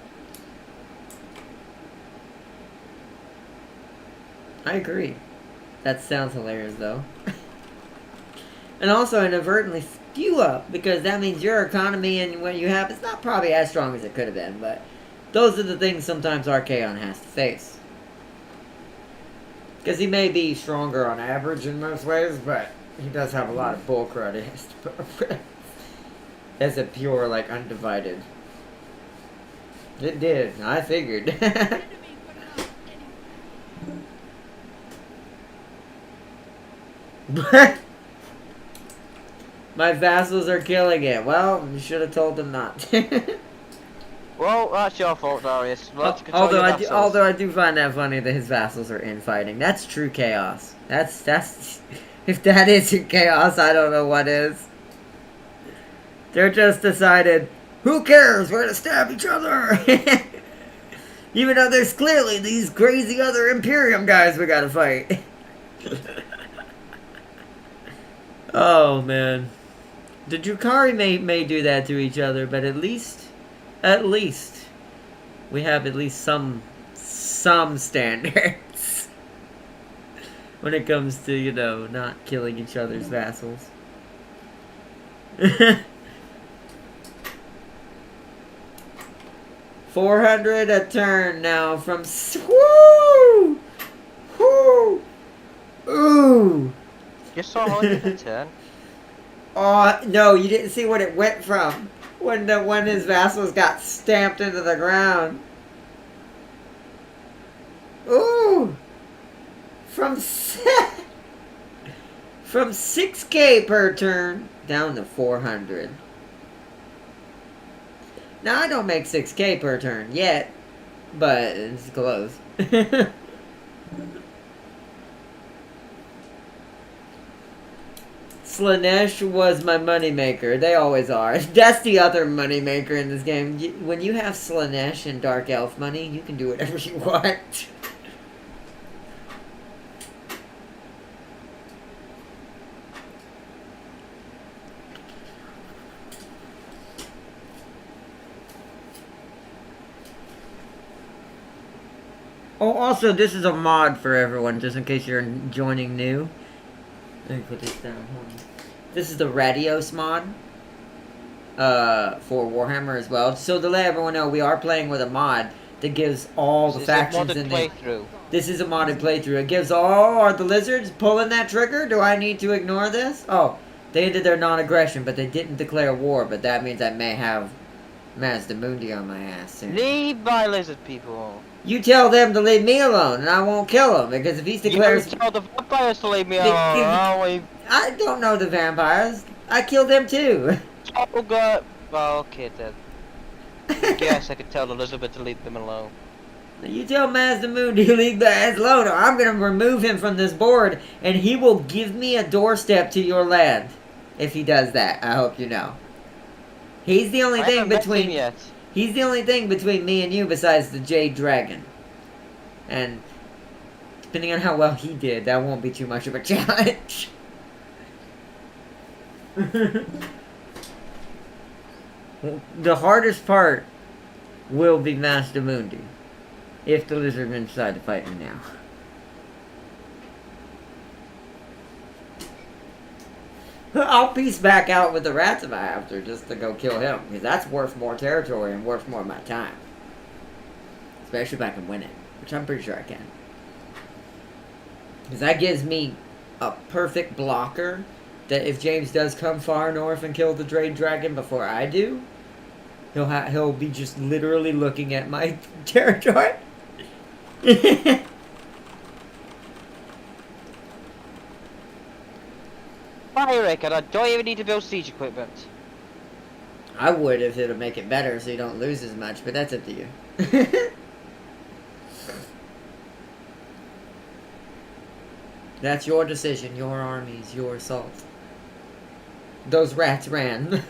I agree. That sounds hilarious, though. And also inadvertently skew up, because that means your economy and what you have is not probably as strong as it could have been, but those are the things sometimes Archaon has to face. Because he may be stronger on average in most ways, but he does have a lot of bullcrud he has to put up with. As a pure, like, undivided. It did. I figured. My vassals are killing it. Well, you should have told them not to. Well, that's your fault, Darius. Although I do find that funny that his vassals are infighting. That's true chaos. That's if that isn't chaos, I don't know what is. They're just decided, who cares? We're gonna stab each other. Even though there's clearly these crazy other Imperium guys we gotta fight. Oh man. The Drukhari may do that to each other, but at least we have at least some standards when it comes to, you know, not killing each other's vassals. 400 a turn now from woo! Woo! Ooh! Just saw 100 a turn. Oh no, you didn't see what it went from when his vassals got stamped into the ground. Ooh! From 6K per turn down to 400. Now, I don't make 6K per turn yet, but it's close. Slanesh was my moneymaker. They always are. That's the other moneymaker in this game. When you have Slanesh and Dark Elf money, you can do whatever you want. Oh, also, this is a mod for everyone, just in case you're joining new. Let me put this down. Hold on. This is the Radios mod for Warhammer as well. So to let everyone know, we are playing with a mod that gives all the factions in there. This is a modded playthrough. It gives all... Are the lizards pulling that trigger? Do I need to ignore this? Oh, they ended their non-aggression, but they didn't declare war. But that means I may have Mazdamundi on my ass soon. Leave my lizard people. You tell them to leave me alone, and I won't kill him, because if he declares... You tell the vampires to leave me alone. I don't know the vampires. I killed them too. Oh god. Well, okay then. Yes, I could tell Elizabeth to leave them alone. You tell Mazdamundi to leave the ass alone, or I'm gonna remove him from this board, and he will give me a doorstep to your land. If he does that, I hope you know. He's the only I thing haven't met him between... yet. He's the only thing between me and you besides the Jade Dragon. And depending on how well he did, that won't be too much of a challenge. The hardest part will be Master Mundi. If the lizardmen decide to fight me now. I'll piece back out with the rats if I have to, just to go kill him. Because that's worth more territory and worth more of my time. Especially if I can win it. Which I'm pretty sure I can. Because that gives me a perfect blocker. That if James does come far north and kill the Jade Dragon before I do, he'll be just literally looking at my territory. I reckon I don't even need to build siege equipment. I would if it'll make it better so you don't lose as much, but that's up to you. That's your decision, your armies, your assault. Those rats ran.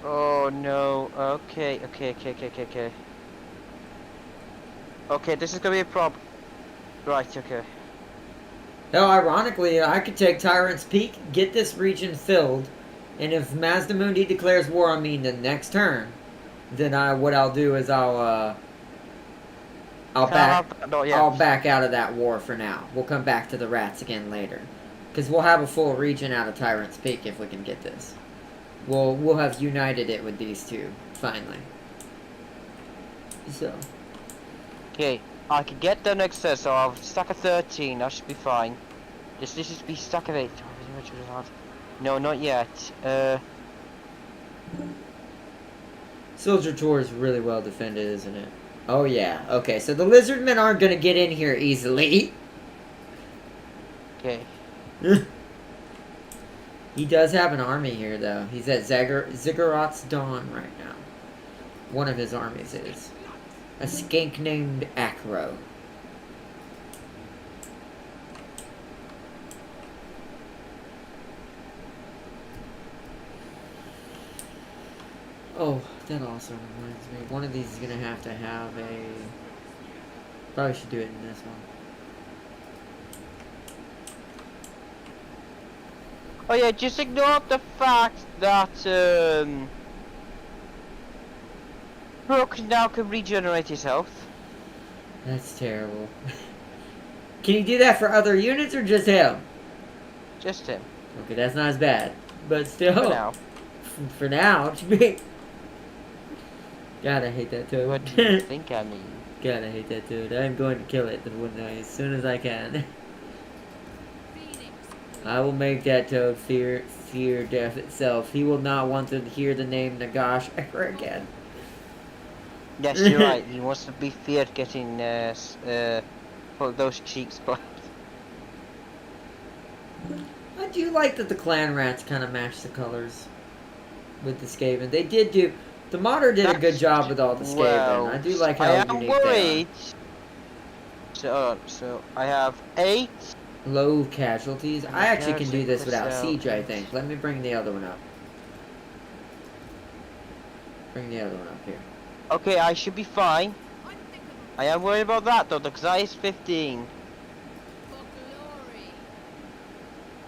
Oh no, okay. Okay, this is gonna be a problem. Right, okay. Now, ironically, I could take Tyrant's Peak, get this region filled, and if Mazdamundi declares war on me the next turn, then what I'll do is I'll back out of that war for now. We'll come back to the rats again later. Because we'll have a full region out of Tyrant's Peak if we can get this. We'll have united it with these two, finally. So. Okay, I can get the next set, so I'll stack of 13, that should be fine. This should be stack of 8. No, not yet. Soldier Tour is really well defended, isn't it? Oh yeah, okay, so the lizardmen aren't gonna get in here easily. Okay. He does have an army here, though. He's at Ziggurat's Dawn right now. One of his armies is. A skink named Acro. Oh, that also reminds me. One of these is going to have a... Probably should do it in this one. Oh yeah, just ignore the fact that Brooke now can regenerate his health. That's terrible. Can you do that for other units or just him? Just him. Okay, that's not as bad. But still. For now. For now. God, I hate that toad. What do you think I mean? God, I hate that toad. I'm going to kill it as soon as I can. I will make that toad fear death itself. He will not want to hear the name Nagash ever again. Yes, you're right. He wants to be feared getting those cheeks black. I do like that the clan rats kind of match the colors with the Skaven. They did do... The modder did a good job with all the Skaven. Well, I do like how I am unique worried. So I have 8. Low casualties. I actually can do this without siege, I think. Let me bring the other one up. Bring the other one up here. Okay, I should be fine. I am worried about that though, because I is 15.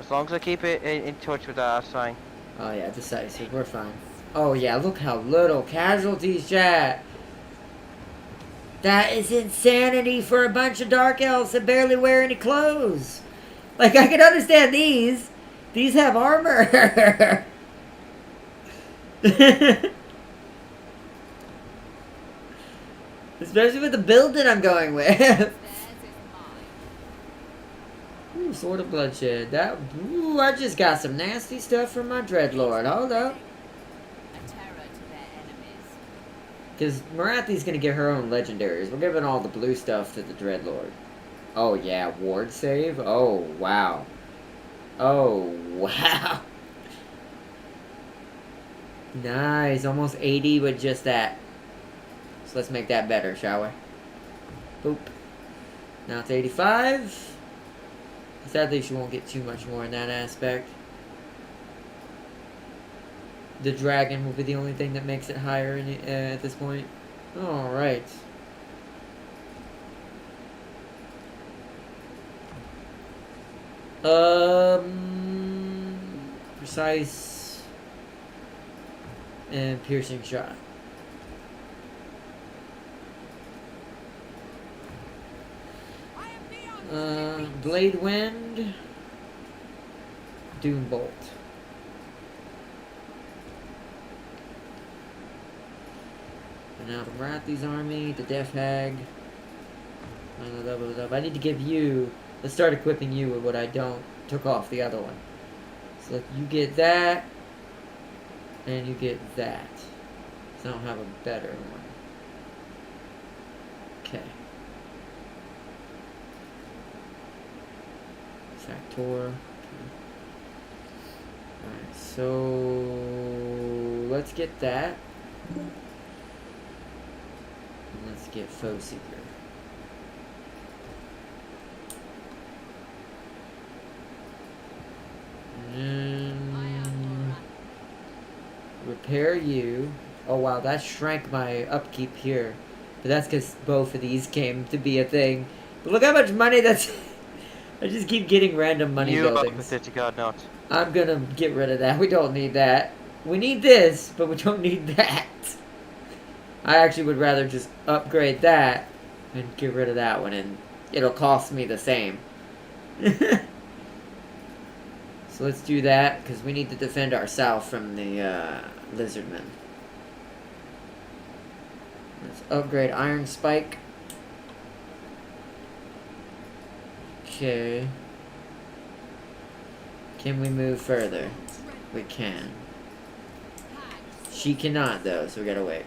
As long as I keep it in touch with that, that's fine. Oh yeah, decisive. We're fine. Oh yeah, look how little casualties, chat. That is insanity for a bunch of dark elves that barely wear any clothes. Like, I can understand these. These have armor. Especially with the build that I'm going with. Ooh, Sword of Bloodshed. Ooh, I just got some nasty stuff from my Dreadlord. Hold up. Because Marathi's going to get her own legendaries. We're giving all the blue stuff to the Dreadlord. Oh, yeah. Ward save? Oh, wow. Oh, wow. Nice, almost 80 with just that. So let's make that better, shall we? Boop. Now it's 85. Sadly, she won't get too much more in that aspect. The dragon will be the only thing that makes it higher at this point. Alright. Precise and piercing shot. Blade Wind, Doom Bolt. And now the Wrathy's army, the Death Hag. I need to give you. Let's start equipping you with what I took off the other one. So you get that, and you get that. So I don't have a better one. Okay. Factor. Alright, so let's get that. And let's get Foe Seeker. Repair you. Oh wow, that shrank my upkeep here. But that's because both of these came to be a thing. But look how much money that's... I just keep getting random money buildings. I'm gonna get rid of that. We don't need that. We need this, but we don't need that. I actually would rather just upgrade that and get rid of that one, and it'll cost me the same. So let's do that, because we need to defend ourselves from the lizardmen. Let's upgrade Iron Spike. Okay. Can we move further? We can. She cannot, though, so we gotta wait.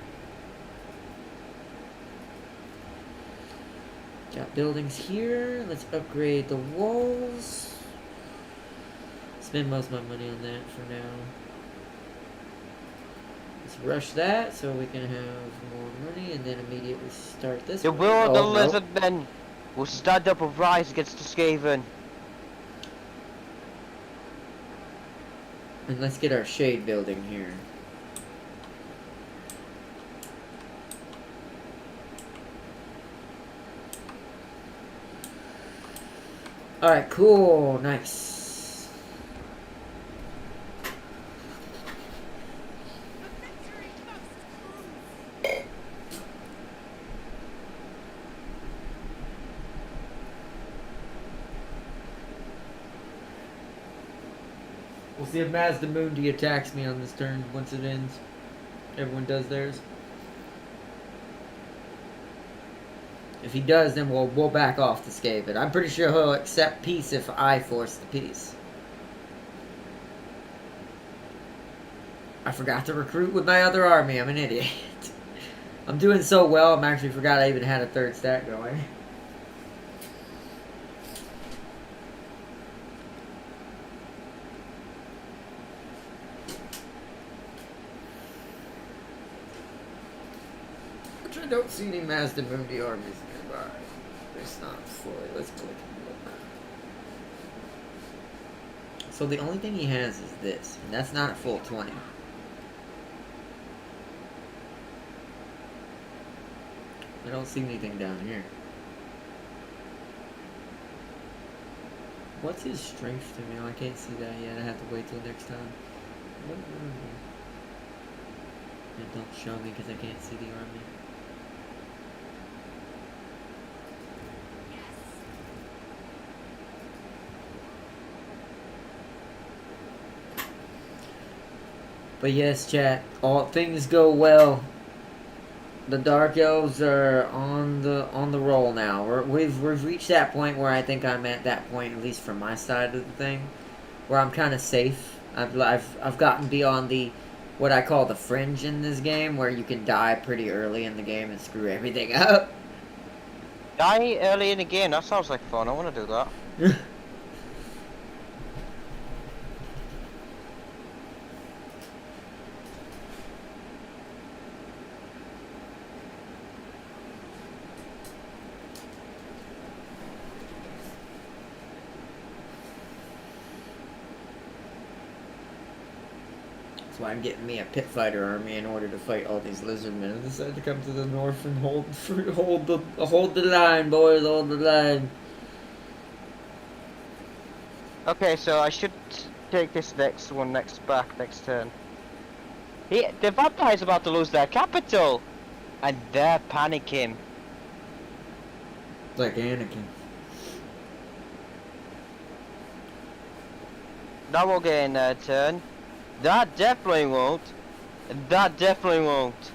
Got buildings here. Let's upgrade the walls. Spend most of my money on that for now. Let's rush that so we can have more money and then immediately start this. The will of the lizardmen will stand up and rise against the Skaven. And let's get our shade building here. Alright, cool, nice. We'll see if Mazdamundi attacks me on this turn once it ends. Everyone does theirs. If he does, then we'll back off to Skaven. I'm pretty sure he'll accept peace if I force the peace. I forgot to recruit with my other army. I'm an idiot. I'm doing so well, I'm actually forgot I even had a third stat going. I don't see any Mazdamundi armies nearby. It's not fully. Let's go look. So the only thing he has is this, and that's not a full 20. I don't see anything down here. What's his strength to me? Oh, I can't see that yet. I have to wait till next time. It don't show me because I can't see the army. But yes, chat, all things go well. The Dark Elves are on the roll now. We've reached that point where I think I'm at that point, at least from my side of the thing, where I'm kind of safe. I've gotten beyond the what I call the fringe in this game, where you can die pretty early in the game and screw everything up. Die early in the game? That sounds like fun. I want to do that. That's why I'm getting me a pit fighter army in order to fight all these lizard men. I decided to come to the north and hold the line, boys, hold the line. Okay, so I should take this next turn. The vampire's about to lose their capital, and they're panicking. Like Anakin. That won't get in their turn. That definitely won't. That definitely won't.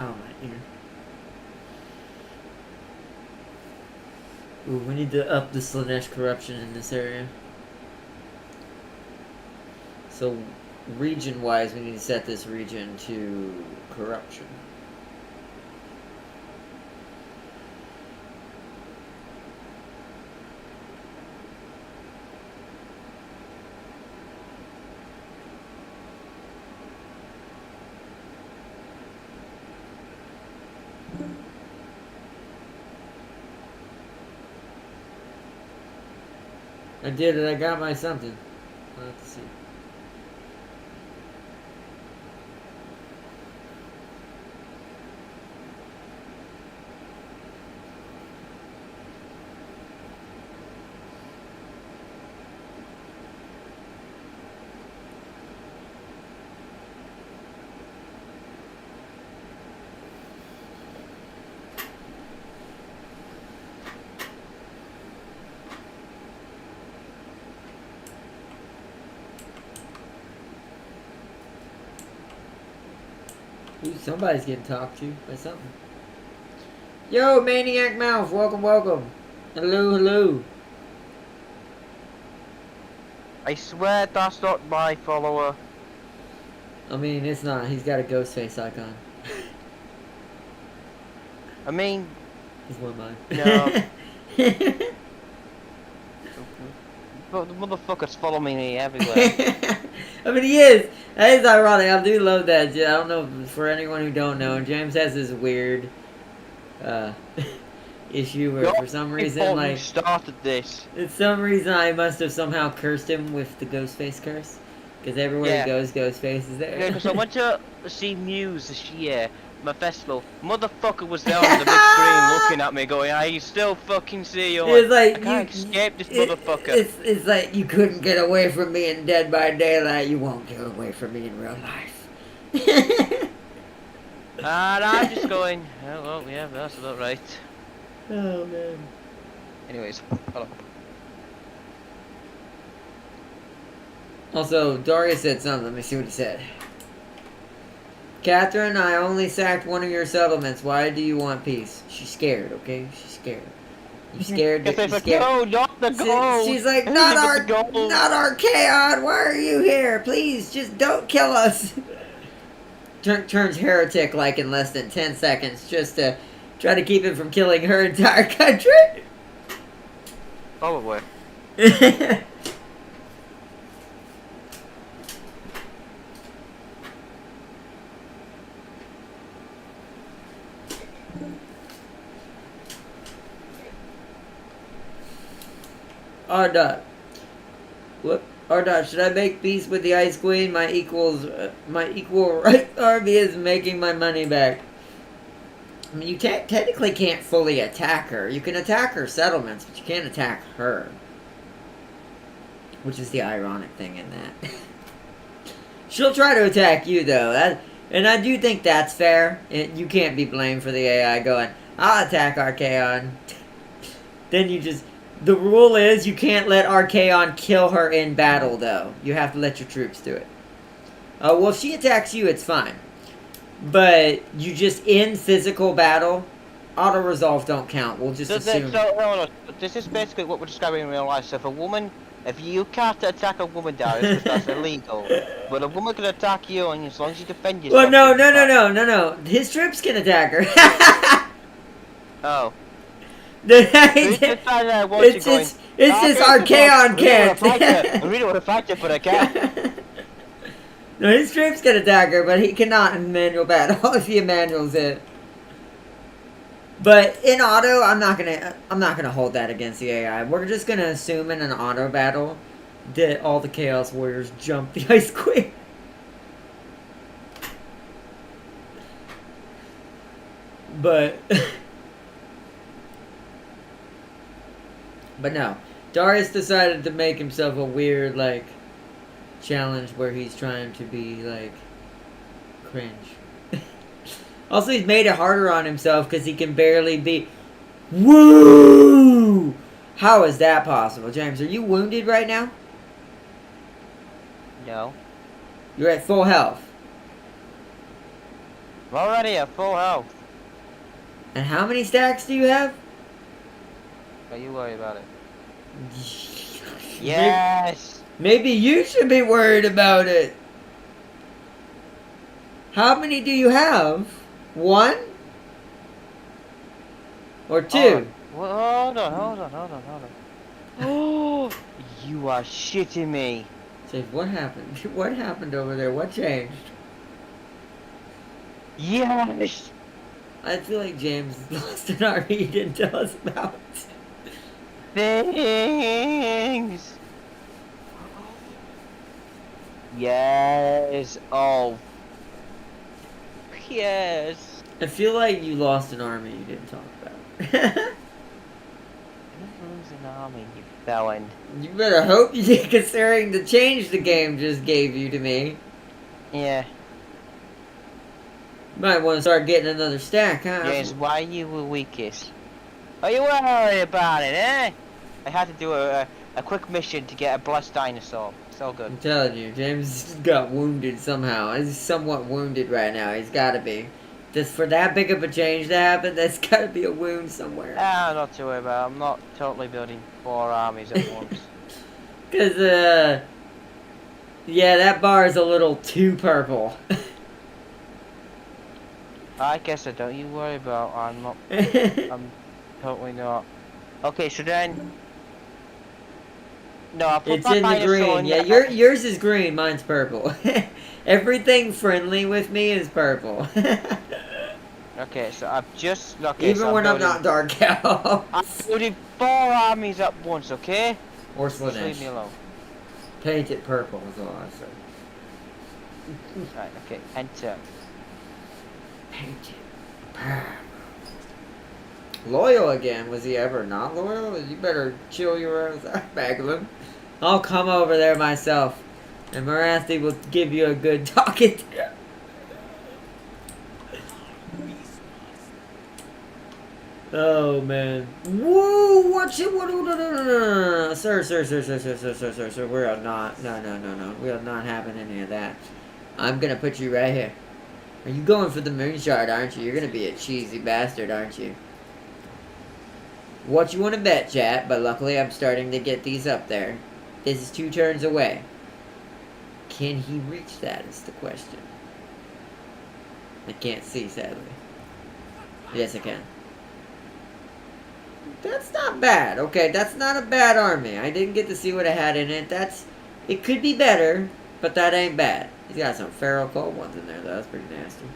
Oh, my ear. Ooh, we need to up the Slanesh corruption in this area. So, region-wise, we need to set this region to corruption. I did it, I got my something. I'll have to see. Ooh, somebody's getting talked to by something. Yo, Maniac Mouth, welcome, welcome. Hello, hello. I swear that's not my follower. I mean, it's not. He's got a ghost face icon. I mean, He's one of mine. no. But the motherfuckers follow me everywhere. I mean, he is. That is ironic. I do love that. I don't know, for anyone who don't know, James has this weird issue where for some reason, like, started this. for some reason I must have somehow cursed him with the Ghostface curse. Because everywhere he goes, Ghostface is there. Yeah, because I went to see Muse this year, my festival. Motherfucker was there on the big screen looking at me going, I still fucking see you. It's like, I can't escape this motherfucker. It's like, you couldn't get away from me in Dead by Daylight, you won't get away from me in real life. And I'm just going, oh, well, yeah, that's about right. Oh, man. Anyways, hello. Also, Darius said something. Let me see what he said. Catherine, I only sacked one of your settlements. Why do you want peace? She's scared, okay? She's scared. You scared? She's like, no, not the gold. She's like, not our Kaon. Why are you here? Please, just don't kill us. Turns heretic like in less than 10 seconds just to try to keep him from killing her entire country. Probably. Ardot. What? Ardot, should I make peace with the Ice Queen? My equal right army is making my money back. I mean, you technically can't fully attack her. You can attack her settlements, but you can't attack her. Which is the ironic thing in that. She'll try to attack you, though. And I do think that's fair. You can't be blamed for the AI going, I'll attack Archaon. Then you just... The rule is you can't let Archaon kill her in battle, though. You have to let your troops do it. Well, if she attacks you, it's fine. But you just, in physical battle, auto-resolve don't count. We'll just assume... No. This is basically what we're describing in real life. So if you can't attack a woman, Darius, because that's illegal. But a woman can attack you, and as long as you defend yourself... Well, no. His troops can attack her. Oh. It's just Archaon can't. I really want to fight you, but I can't. No, his troops can attack her, but he cannot in manual battle if he manuals it. But in auto, I'm not gonna hold that against the AI. We're just gonna assume in an auto battle that all the Chaos Warriors jump the Ice Queen. But but no, Darius decided to make himself a weird like challenge where he's trying to be like cringe. Also, he's made it harder on himself because he can barely be. Woo! How is that possible, James? Are you wounded right now? No. You're at full health. I'm already at full health. And how many stacks do you have? Don't you worry about it. Yes! Maybe you should be worried about it. How many do you have? 1? Or 2? Hold on. Oh, you are shitting me. Say, what happened? What happened over there? What changed? Yes! I feel like James lost an army he didn't tell us about. Things! Yes! Oh. Yes! I feel like you lost an army you didn't talk about. Lose an army, you felon. You better hope you did, considering the change the game just gave you to me. Yeah. You might want to start getting another stack, huh? Yes, why you were weakest? Are you worried about it, eh? I had to do a quick mission to get a blessed dinosaur. So good. I'm telling you, James got wounded somehow. He's somewhat wounded right now. He's got to be. Just for that big of a change to happen, there's got to be a wound somewhere. Ah, not to worry about it. I'm not totally building 4 armies at once. Because, yeah, that bar is a little too purple. I guess I don't. You worry about. I'm not. I'm totally not. Okay, so then. No, I'll put It's in the green. Yeah, yours is green. Mine's purple. Everything friendly with me is purple. Okay, so I've just. Okay, Even so when I'm not Dark Cow. I'm building 4 armies at once. Okay. Or Just leave me Slanesh. alone. Paint it purple is all I said. Right. Okay. Enter. Paint it purple. Loyal again. Was he ever not loyal? You better chill your ass out, Baglin. I'll come over there myself. And Marathi will give you a good talking to. Oh man. Whoa, what's it? What? Sir. We are not. No. We are not having any of that. I'm gonna put you right here. Are you going for the moon shard, aren't you? You're gonna be a cheesy bastard, aren't you? What you want to bet, chat? But luckily I'm starting to get these up there. This is 2 turns away. Can he reach that is the question. I can't see, sadly. Yes, I can. That's not bad. Okay, that's not a bad army. I didn't get to see what it had in it. It could be better, but that ain't bad. He's got some feral cold ones in there, though. That's pretty nasty.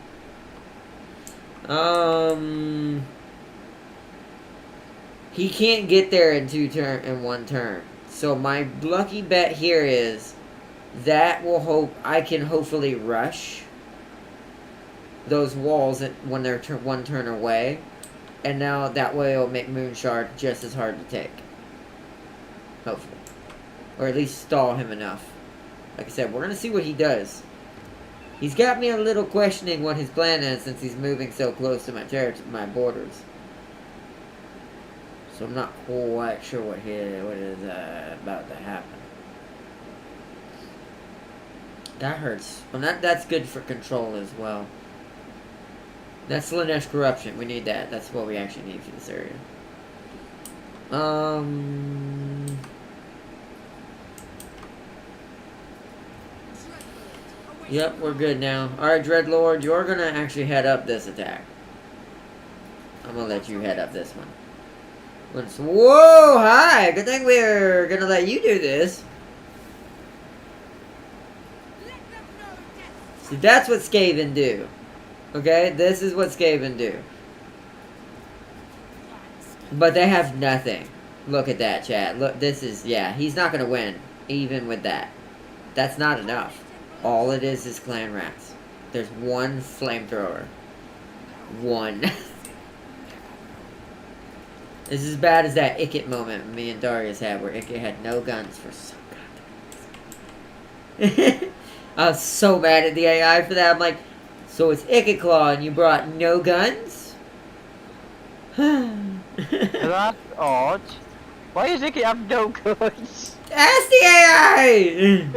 He can't get there in 1 turn. So my lucky bet here is that I can hopefully rush those walls when they're 1 turn away. And now that way it'll make Moonshard just as hard to take. Hopefully. Or at least stall him enough. Like I said, we're going to see what he does. He's got me a little questioning what his plan is since he's moving so close to my borders. So I'm not quite sure what is about to happen. That hurts. Well, that's good for control as well. That's Slanesh Corruption. We need that. That's what we actually need for this area. Yep, we're good now. Alright, Dreadlord, you're gonna actually head up this attack. I'm gonna let you head up this one. Whoa, hi! Good thing we're gonna let you do this. See, that's what Skaven do. Okay, this is what Skaven do. But they have nothing. Look at that, chat. Look, this is, yeah, he's not gonna win, even with that. That's not enough. All it is clan rats. There's one flamethrower. One. This is as bad as that Icket moment me and Darius had, where Icket had no guns for so goddamn. I was so mad at the AI for that. I'm like, so it's Icket Claw and you brought no guns? That's odd. Why does Icky have no guns? Ask the AI!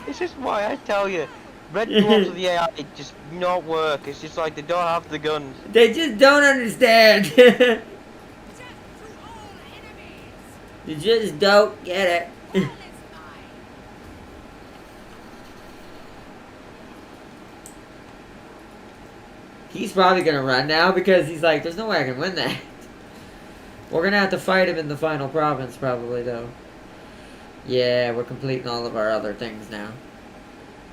It's just why I tell you. Red Dwarfs with the AI just not work. It's just like they don't have the guns. They just don't understand. You just don't get it. He's probably gonna run now because he's like, there's no way I can win that. We're gonna have to fight him in the final province probably though. Yeah, we're completing all of our other things now.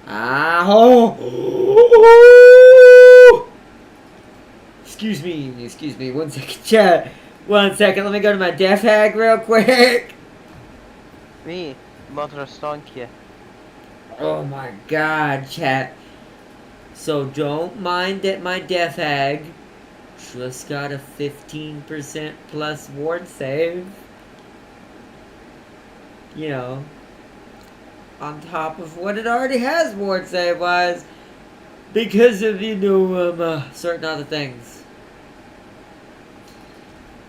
Ah, oh. Excuse me, 1 second, chat. 1 second, let me go to my death hag real quick. Me, Mother of Stonkia. Oh my god, chat. So don't mind that my death hag just got a 15% plus ward save. You know, on top of what it already has ward save wise, because of, you know, certain other things.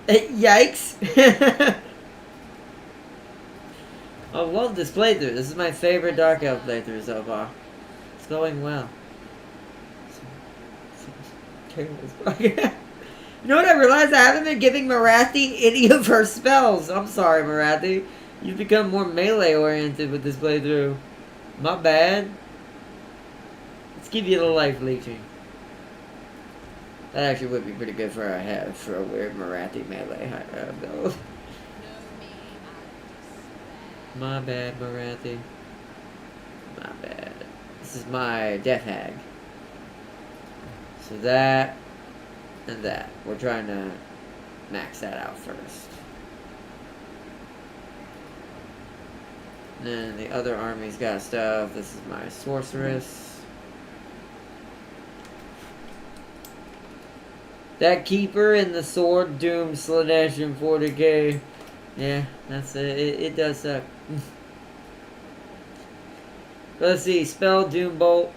Yikes! I love this playthrough. This is my favorite Dark Elf playthrough so far. It's going well. You know what I realized? I haven't been giving Marathi any of her spells. I'm sorry, Marathi. You've become more melee oriented with this playthrough. My bad. Let's give you the life leeching. That actually would be pretty good for a weird Marathi melee build. My bad, Marathi. My bad. This is my death hag. So that and that. We're trying to max that out first. And then the other army's got stuff. This is my sorceress. That keeper and the sword doom Slanesh and 40k. Yeah, that's it. It does suck. Let's see. Spell Doom Bolt.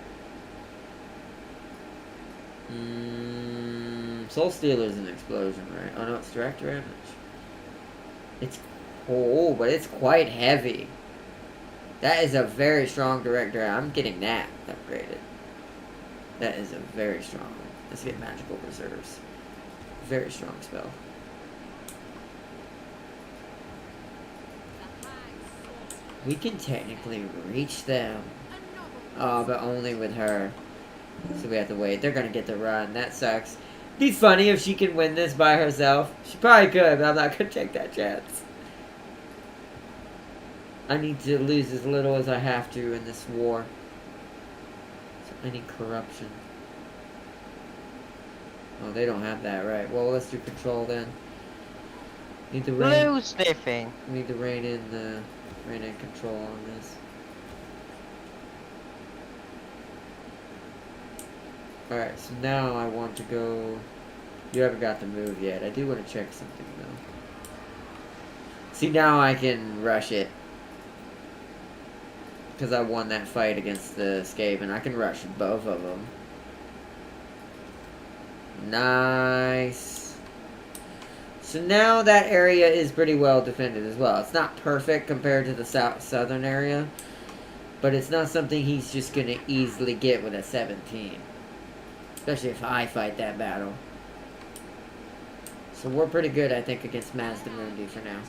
Soul Stealer's an explosion, right? Oh no, it's direct damage. It's cool, but it's quite heavy. That is a very strong direct damage. I'm getting that upgraded. That is a very strong. Let's get magical reserves. Very strong spell. We can technically reach them. Oh, but only with her. So we have to wait. They're gonna get the run. That sucks. Be funny if she can win this by herself. She probably could, but I'm not gonna take that chance. I need to lose as little as I have to in this war. So any corruption. Oh, they don't have that, right? Well, let's do control then. Need to rein. Blue sniffing. Need to rein in control on this. Alright, so now I want to go... You haven't got the move yet. I do want to check something, though. See, now I can rush it. Because I won that fight against the Skaven. I can rush both of them. Nice. So now that area is pretty well defended as well. It's not perfect compared to the southern area. But it's not something he's just going to easily get with a 17. Especially if I fight that battle. So we're pretty good, I think, against Mazdamundi for now.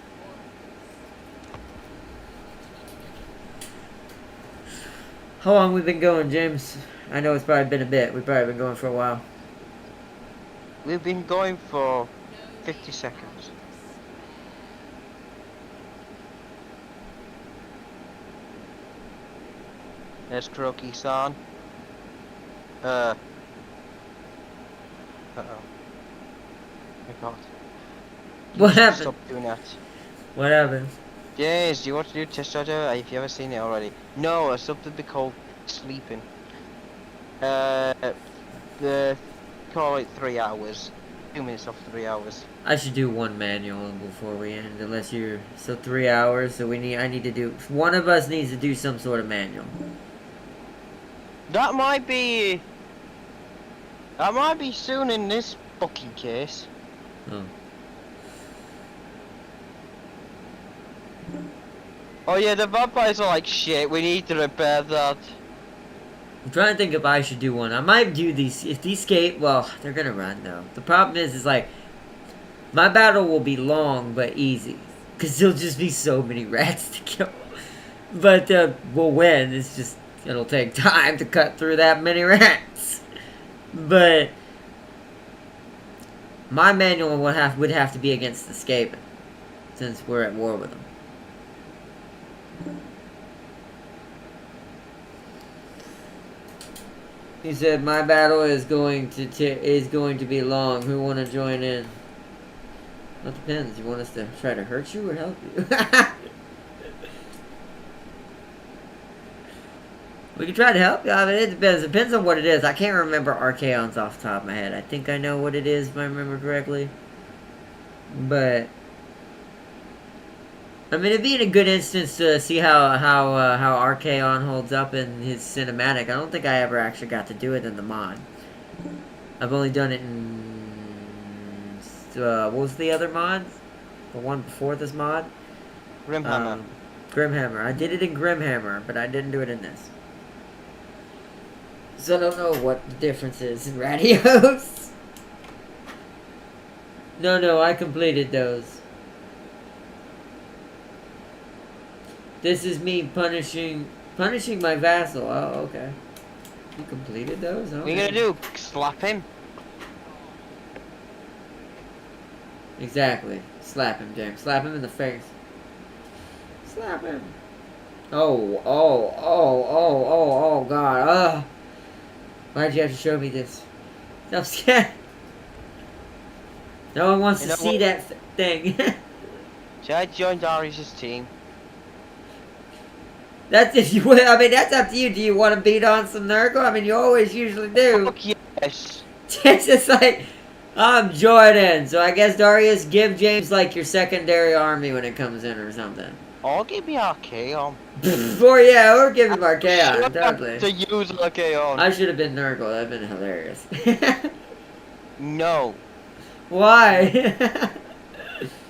How long we been going, James? I know it's probably been a bit. We've probably been going for a while. We've been going for 50 seconds. There's Kuroki-san. Uh-oh. I got What happened? Stop doing that. What happened? Yes, do you want to do test order? If you haven't seen it already. No, it's something they call sleeping. The call it 3 hours. 2 minutes off 3 hours. I should do one manual before we end, unless you're... So 3 hours, so I need to do... One of us needs to do some sort of manual. That might be soon in this fucking case. Oh. Oh yeah, the vampires are like shit, we need to repair that. I'm trying to think if I should do one. I might do these... If these escape... Well, they're gonna run, though. The problem is like... My battle will be long, but easy. Because there'll just be so many rats to kill. But we'll win. It's just... It'll take time to cut through that many rats. But... My manual would have to be against the Skaven. Since we're at war with them. He said, "My battle is going to be long. Who want to join in?" That depends. You want us to try to hurt you or help you? We can try to help you. I mean, it depends. It depends on what it is. I can't remember Archaons off the top of my head. I think I know what it is if I remember correctly. But I mean, it'd be in a good instance to see how Archaon holds up in his cinematic. I don't think I ever actually got to do it in the mod. I've only done it in... what was the other mod? The one before this mod? Grimhammer. Grimhammer. I did it in Grimhammer, but I didn't do it in this. So I don't know what the difference is in radios. No, I completed those. This is me punishing my vassal. Oh, okay. You completed those? Okay. What are you gonna do? Slap him? Exactly. Slap him, James. Slap him in the face. Slap him. Oh, God. Ugh. Why'd you have to show me this? I'm scared. No one wants to see that thing. Should I join Darius' team? That's if you will. I mean, that's up to you. Do you want to beat on some Nurgle? I mean, you always usually do. Fuck yes. It's just like, I'm Jordan. So I guess, Darius, give James, like, your secondary army when it comes in or something. Or give me Archaon. or give him Archaon, totally. To use Archaon. I should have been Nurgle. That'd been hilarious. No. Why?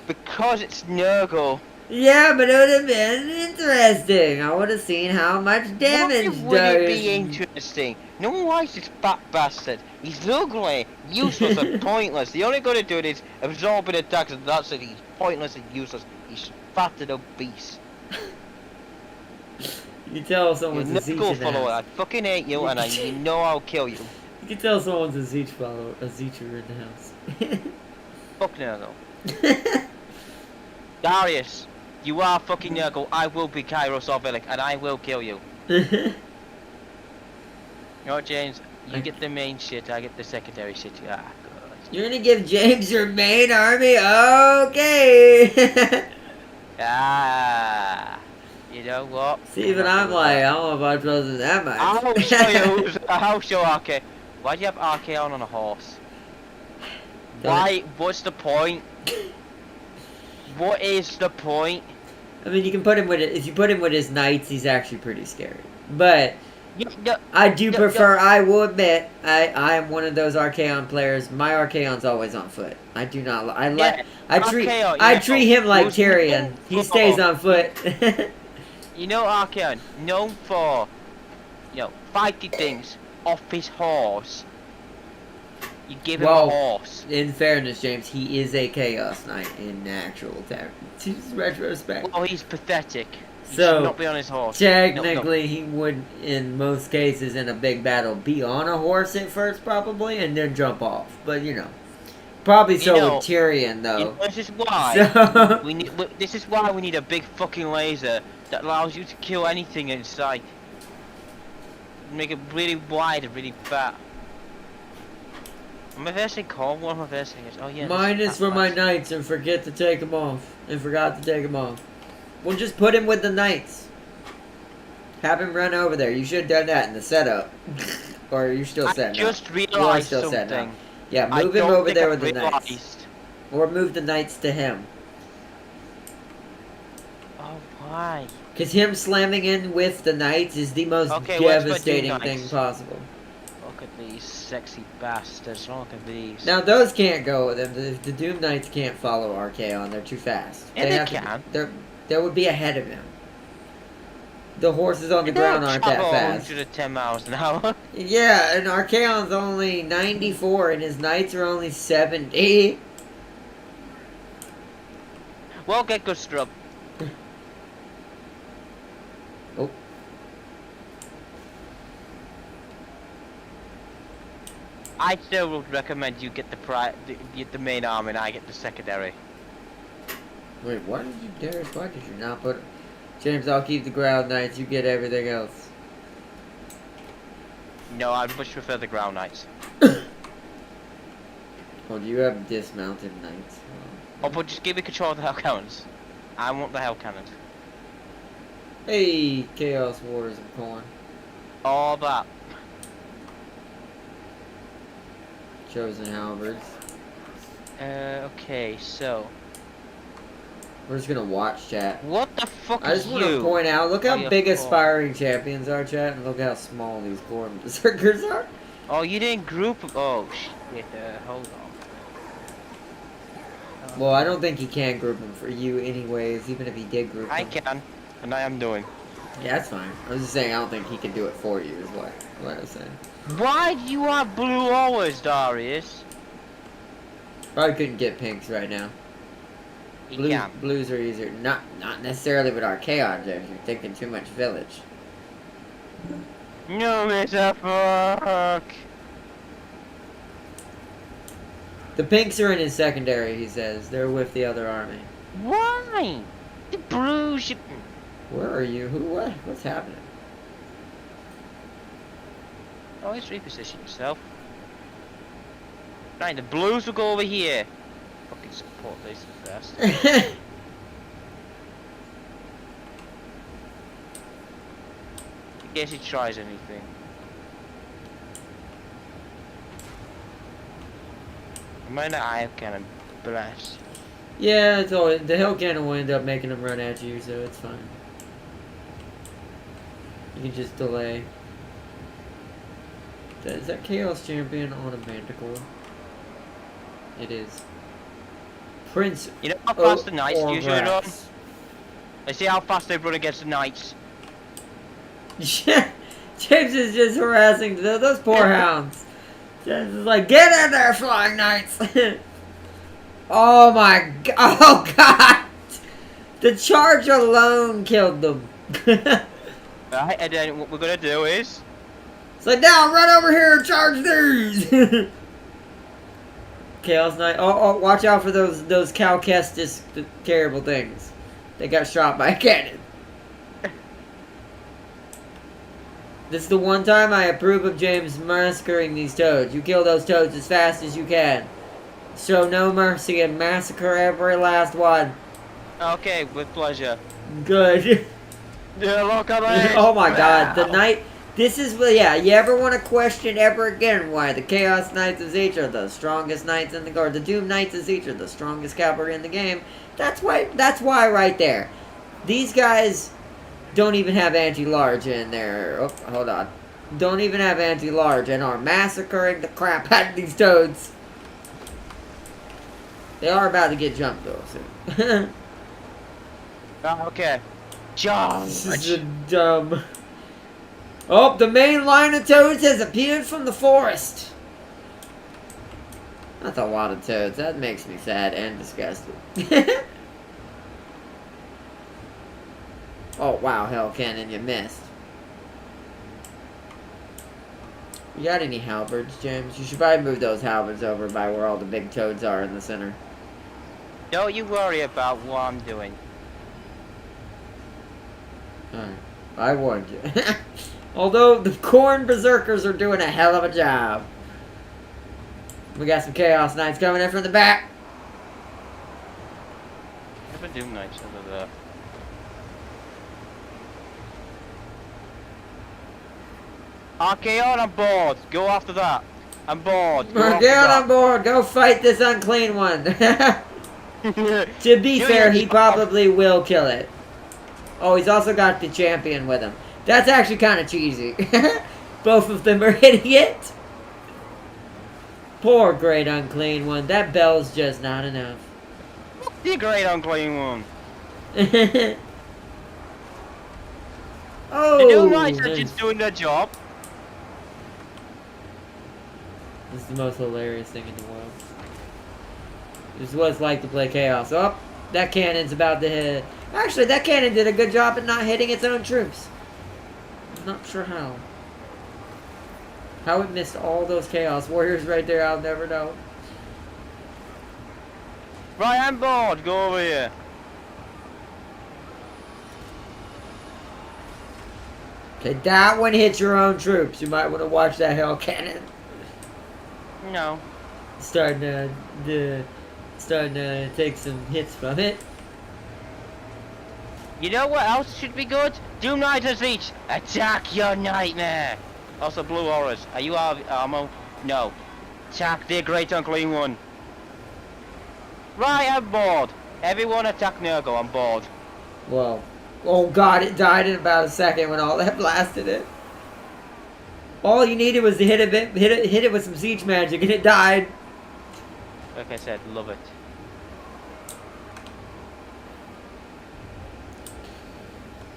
Because it's Nurgle. Yeah, but it would have been interesting. I would have seen how much damage does. Why would it be interesting? No one likes this fat bastard. He's ugly, useless, and pointless. The only good at doing is absorbing attacks, and that's it. He's pointless and useless. He's fat and obese. You tell someone's a Zeech Nurgle follower. I fucking hate you, and you know I'll kill you. You can tell someone's a Zeech follower, a Zeecher in the house. Fuck Nurgle. Darius, you are fucking Nurgle. I will be Kairos or Villic, and I will kill you. You know what, James? You get the main shit, I get the secondary shit. Ah, God. You're gonna give James your main army? Okay! You know what? See, even I'm like, I don't know if I trust him that much. I'll show you. I'll show Archaon. Why do you have Archaon on a horse? Why? What's the point? What is the point? I mean, you can put him with it. If you put him with his knights, he's actually pretty scary. But I do prefer. I will admit, I am one of those Archaon players. My Archaon's always on foot. I do not. I treat him like Tyrion. He stays on foot. You know Archaon, known for, fighting things off his horse. You give him a horse. In fairness, James, he is a Chaos Knight in actual retrospect. Oh, he's pathetic. He So, should not be on his horse. Technically, he would, in most cases, in a big battle, be on a horse at first, probably, and then jump off. But, probably so with Tyrion, though. This is why this is why we need a big fucking laser that allows you to kill anything in sight. Make it really wide and really fat. My first thing called? What my first thing is? Oh yeah. Mine is for my knights and forgot to take them off. We'll just put him with the knights. Have him run over there. You should have done that in the setup. Or are you still set now? I just realised still something. Set now. Yeah, move him over there with the knights. Realised. Or move the knights to him. Oh, why? Because him slamming in with the knights is the most devastating thing possible. Look at these sexy bastards. Look at these. Now those can't go with him. The Doom Knights can't follow Archaon. They're too fast. Yeah, they can. They would be ahead of him. The horses on the ground aren't that fast. 110 miles an hour. Yeah, and Archaon's only 94 and his knights are only 70. Well, get good scrub. Oh. I still would recommend you get the main arm and I get the secondary. Wait, why did you dare? Why did you not put... James, I'll keep the ground knights, you get everything else. No, I much prefer the ground knights. Well, you have dismounted knights. Oh, but just give me control of the hell cannons. I want the hell cannons. Hey, Chaos Wars of Corn. All that. Chosen halberds. Okay, so... We're just gonna watch, chat. What the fuck I just want to point out, look how big aspiring champions are, chat, and look how small these Gorm Berserkers are. Oh, you didn't group... Oh, shit, hold on. Well, I don't think he can group them for you anyways, even if he did group them. I can, and I am doing. Yeah, that's fine. I was just saying I don't think he can do it for you, is what I was saying. Why do you have blue always, Darius? Probably couldn't get pinks right now. Blues are easier. Not necessarily with Archaon, James. You're thinking too much village. No, Mr. Fuck. The pinks are in his secondary, he says. They're with the other army. Why? The blues... Where are you? Who? What? What's happening? Oh, let's reposition yourself. Right, the blues will go over here. Fucking support this first. In case he tries anything. I might not have cannon blast. Yeah, it's always, the hell cannon will end up making them run at you, so it's fine. You can just delay. Is that Chaos Champion on a Manticore? It is. Prince. You know how fast the knights usually run? I see how fast they run against the knights. James is just harassing those poor hounds. James is like, get in there, flying knights! Oh my god! Oh god! The charge alone killed them. Right, and then what we're gonna do is... It's like, now run over here and charge these! Chaos Knight. Oh, watch out for those Cal Kestis terrible things. They got shot by a cannon. This is the one time I approve of James massacring these toads. You kill those toads as fast as you can. Show no mercy and massacre every last one. Okay, with pleasure. Good. Yeah, look at me. Oh my god, the knight... This is, yeah, you ever want to question ever again why the Chaos Knights of Zeech are the strongest knights in the... Or the Doom Knights of Zeech are the strongest cavalry in the game? That's why right there. These guys don't even have anti-large in there. Oh, hold on. Don't even have anti-large and are massacring the crap out of these toads. They are about to get jumped though, soon. Okay. Jump! This is dumb. Oh, the main line of toads has appeared from the forest. That's a lot of toads. That makes me sad and disgusted. Oh, wow, hell cannon, you missed. You got any halberds, James? You should probably move those halberds over by where all the big toads are in the center. Don't you worry about what I'm doing. Alright. I warned you. Although the corn berserkers are doing a hell of a job. We got some Chaos Knights coming in from the back. Never Doom Knights over there. Archaeon on board. Go after that. On board. Go after Archaeon that. on board. Go fight this unclean one. To be fair, he probably will kill it. Oh, he's also got the champion with him. That's actually kind of cheesy. Both of them are hitting it. Poor great unclean one. That bell's just not enough. The great unclean one. Oh, The Doom Knights are just doing their job. This is the most hilarious thing in the world. This is what it's like to play Chaos. Oh, that cannon's about to hit. Actually, that cannon did a good job at not hitting its own troops. I'm not sure how. How it missed all those Chaos Warriors right there, I'll never know. Right on board. Go over here. Okay, that one hits your own troops. You might want to watch that hell cannon. No. Starting to take some hits from it. You know what else should be good? Doom Knights reach. Attack your nightmare. Also, blue auras. Are you out of ammo? No. Attack the great unclean one. Right on board. Everyone attack Nurgle on board. Whoa. Oh god, it died in about a second when all that blasted it. All you needed was to hit it with some siege magic and it died. Like I said, love it.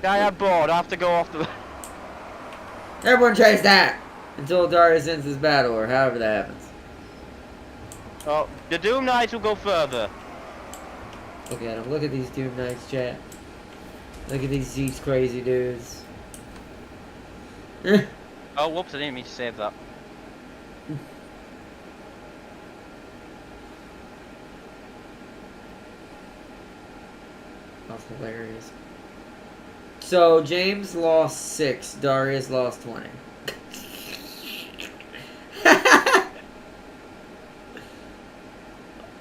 Guy on board, I have to go off the... Everyone chase that! Until Darius ends his battle, or however that happens. Oh, the Doom Knights will go further. Look at him. Look at these Doom Knights, chat. Look at these crazy dudes. Oh, whoops, I didn't mean to save that. That's hilarious. So, James lost 6, Darius lost 20.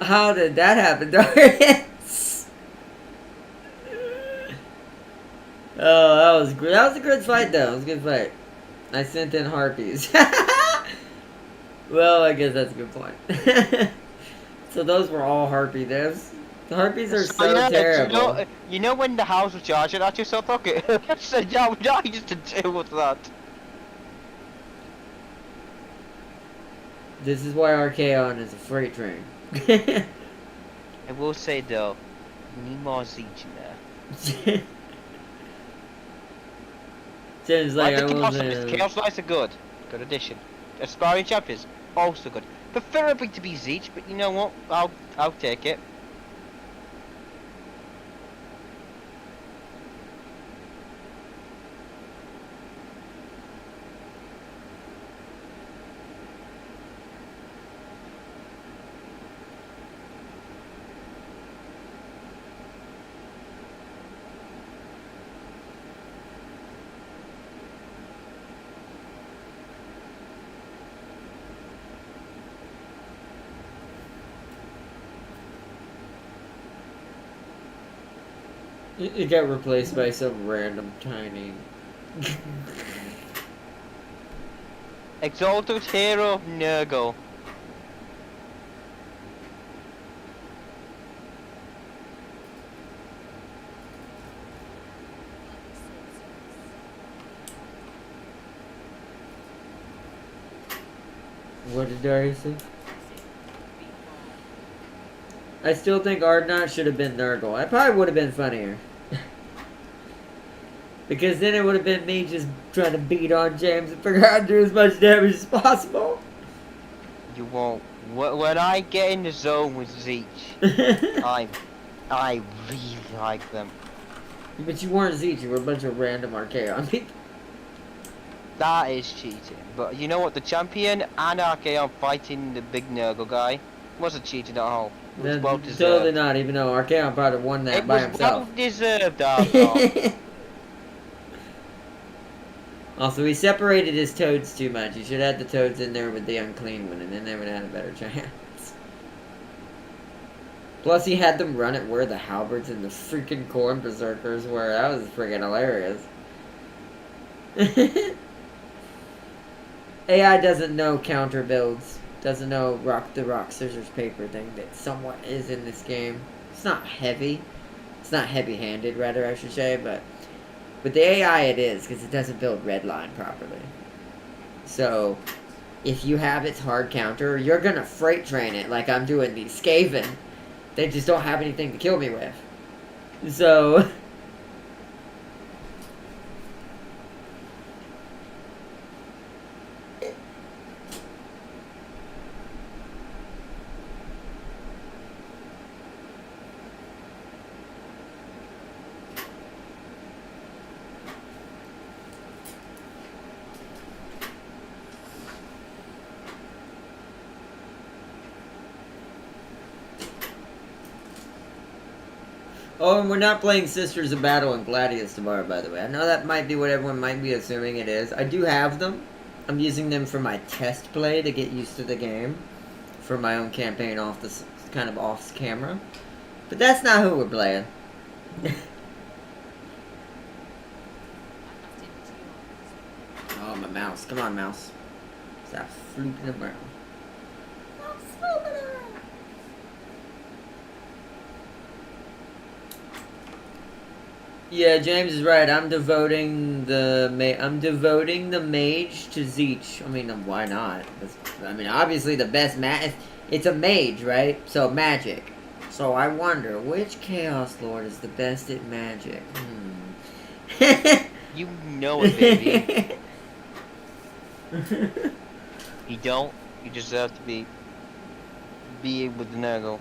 How did that happen, Darius? Oh, that was good. That was a good fight, though. It was a good fight. I sent in harpies. Well, I guess that's a good point. So those were all harpy devs. The harpies are so terrible. You know when the house was charging at you, so fuck it. I said, yeah, just to deal with that. This is why Archaeon is a freight train. I will say though, we need more siege in there. Seems like I will Chaos Knights are good. Good addition. Aspiring champions, also good. Preferably to be siege, but you know what? I'll take it. It got replaced by some random tiny... Exalted Hero of Nurgle. What did Darius say? I still think Ardnot should have been Nurgle. I probably would have been funnier. Because then it would have been me just trying to beat on James and figure out how to do as much damage as possible. You won't. When I get in the zone with Zeech, I really like them. But you weren't Zeech, you were a bunch of random Archaeon people. That is cheating. But you know what? The champion and Archaeon fighting the big Nurgle guy wasn't cheating at all. It was well deserved. Totally not, even though Archaeon probably won that by himself. It was well deserved, Archaeon. Also, he separated his toads too much. He should have had the toads in there with the unclean one, and then they would have had a better chance. Plus, he had them run it where the halberds and the freaking corn berserkers were. That was freaking hilarious. AI doesn't know counter builds. Doesn't know the rock, scissors, paper thing that somewhat is in this game. It's not heavy. It's not heavy-handed, rather, I should say, but with the AI it is, because it doesn't build redline properly. So, if you have its hard counter, you're gonna freight train it like I'm doing these Skaven. They just don't have anything to kill me with. So... Oh, and we're not playing Sisters of Battle and Gladius tomorrow, by the way. I know that might be what everyone might be assuming it is. I do have them. I'm using them for my test play to get used to the game. For my own campaign off this kind of off camera. But that's not who we're playing. Oh, my mouse. Come on, mouse. Stop flooping around. Stop flooping around. Yeah, James is right. I'm devoting the mage to Zeech. I mean, why not? I mean, obviously the best it's a mage, right? So magic. So I wonder which Chaos Lord is the best at magic. You know it, baby. You don't. You just have to be able to know.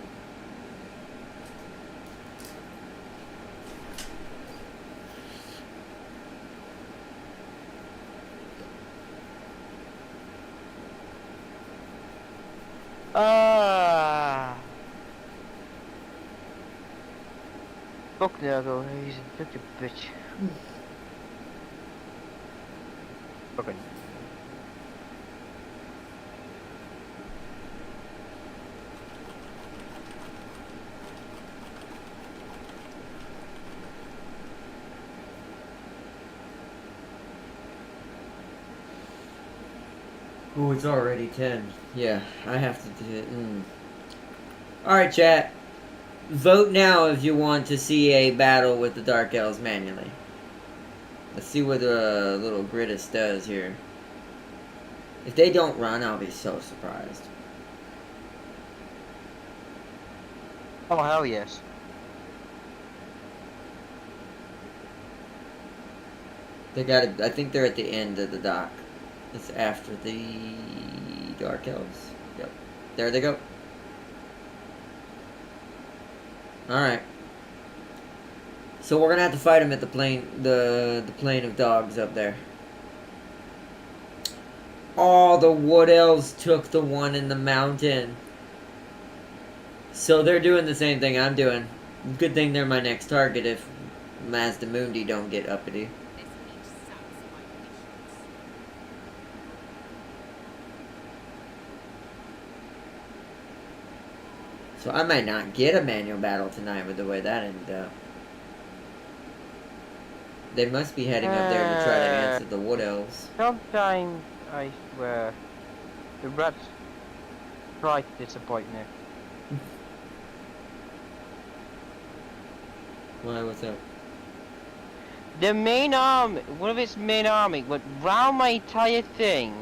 Fuck Nago, he's such a bitch. Fucking. Oh, it's already 10. Yeah, I have to do it. Alright, chat. Vote now if you want to see a battle with the Dark Elves manually. Let's see what the little Gritus does here. If they don't run, I'll be so surprised. Oh, hell yes. They got it. I think they're at the end of the dock. It's after the Dark Elves. Yep. There they go. Alright. So we're gonna have to fight them at the plain of dogs up there. Oh, the Wood Elves took the one in the mountain. So they're doing the same thing I'm doing. Good thing they're my next target if Mazdamundi don't get uppity. So I might not get a manual battle tonight with the way that ended up. They must be heading up there to try to answer the Wood Elves. Sometimes I swear the rats try to disappoint me. Why, what's up? The main army, one of its main army went round my entire thing,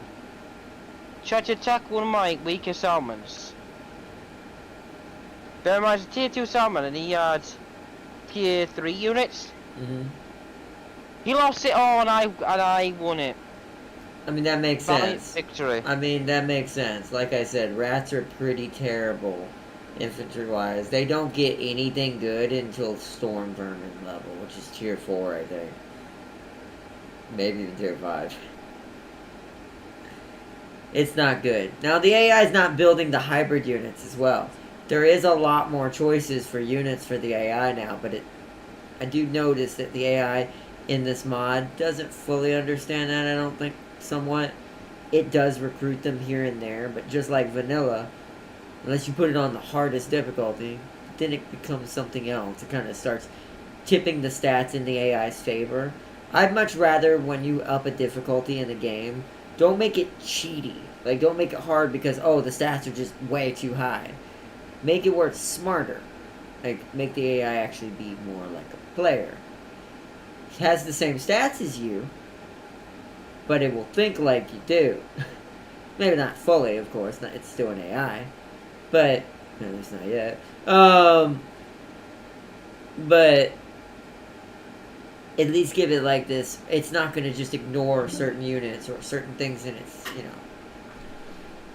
tried to attack one of my weaker summons. Bear in mind, it's a tier 2 summon and he had tier 3 units. He lost it all and I won it. I mean, that makes sense. Victory. I mean, that makes sense. Like I said, rats are pretty terrible, infantry-wise. They don't get anything good until Storm Vermin level, which is tier 4, I think. Maybe even tier 5. It's not good. Now, the AI is not building the hybrid units as well. There is a lot more choices for units for the AI now, but I do notice that the AI in this mod doesn't fully understand that, I don't think, somewhat. It does recruit them here and there, but just like vanilla, unless you put it on the hardest difficulty, then it becomes something else. It kind of starts tipping the stats in the AI's favor. I'd much rather, when you up a difficulty in the game, don't make it cheaty. Like, don't make it hard because, oh, the stats are just way too high. Make it where it's smarter. Like, make the AI actually be more like a player. It has the same stats as you, but it will think like you do. Maybe not fully, of course. It's still an AI. But, at least not yet. But at least give it like this. It's not going to just ignore certain units or certain things in its, you know.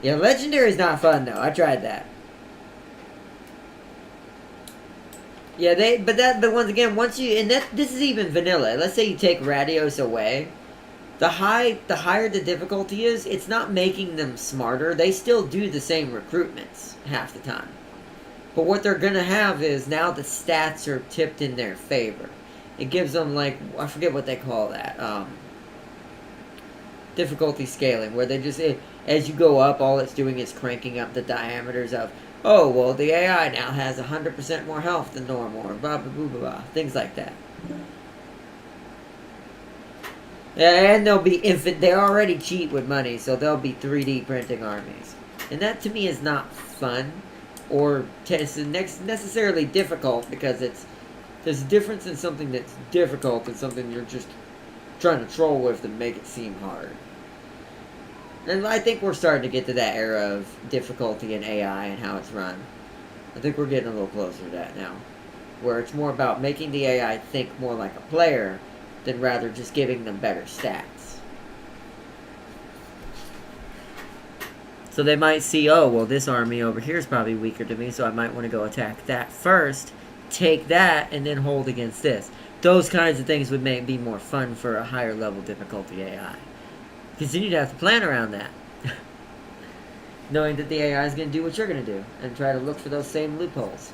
Yeah, Legendary is not fun, though. I tried that. Yeah, but once again, this is even vanilla. Let's say you take Radios away. The higher the difficulty is, it's not making them smarter. They still do the same recruitments half the time. But what they're going to have is now the stats are tipped in their favor. It gives them, like, I forget what they call that. Difficulty scaling, where they just, as you go up, all it's doing is cranking up the diameters of, oh, well, the AI now has 100% more health than normal, or blah, blah, blah, blah, blah. Things like that. And they'll be they already cheat with money, so they'll be 3D printing armies. And that, to me, is not fun, or necessarily difficult, because there's a difference in something that's difficult and something you're just trying to troll with to make it seem hard. And I think we're starting to get to that era of difficulty in AI and how it's run. I think we're getting a little closer to that now. Where it's more about making the AI think more like a player than rather just giving them better stats. So they might see, oh, well, this army over here is probably weaker to me, so I might want to go attack that first, take that, and then hold against this. Those kinds of things would be more fun for a higher level difficulty AI. Because then you'd have to plan around that. Knowing that the AI is going to do what you're going to do, and try to look for those same loopholes.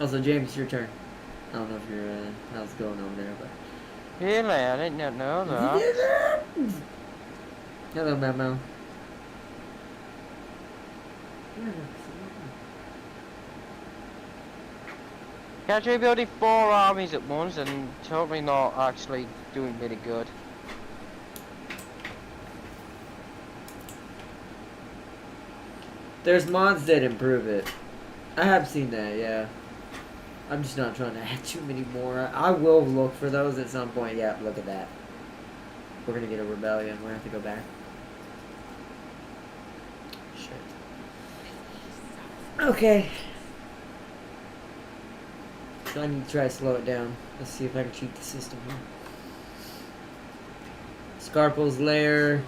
Also, James, it's your turn. I don't know if you're, how's it going over there, but... Really? I did not know that. Hello, Memo. Can't you be building 4 armies at once and totally not actually doing really good? There's mods that improve it. I have seen that, yeah. I'm just not trying to add too many more. I will look for those at some point. Yeah, look at that. We're gonna get a rebellion. We're gonna have to go back. Shit. Okay. So I need to try to slow it down. Let's see if I can cheat the system here. Scarpel's Lair.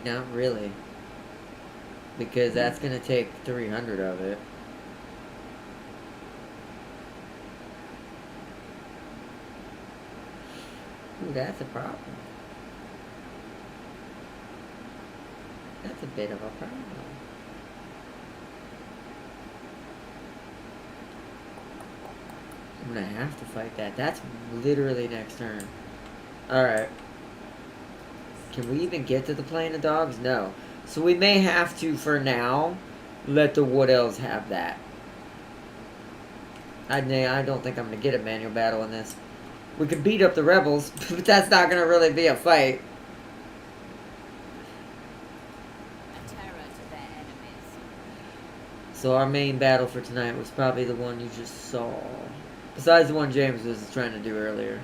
Not really. Because that's going to take 300 of it. Ooh, that's a problem. That's a bit of a problem. I'm going to have to fight that. That's literally next turn. Alright. Can we even get to the Plane of Dogs? No. So we may have to, for now, let the Wood Elves have that. I don't think I'm going to get a manual battle in this. We could beat up the rebels, but that's not going to really be a fight. A terror to their enemies. So our main battle for tonight was probably the one you just saw. Besides the one James was trying to do earlier.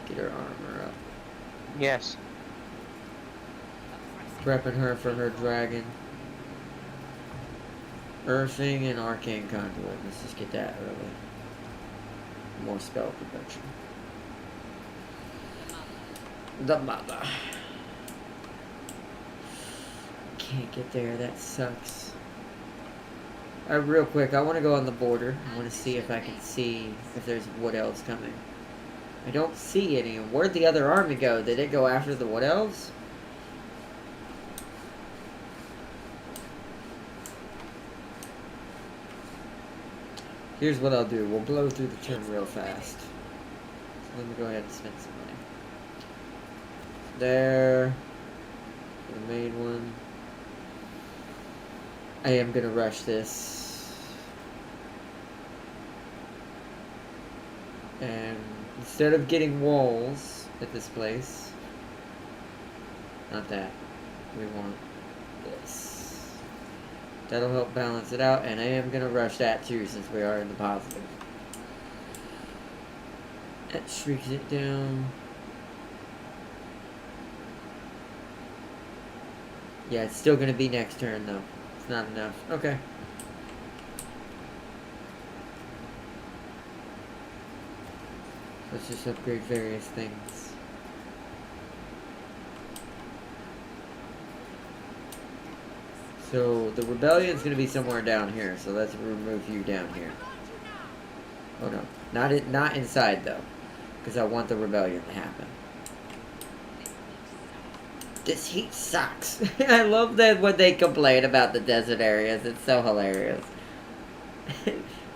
Get her armor up. Yes. Prepping her for her dragon. Earthing and Arcane Conduit. Let's just get that early. More spell production. The mother. Can't get there. That sucks. Alright, real quick. I want to go on the border. I want to see if I can see if there's Wood Elves coming. I don't see any. Where'd the other army go? Did it go after the Wood Elves? Here's what I'll do. We'll blow through the turn real fast. So let me go ahead and spend some money. There. For the main one. I am gonna rush this. And instead of getting walls at this place, not that, we want this. That'll help balance it out, and I am gonna rush that too since we are in the positive. That shrieks it down. Yeah, it's still gonna be next turn though. It's not enough. Okay. Let's just upgrade various things. So the rebellion's gonna be somewhere down here. So let's remove you down here. Oh no, not inside though, because I want the rebellion to happen. This heat sucks. I love that when they complain about the desert areas. It's so hilarious.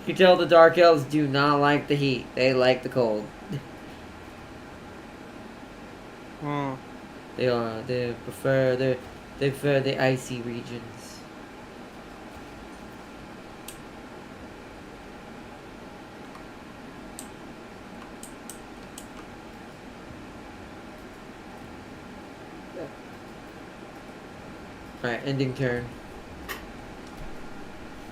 You tell the Dark Elves do not like the heat. They like the cold. They prefer the icy regions. Alright, ending turn.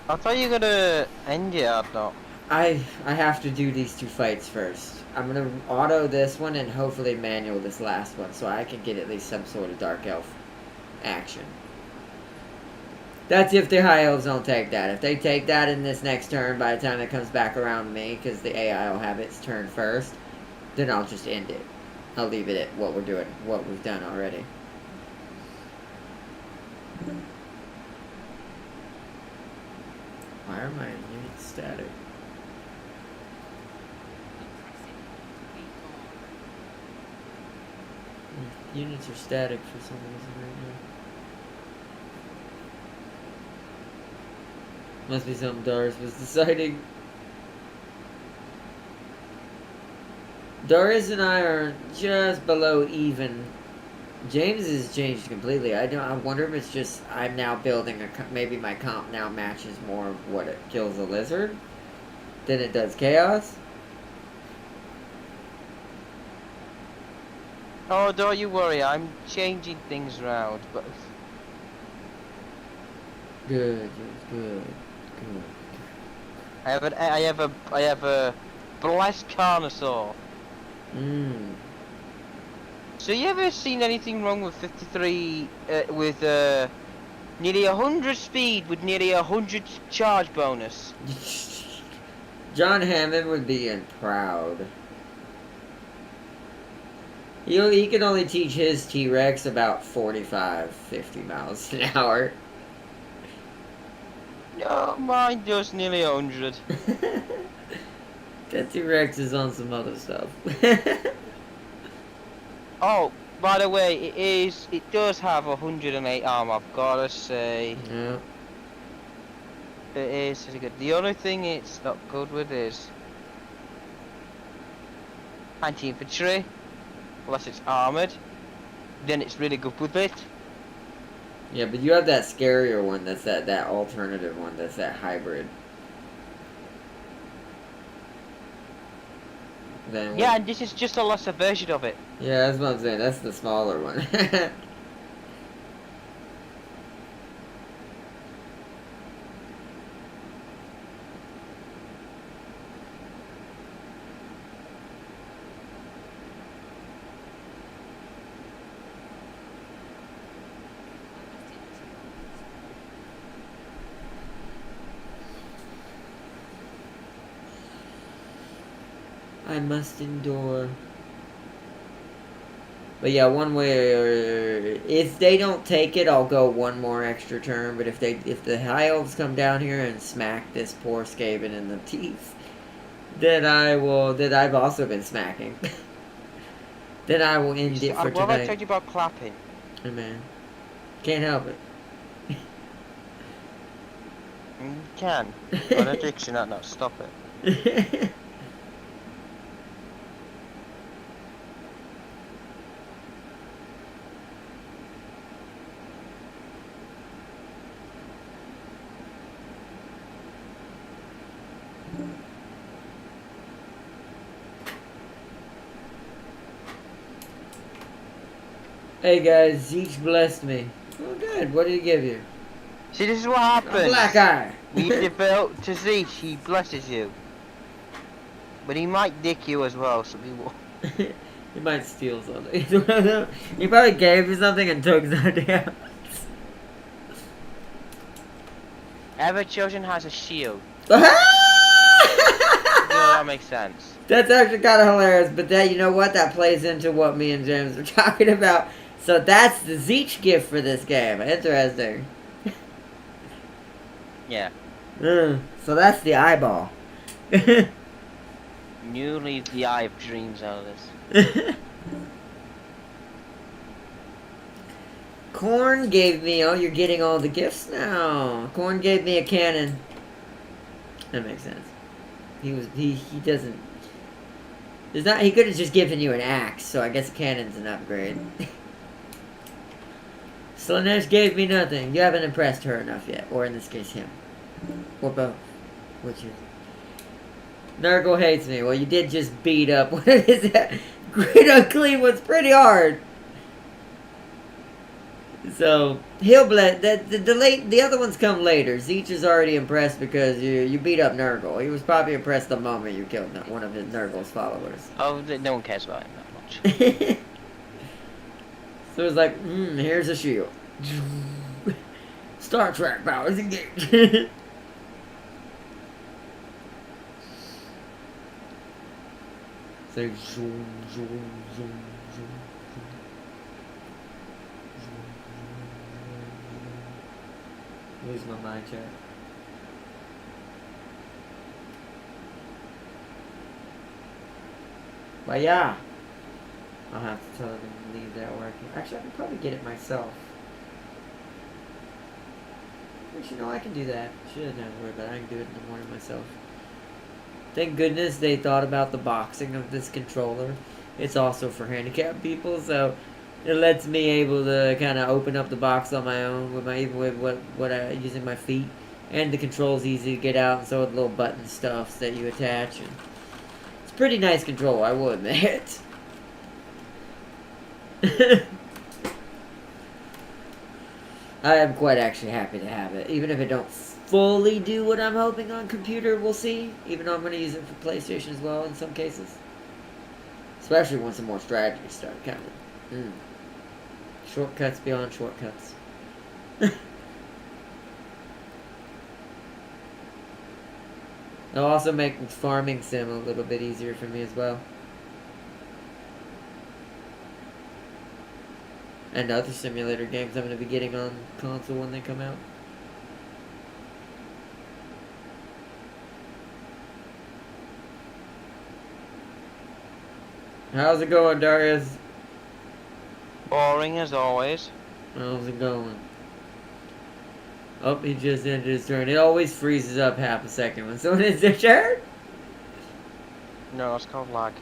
I thought you were gonna end it or not. I have to do these two fights first. I'm gonna auto this one and hopefully manual this last one so I can get at least some sort of Dark Elf action. That's if the High Elves don't take that. If they take that in this next turn, by the time it comes back around me, because the AI will have its turn first, then I'll just end it. I'll leave it at what we're doing, what we've done already. Why are my units static? Units are static for some reason right now. Must be something Darius was deciding. Darius and I are just below even. James has changed completely. I wonder if it's just I'm now building maybe my comp now matches more of what it kills a lizard than it does chaos. Oh, don't you worry, I'm changing things around, but... Good. I have a blessed Carnosaur. So you ever seen anything wrong with 53, with nearly 100 speed with nearly 100 charge bonus? John Hammond would be proud. He can only teach his T-Rex about 45, 50 miles an hour. No, mine does nearly 100. That T-Rex is on some other stuff. Oh, by the way, it does have 108 armor, I've gotta say. Yeah. It is pretty good. The only thing it's not good with is anti-infantry, unless it's armored. Then it's really good with it. Yeah, but you have that scarier one. That's that alternative one. That's that hybrid. Then Yeah, and this is just a lesser version of it. Yeah, that's what I'm saying. That's the smaller one. I must endure. But yeah, one way or if they don't take it, I'll go one more extra turn. But if the High Elves come down here and smack this poor Skaven in the teeth, then I will. Then I've also been smacking. Then I will end it for What have I tonight. told you about clapping? Hey man, can't help it. You can. An addiction, not stop it. Hey guys, Zeech blessed me. Oh good, what did he give you? See, this is what A happens. black eye. When you devote to Zeech, he blesses you. But he might dick you as well, so be warned. He might steal something. He probably gave you something and took something else. Every children has a shield. You know, that makes sense. That's actually kind of hilarious, but that, you know what, that plays into what me and James were talking about. So that's the Zeech gift for this game. Interesting. Yeah. So that's the eyeball. You leave the eye of dreams out of this. Corn gave me, oh, you're getting all the gifts now. Corn gave me a cannon. That makes sense. He doesn't, there's not, he could have just given you an axe, so I guess a cannon's an upgrade. Slanesh gave me nothing. You haven't impressed her enough yet, or in this case him. Or both. Which is... Nurgle hates me. Well, you did just beat up, what is that? Great Unclean was pretty hard. So, he'll bless, the other ones come later. Zeech is already impressed because you beat up Nurgle. He was probably impressed the moment you killed one of his Nurgle's followers. Oh, no one cares about him that much. So it's like, here's a shield. Star Trek powers engaged. So, zoom, zoom, zoom, zoom. Lose my mind, chat. But yeah, I'll have to tell them to leave that working. Actually, I can probably get it myself. Actually, no, I can do that. She doesn't have to worry about it. I can do it in the morning myself. Thank goodness they thought about the boxing of this controller. It's also for handicapped people, so it lets me able to kind of open up the box on my own with my using my feet, and the control's easy to get out. And so with little button stuffs that you attach, and it's a pretty nice control, I will admit. I am quite actually happy to have it, even if it don't fully do what I'm hoping on computer. We'll see. Even though I'm going to use it for PlayStation as well in some cases, especially when some more strategy start coming. Shortcuts beyond shortcuts. It'll also make farming sim a little bit easier for me as well. And other simulator games I'm going to be getting on console when they come out. How's it going, Darius? Boring as always. How's it going? Oh, he just ended his turn. It always freezes up half a second when someone ends their turn. No, it's called lag.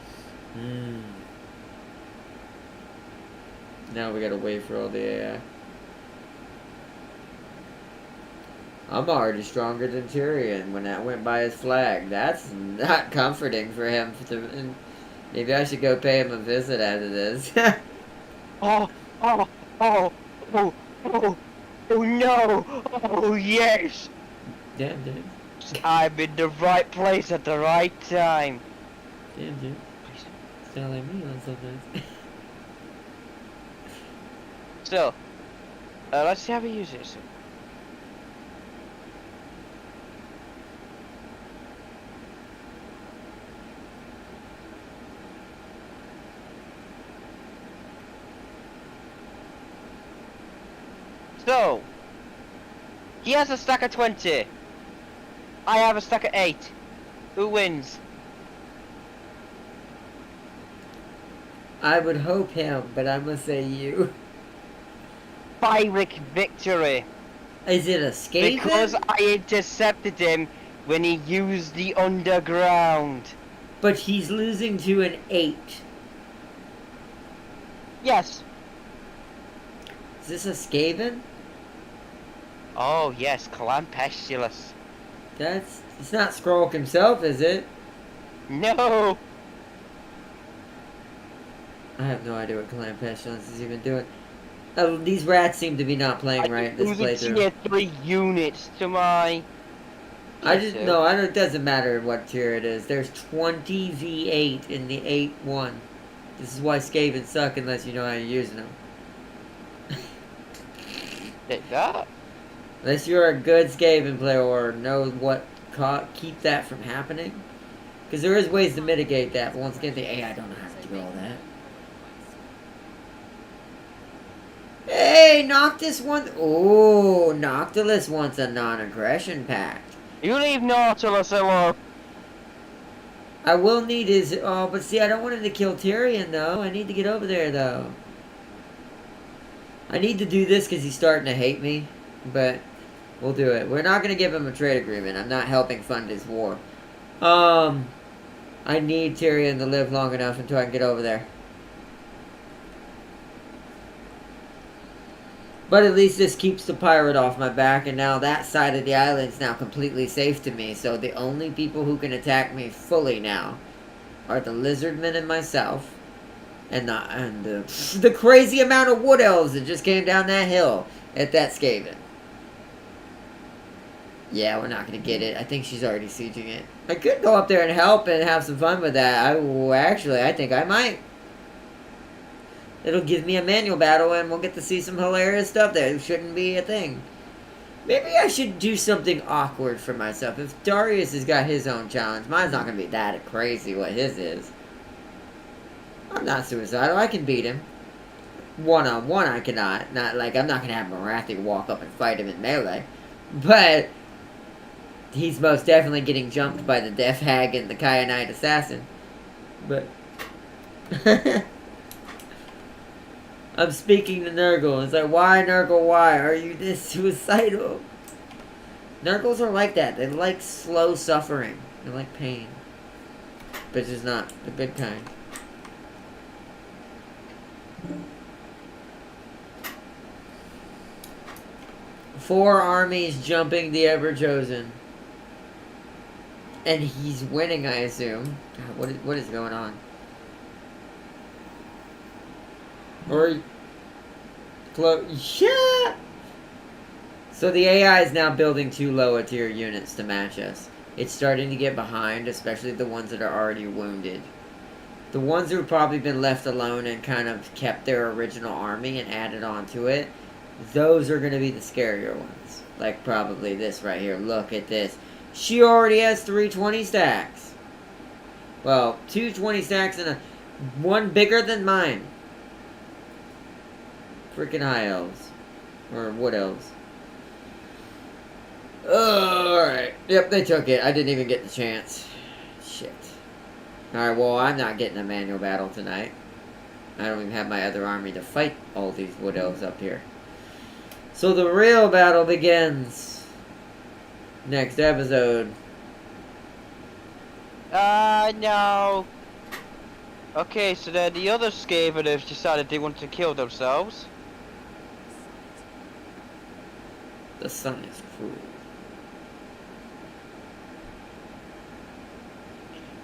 Now we gotta wait for all the AI. I'm already stronger than Tyrion when that went by his flag. That's not comforting for him. Maybe I should go pay him a visit after this. Oh no! Oh yes! Damn, dude. I'm in the right place at the right time. Damn, dude. Sound like me on sometimes. So, let's see how we use this. So, he has a stack of 20. I have a stack of 8. Who wins? I would hope him, but I must say you. Pyrrhic victory. Is it a Skaven? Because I intercepted him when he used the underground. But he's losing to an 8. Yes. Is this a Skaven? Oh yes, Clan Pestilus. It's not Skrulk himself, is it? No. I have no idea what Clan Pestilence is even doing. These rats seem to be not playing right this Losing playthrough. tier 3 units to my... It doesn't matter what tier it is. There's 20 V8 in the 8-1. This is why Skaven suck unless you know how you're using them. Take that. Unless you're a good Skaven player or know what keep that from happening. Because there is ways to mitigate that, but once again, the AI don't know how to do all that. Hey, Noctis wants... Oh, Noctilus wants a non-aggression pact. You leave Nautilus alone. I will need his... Oh, but see, I don't want him to kill Tyrion, though. I need to get over there, though. I need to do this because he's starting to hate me. But we'll do it. We're not going to give him a trade agreement. I'm not helping fund his war. I need Tyrion to live long enough until I can get over there. But at least this keeps the pirate off my back, and now that side of the island is now completely safe to me. So the only people who can attack me fully now are the lizardmen and myself, and the crazy amount of wood elves that just came down that hill at that Skaven. Yeah, we're not gonna get it. I think she's already sieging it. I could go up there and help and have some fun with that. I think I might. It'll give me a manual battle and we'll get to see some hilarious stuff there. It shouldn't be a thing. Maybe I should do something awkward for myself. If Darius has got his own challenge, mine's not going to be that crazy what his is. I'm not suicidal. I can beat him. One-on-one I cannot. I'm not going to have Marathi walk up and fight him in melee. But he's most definitely getting jumped by the Death Hag and the Kyanite Assassin. But... I'm speaking to Nurgle. It's like, why, Nurgle, why? Are you this suicidal? Nurgles are like that. They like slow suffering. They like pain. But just not the good kind. Four armies jumping the Ever-Chosen. And he's winning, I assume. God, what is going on? Or... Yeah! So the AI is now building 2 lower tier units to match us. It's starting to get behind, especially the ones that are already wounded. The ones who have probably been left alone and kind of kept their original army and added on to it, those are going to be the scarier ones. Like probably this right here. Look at this. She already has 3 20 stacks. Well, 2 20 stacks and one bigger than mine. Freaking high elves. Or wood elves. Alright. Yep, they took it. I didn't even get the chance. Shit. Alright, well, I'm not getting a manual battle tonight. I don't even have my other army to fight all these wood elves up here. So the real battle begins. Next episode. No. Okay, so then the other Skaven have decided they want to kill themselves. The sun is cruel.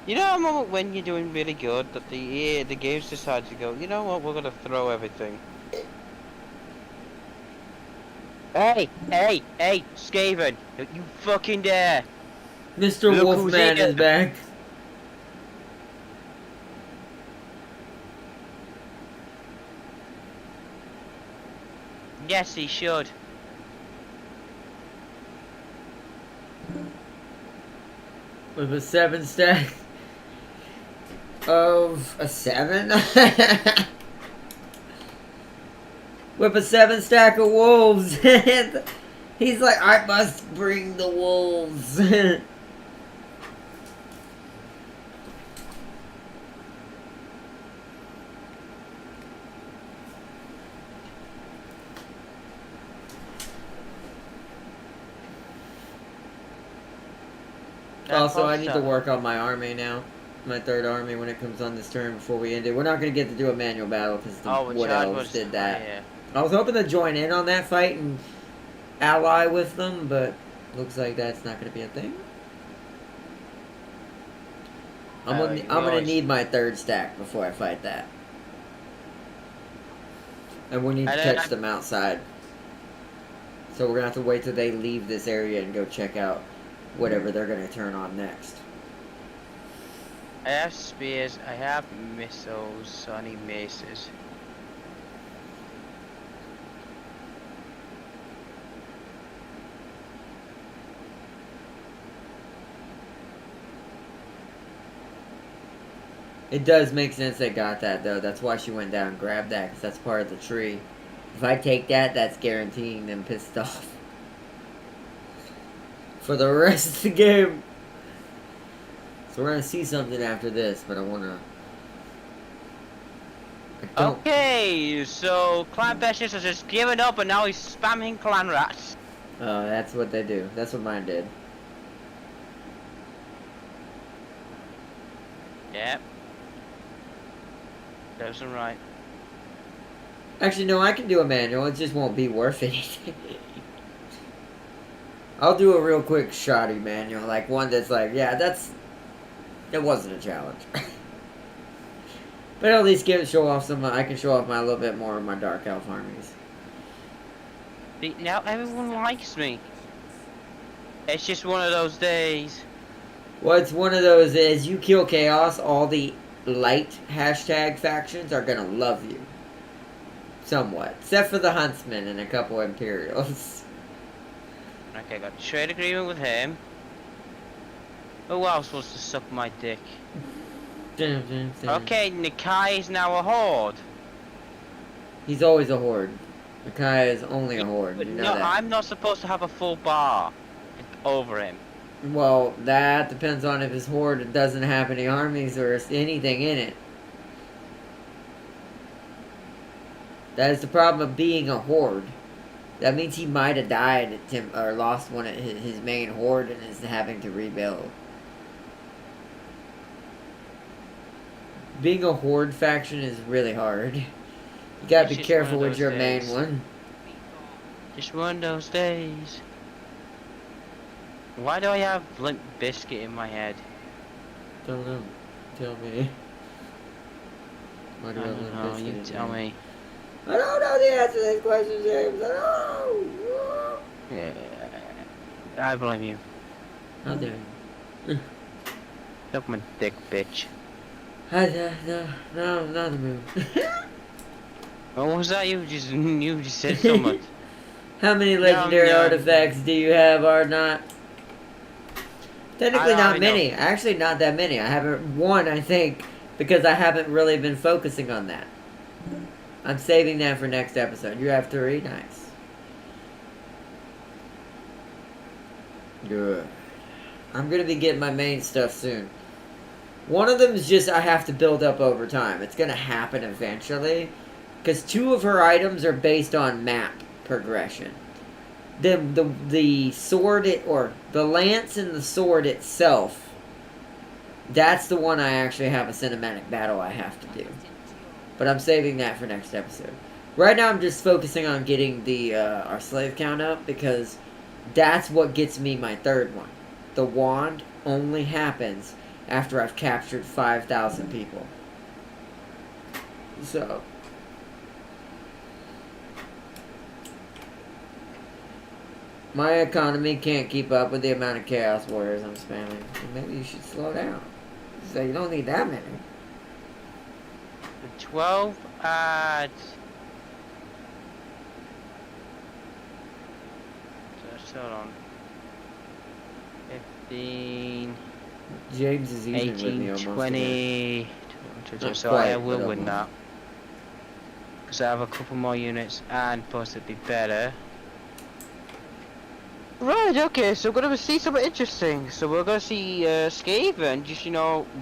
You know a moment when you're doing really good that the games decide to go, you know what, we're gonna throw everything. Hey, Skaven, don't you fucking dare! Mr. Look Wolfman who's is back. Yes, he should. With a 7 stack of a 7? With a 7 stack of wolves. He's like, I must bring the wolves. Also, I need to work on my army now. My third army when it comes on this turn before we end it. We're not going to get to do a manual battle because the Wood Elves did that. Yeah. I was hoping to join in on that fight and ally with them, but looks like that's not going to be a thing. I'm gonna need my third stack before I fight that. And we need to catch them outside. So we're gonna have to wait till they leave this area and go check out whatever they're gonna turn on next. I have spears, I have missiles, so I need maces. It does make sense they got that, though. That's why she went down and grabbed that, because that's part of the tree. If I take that, that's guaranteeing them pissed off. For the rest of the game. So we're going to see something after this, but I want to... Okay, so Clan Besters has just given up and now he's spamming Clan Rats. Oh, that's what they do. That's what mine did. Yep. Serves them right. Actually, no, I can do a manual. It just won't be worth anything. I'll do a real quick shoddy manual. Like one that's like, yeah, it wasn't a challenge. But at least show off some. I can show off a little bit more of my Dark Elf armies. See, now everyone likes me. It's just one of those days. Well, it's one of those, as you kill Chaos, all the light hashtag factions are gonna love you. Somewhat. Except for the Huntsmen and a couple Imperials. Okay, got a trade agreement with him. Who else wants to suck my dick? Okay, Nikai is now a horde. He's always a horde. Nikai is only a horde. But you know no, that. I'm not supposed to have a full bar over him. Well, that depends on if his horde doesn't have any armies or anything in it. That is the problem of being a horde. That means he might have died or lost one of his main horde and is having to rebuild. Being a horde faction is really hard. You gotta be careful with your main one. Just one of those days. Why do I have Limp Biscuit in my head? Don't know. Tell me. Why do I have Limp Biscuit in you tell me. I don't know the answer to these questions, James. I don't know. Yeah, I blame you. How dare you? Suck my dick, bitch. No, not the moon. What was that? You just said so much. How many legendary artifacts do you have, Ardnot? Technically not many. Actually not that many. I haven't one, I think, because I haven't really been focusing on that. I'm saving that for next episode. You have 3? Nice. Good. I'm going to be getting my main stuff soon. One of them is just I have to build up over time. It's going to happen eventually. Because 2 of her items are based on map progression. The sword, or the lance and the sword itself, that's the one I actually have a cinematic battle I have to do. But I'm saving that for next episode. Right now I'm just focusing on getting the our slave count up, because that's what gets me my third one. The wand only happens after I've captured 5,000 people. So... my economy can't keep up with the amount of Chaos Warriors I'm spamming. Maybe you should slow down. So you don't need that many. 12 ads. Just hold on. 15. James is even 18, with me almost 20. So quite, I will win that. Because I have a couple more units and plus it'd be better. Right, okay, so we're gonna see something interesting. So we're gonna see Skaven just,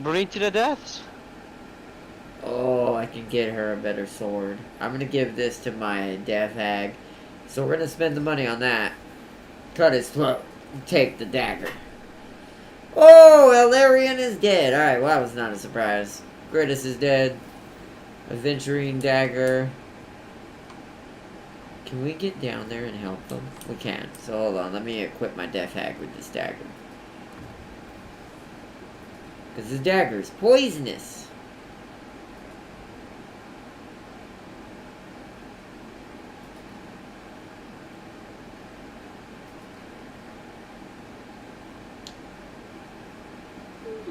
breed to the deaths. Oh, I can get her a better sword. I'm gonna give this to my Death Hag. So we're gonna spend the money on that. Cut his throat. Take the dagger. Oh, Elarian is dead. Alright, well, that was not a surprise. Gritus is dead. Aventurine dagger. Can we get down there and help them? We can. So hold on, let me equip my death hack with this dagger. Because this dagger is poisonous.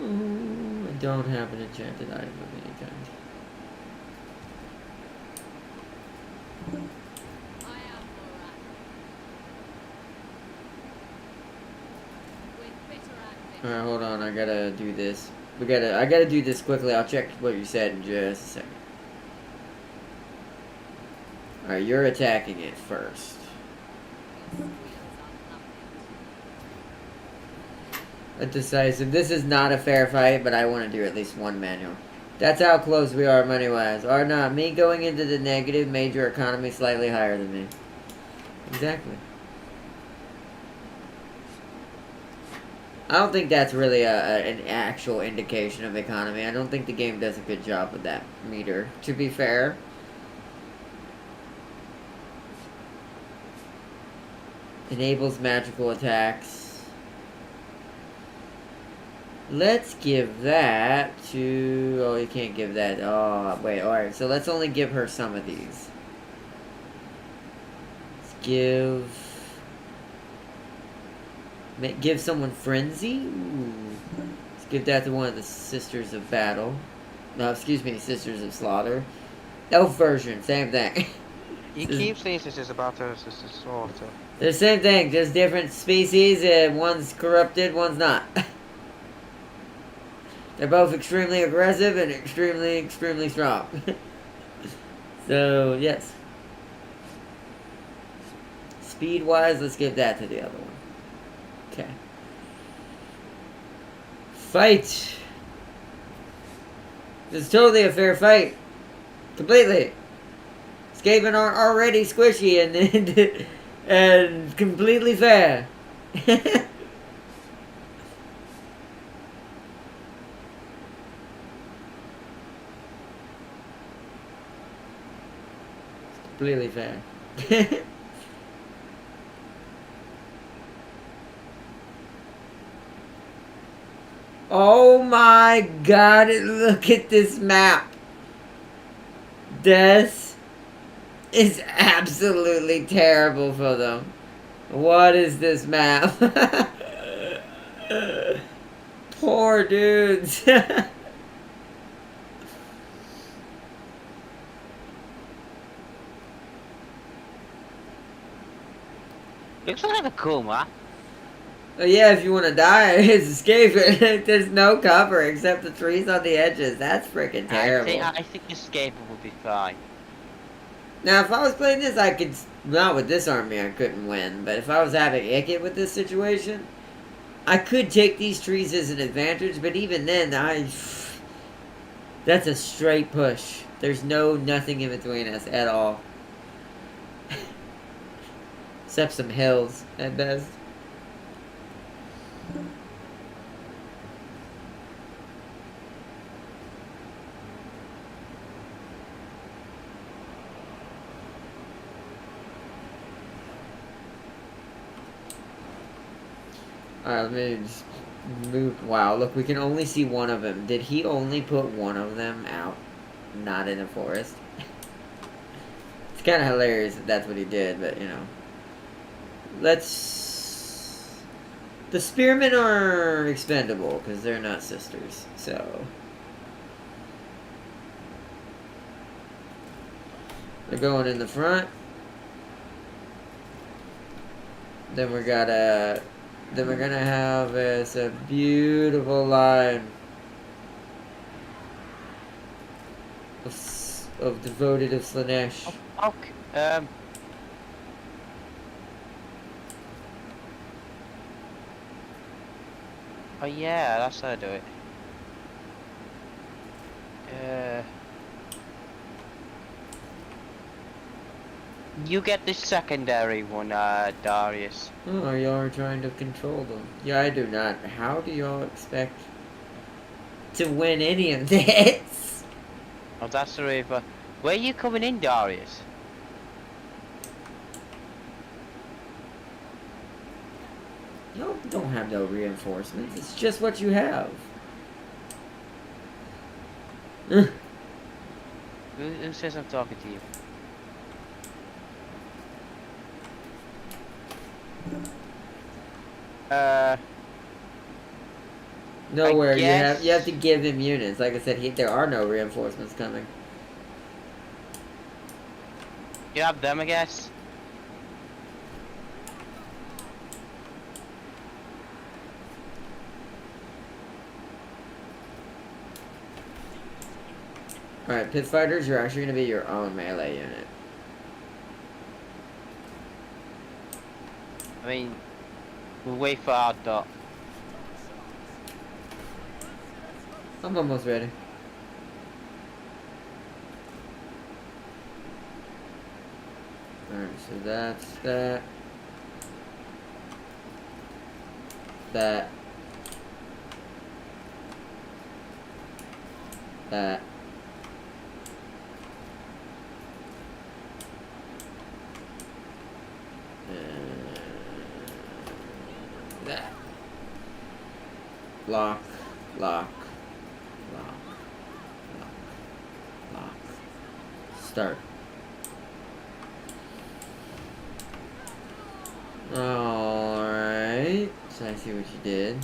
I don't have an enchanted item of any kind. I am Borat. With bitter ambition. Alright, hold on, I gotta do this. I gotta do this quickly. I'll check what you said in just a second. Alright, you're attacking it first. Your squeals are nothing. A decisive. This is not a fair fight, but I want to do at least one manual. That's how close we are money-wise. Or not. Me going into the negative made your economy slightly higher than me. Exactly. I don't think that's really an actual indication of economy. I don't think the game does a good job with that meter, to be fair. Enables magical attacks. Let's give that to... Oh, you can't give that. Oh, wait. Alright, so let's only give her some of these. Let's give someone Frenzy? Ooh. Let's give that to one of the Sisters of Battle. No, excuse me, Sisters of Slaughter. Elf version, same thing. You keep saying Sisters of Battle, Sisters of Slaughter. They're the same thing, just different species. One's corrupted, one's not. They're both extremely aggressive and extremely strong. So, yes. Speed-wise, let's give that to the other one. Okay. Fight! This is totally a fair fight. Completely. Skaven aren't already squishy and completely fair. Completely fair. Oh my god, look at this map. This is absolutely terrible for them. What is this map? Poor dudes. Looks like a cool map. Yeah, if you want to die, it's escaping. There's no cover except the trees on the edges. That's freaking terrible. I think escaping will be fine. Now, if I was playing this, I could... Not with this army, I couldn't win. But if I was having Ikit with this situation, I could take these trees as an advantage. But even then, that's a straight push. There's nothing in between us at all. Except some hills, at best. Alright, let me just move. Wow, look, we can only see one of them. Did he only put one of them out? Not in a forest? It's kind of hilarious if that's what he did, but, you know. Let's... The spearmen are expendable, because they're not sisters, so... They're going in the front. Then we're gonna have this a beautiful line of devoted of Slanesh. Oh, okay. Oh yeah, that's how I do it. You get the secondary one, Darius. Oh, y'all are trying to control them. Yeah, I do not. How do y'all expect to win any of this? Oh, that's the river. Where are you coming in, Darius? Y'all don't have no reinforcements. It's just what you have. Who says I'm talking to you? Nowhere. You have guess- to give him units. Like I said, there are no reinforcements coming. You have them, I guess. Alright, pit fighters, you're actually going to be your own melee unit. I mean, we'll wait for our dot. I'm almost ready. Alright, so that's that. That. That. That. Lock. Lock. Lock. Lock. Lock. Start. Alright. So I see what you did.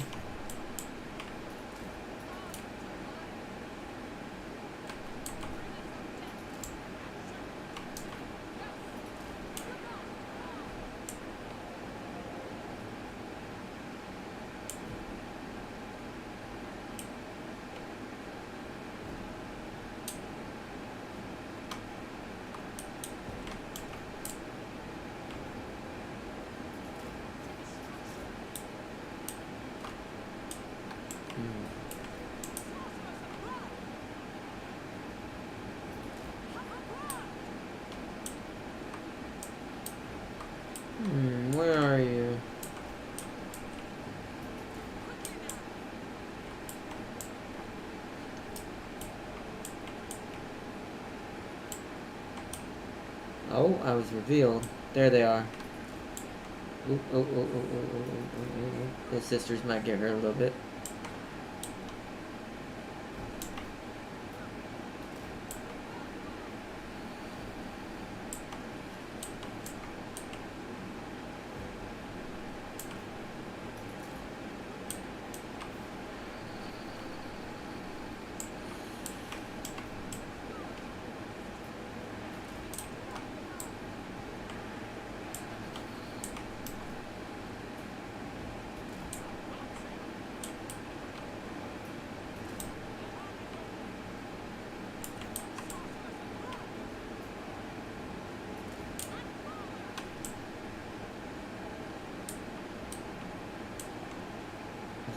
Where are you? Oh, I was revealed. There they are. Ooh, oh, oh, oh, oh, oh, oh, oh, oh. Those sisters might get hurt a little bit.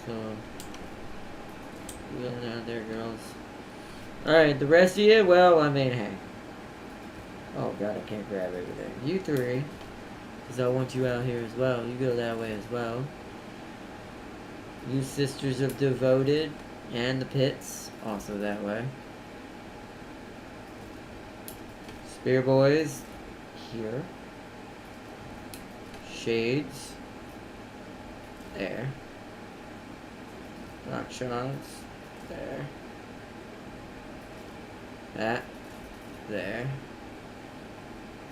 So, we got out there, girls. Alright, the rest of you, well, I mean, hey. Oh god, I can't grab everything. You three, because I want you out here as well. You go that way as well. You sisters of devoted and the pits, also that way. Spear boys, here. Shades, there. Rock shots, there. That, there.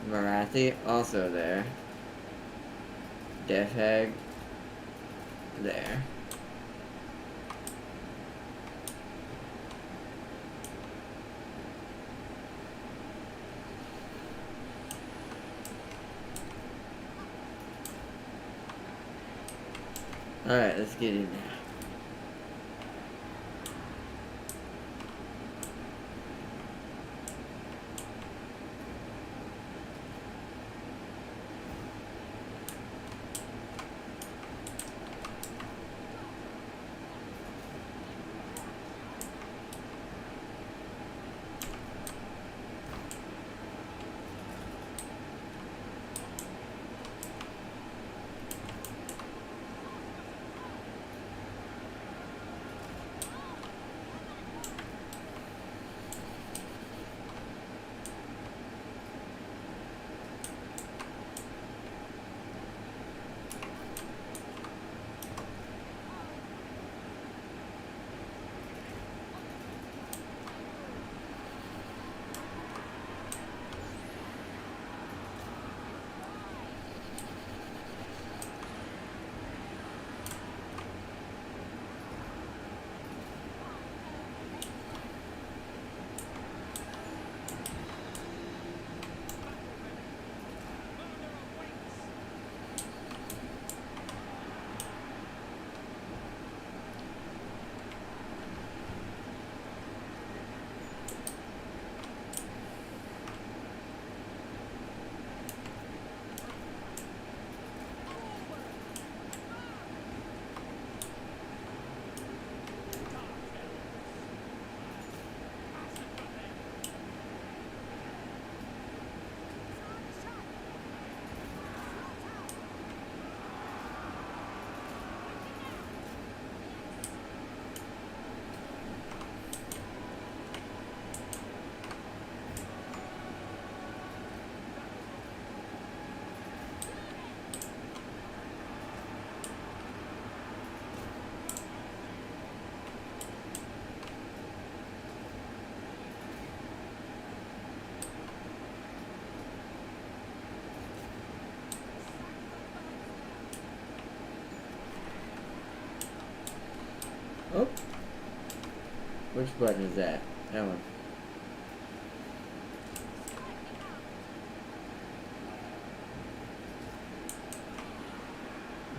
Marathi, also there. Death Hag, there. Alright, let's get in there. Oh. Which button is that? That one.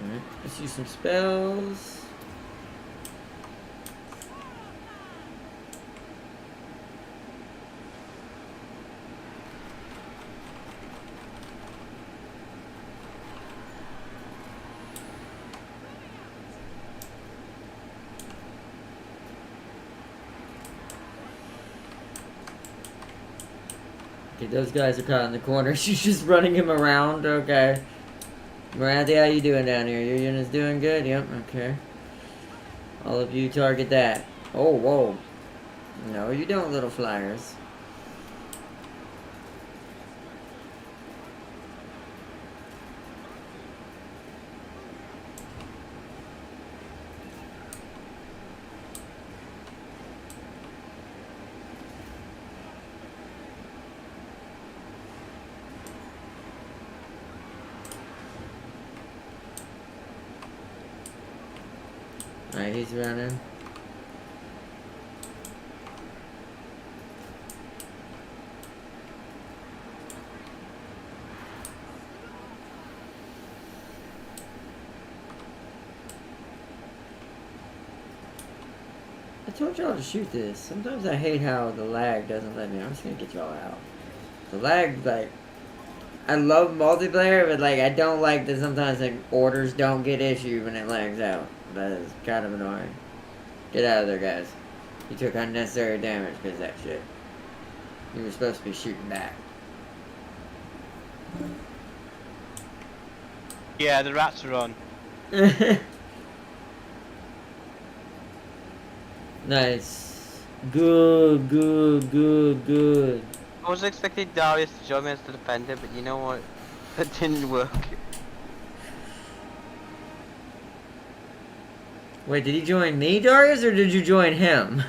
Alright, let's use some spells. Okay, those guys are caught in the corner. She's just running him around. Okay. Randy, how you doing down here? Your unit's doing good? Yep, okay. All of you target that. Oh, whoa. No, you don't, little flyers. Alright, he's running. I told y'all to shoot this. Sometimes I hate how the lag doesn't let me. I'm just gonna get y'all out. The lag, like, I love multiplayer, but like I don't like that sometimes like orders don't get issued when it lags out. That is kind of annoying. Get out of there, guys. You took unnecessary damage because of that shit. You were supposed to be shooting back. Yeah, the rats are on. Nice. Good, good, good, good. I was expecting Darius to join me as the defender, but you know what? That didn't work. Wait, did he join me, Darius, or did you join him?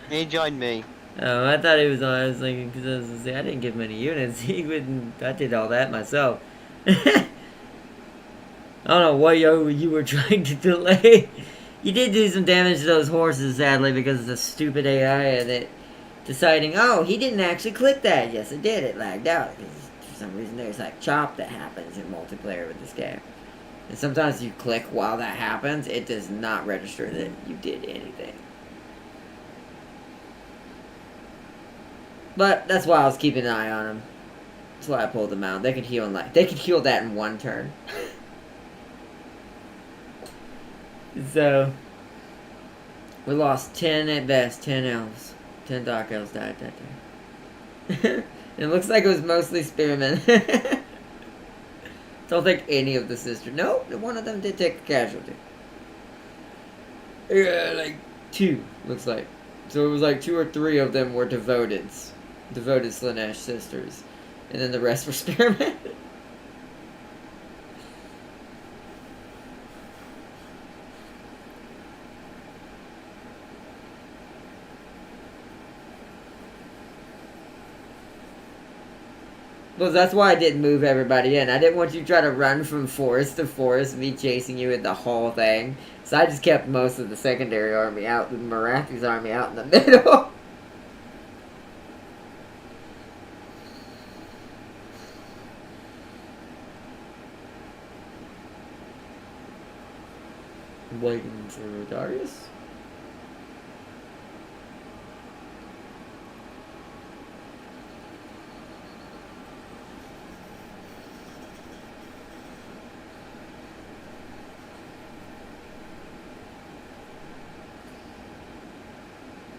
He joined me. Oh, I thought he was on. I was thinking, because I was gonna say, I didn't give him any units. He wouldn't. I did all that myself. I don't know what you were trying to delay. You did do some damage to those horses, sadly, because of the stupid AI and it deciding, oh, he didn't actually click that. Yes, it did. It lagged out. Because for some reason, there's like chop that happens in multiplayer with this game. And sometimes you click while that happens, it does not register that you did anything. But that's why I was keeping an eye on him. That's why I pulled them out. They could heal in they could heal that in one turn. So we lost 10 at best, 10 elves. 10 dark elves died that day. It looks like it was mostly spearmen. Don't think any of the sisters. No, one of them did take a casualty. Yeah, like 2, looks like. So it was like 2 or 3 of them were devoteds. Devoted Slanesh sisters. And then the rest were spearmen. Well, that's why I didn't move everybody in. I didn't want you to try to run from forest to forest, me chasing you in the whole thing. So I just kept most of the secondary army out, the Marathi's army out in the middle. Waiting for Darius.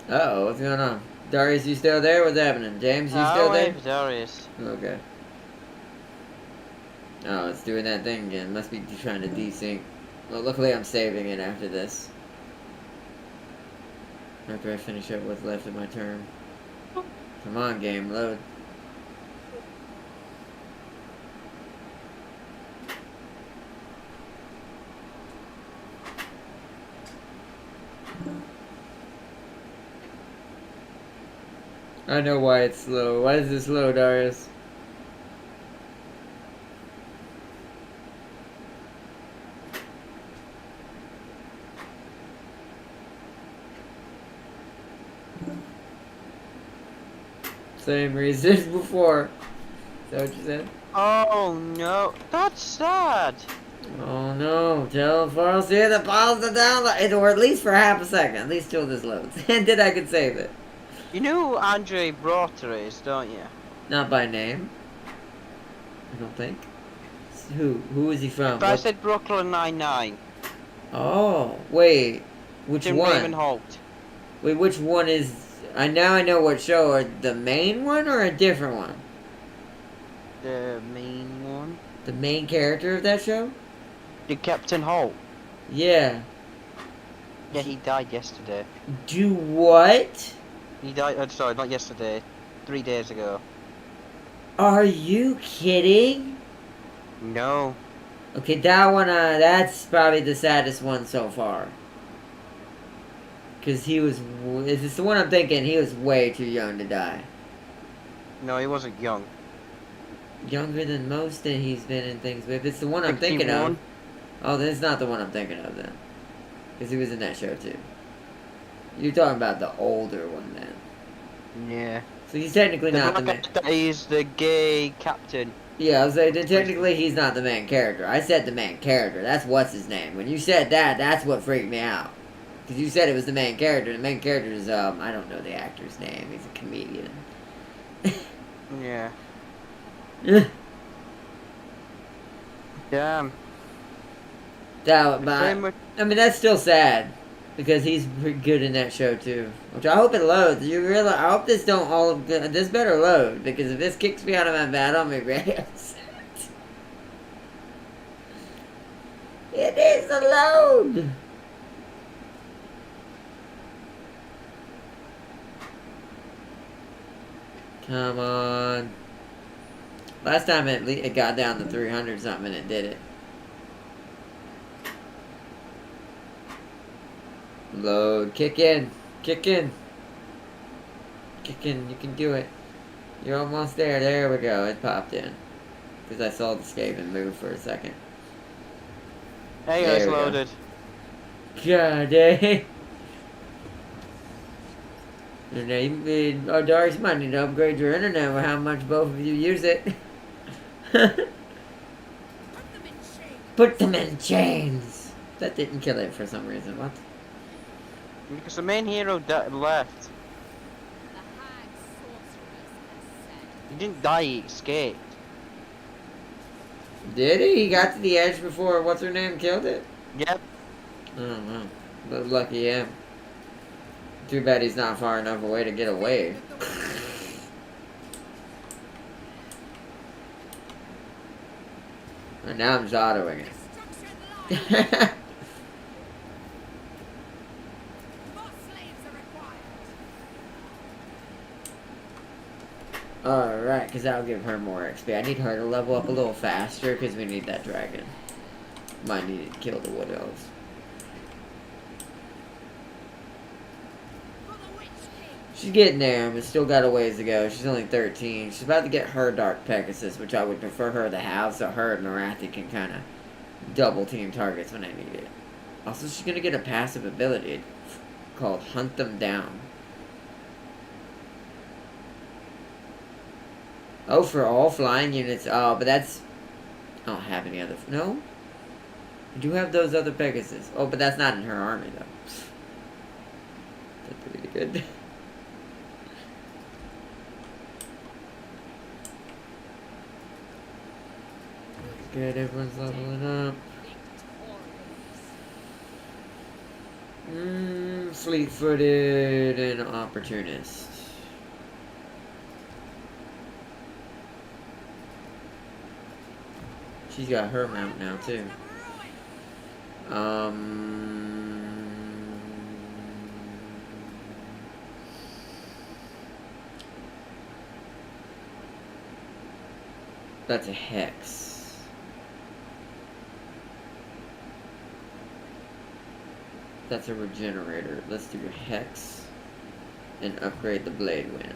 Uh-oh, what's going on? Darius, you still there? What's happening? James, you still there? Darius. Okay. Oh, it's doing that thing again. Must be trying to desync. Well, luckily I'm saving it after this. After I finish up what's left of my turn. Come on, game, load. I know why it's slow. Why is it slow, Darius? Same reason as before. Is that what you said? Oh no, that's sad. Oh no, tell Forrest here to pause the download, or at least for half a second, at least till this loads. And then I can save it. You know who Andre Broter is, don't you? Not by name. I don't think. Who? Who is he from? But I said Brooklyn Nine-Nine. Oh, wait. Which Tim one? Raymond Holt. Wait, which one is... I know what show. Or the main one or a different one? The main one. The main character of that show? The Captain Holt. Yeah. Yeah, he died yesterday. Do what? He died, sorry, not yesterday. 3 days ago. Are you kidding? No. Okay, that one, that's probably the saddest one so far. Because he was... Is this the one I'm thinking? He was way too young to die. No, he wasn't young. Younger than most that he's been in things. But if it's the one I'm thinking of... 61? Oh, then it's not the one I'm thinking of then. Because he was in that show too. You're talking about the older one then. Yeah. So he's technically not the main... He's the gay captain. Yeah, I was like, then technically he's not the main character. I said the main character. That's what's his name. When you said that, that's what freaked me out. Because you said it was the main character. The main character is, I don't know the actor's name. He's a comedian. Yeah. Damn. That, but, I mean, that's still sad. Because he's pretty good in that show too. Which I hope it loads. You realize, I hope this don't all... This better load. Because if this kicks me out of my bed, I'll be very upset. It needs to load. Come on. Last time it got down to 300 something and it did it. Load. Kick in. Kick in. Kick in. You can do it. You're almost there. There we go. It popped in. Because I saw the Skaven move for a second. Hey, There it's we go. loaded. God, eh? And our Darks might need to upgrade your internet with how much both of you use it. Put them in chains. That didn't kill it for some reason. What? Because the main hero left. The hag sorceress has said. He didn't die, he escaped. Did he? He got to the edge before what's her name killed it? Yep. I don't know. But lucky him. Too bad he's not far enough away to get away. And now I'm just autoing it. Alright, because that'll give her more XP. I need her to level up a little faster because we need that dragon. Might need to kill the wood elves. She's getting there, but still got a ways to go. She's only 13. She's about to get her Dark Pegasus, which I would prefer her to have, so her and Narathi can kind of double team targets when I need it. Also, she's going to get a passive ability called Hunt Them Down. Oh, for all flying units. Oh, but that's... I don't have any other... No? I do have those other Pegasus. Oh, but that's not in her army, though. That's really good. Good, everyone's leveling up. Fleet-footed and opportunist. She's got her mount now too. That's a hex. That's a regenerator. Let's do a hex and upgrade the blade wind.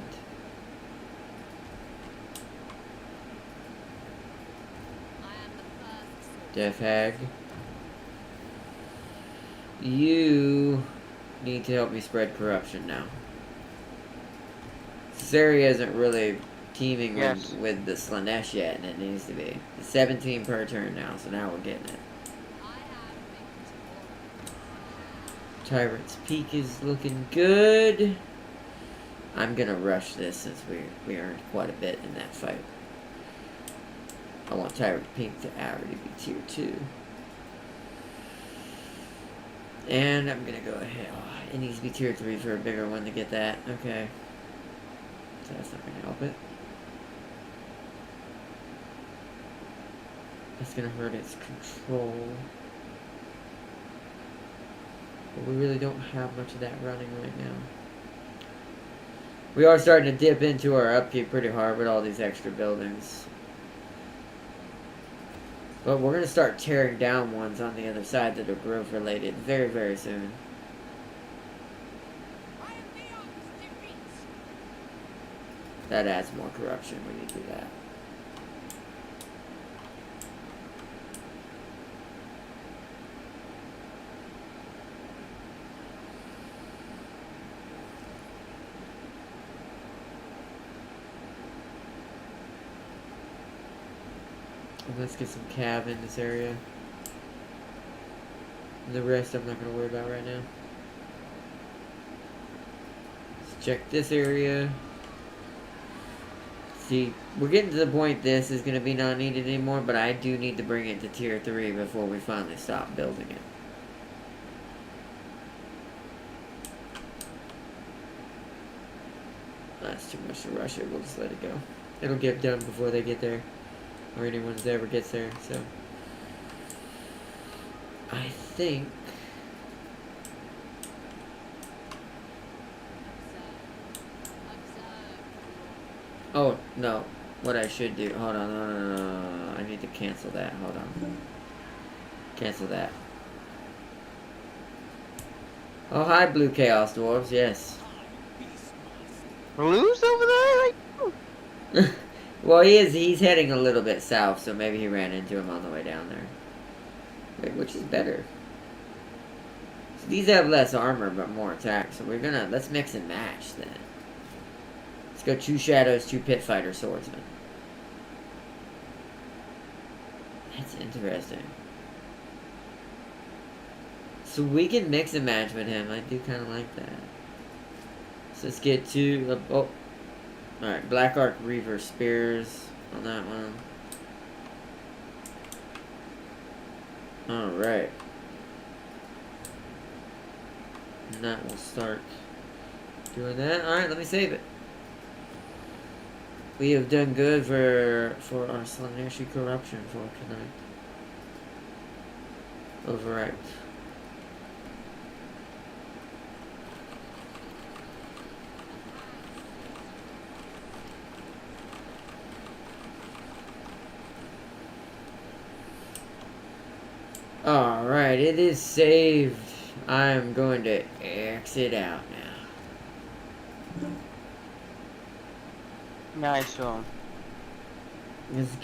Death Hag. You need to help me spread corruption now. This area isn't really teaming Yes. with the Slanesh yet, and it needs to be. It's 17 per turn now, so now we're getting it. I have things for Tyrant's Peak is looking good. I'm gonna rush this since we earned quite a bit in that fight. I want Tyrant Peak to already be tier 2. And I'm gonna go ahead. Oh, it needs to be tier 3 for a bigger one to get that. Okay. So that's not gonna help it. That's gonna hurt its control. But we really don't have much of that running right now. We are starting to dip into our upkeep pretty hard with all these extra buildings. But we're gonna start tearing down ones on the other side that are growth related very, very soon. I am beyond defeat. That adds more corruption when you do that. Let's get some cav in this area. The rest I'm not going to worry about right now. Let's check this area. See, we're getting to the point this is going to be not needed anymore, but I do need to bring it to tier 3 before we finally stop building it. That's too much to rush it. We'll just let it go. It'll get done before they get there. Or anyone that ever gets there, so I think oh no, what I should do, hold on, no, I need to cancel that, hold on, cancel that. Oh hi Blue Chaos Dwarves, yes. Blue's over there? Like, Well, he's heading a little bit south, so maybe he ran into him on the way down there. Wait, which is better? So these have less armor, but more attack, so let's mix and match then. Let's go 2 Shadows, 2 Pit Fighter Swordsmen. That's interesting. So we can mix and match with him, I do kind of like that. So let's get 2, oh. Alright, Black Arc Reaver Spears on that one. Alright. And that will start doing that. Alright, let me save it. We have done good for our Slaneshi corruption for tonight. Overwrite. Alright, it is saved. I'm going to exit out now. nice one.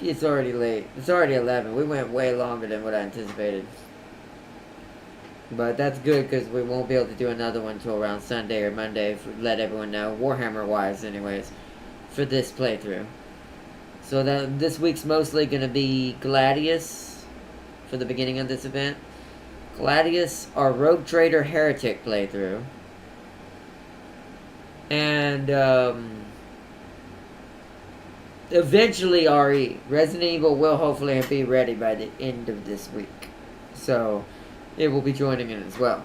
It's already late. It's already 11. We went way longer than what I anticipated. But that's good because we won't be able to do another one until around Sunday or Monday. Let everyone know. Warhammer wise anyways. For this playthrough. So this week's mostly going to be Gladius. For the beginning of this event. Gladius, our Rogue Trader Heretic playthrough. And, eventually RE. Resident Evil will hopefully be ready by the end of this week. So, it will be joining in as well.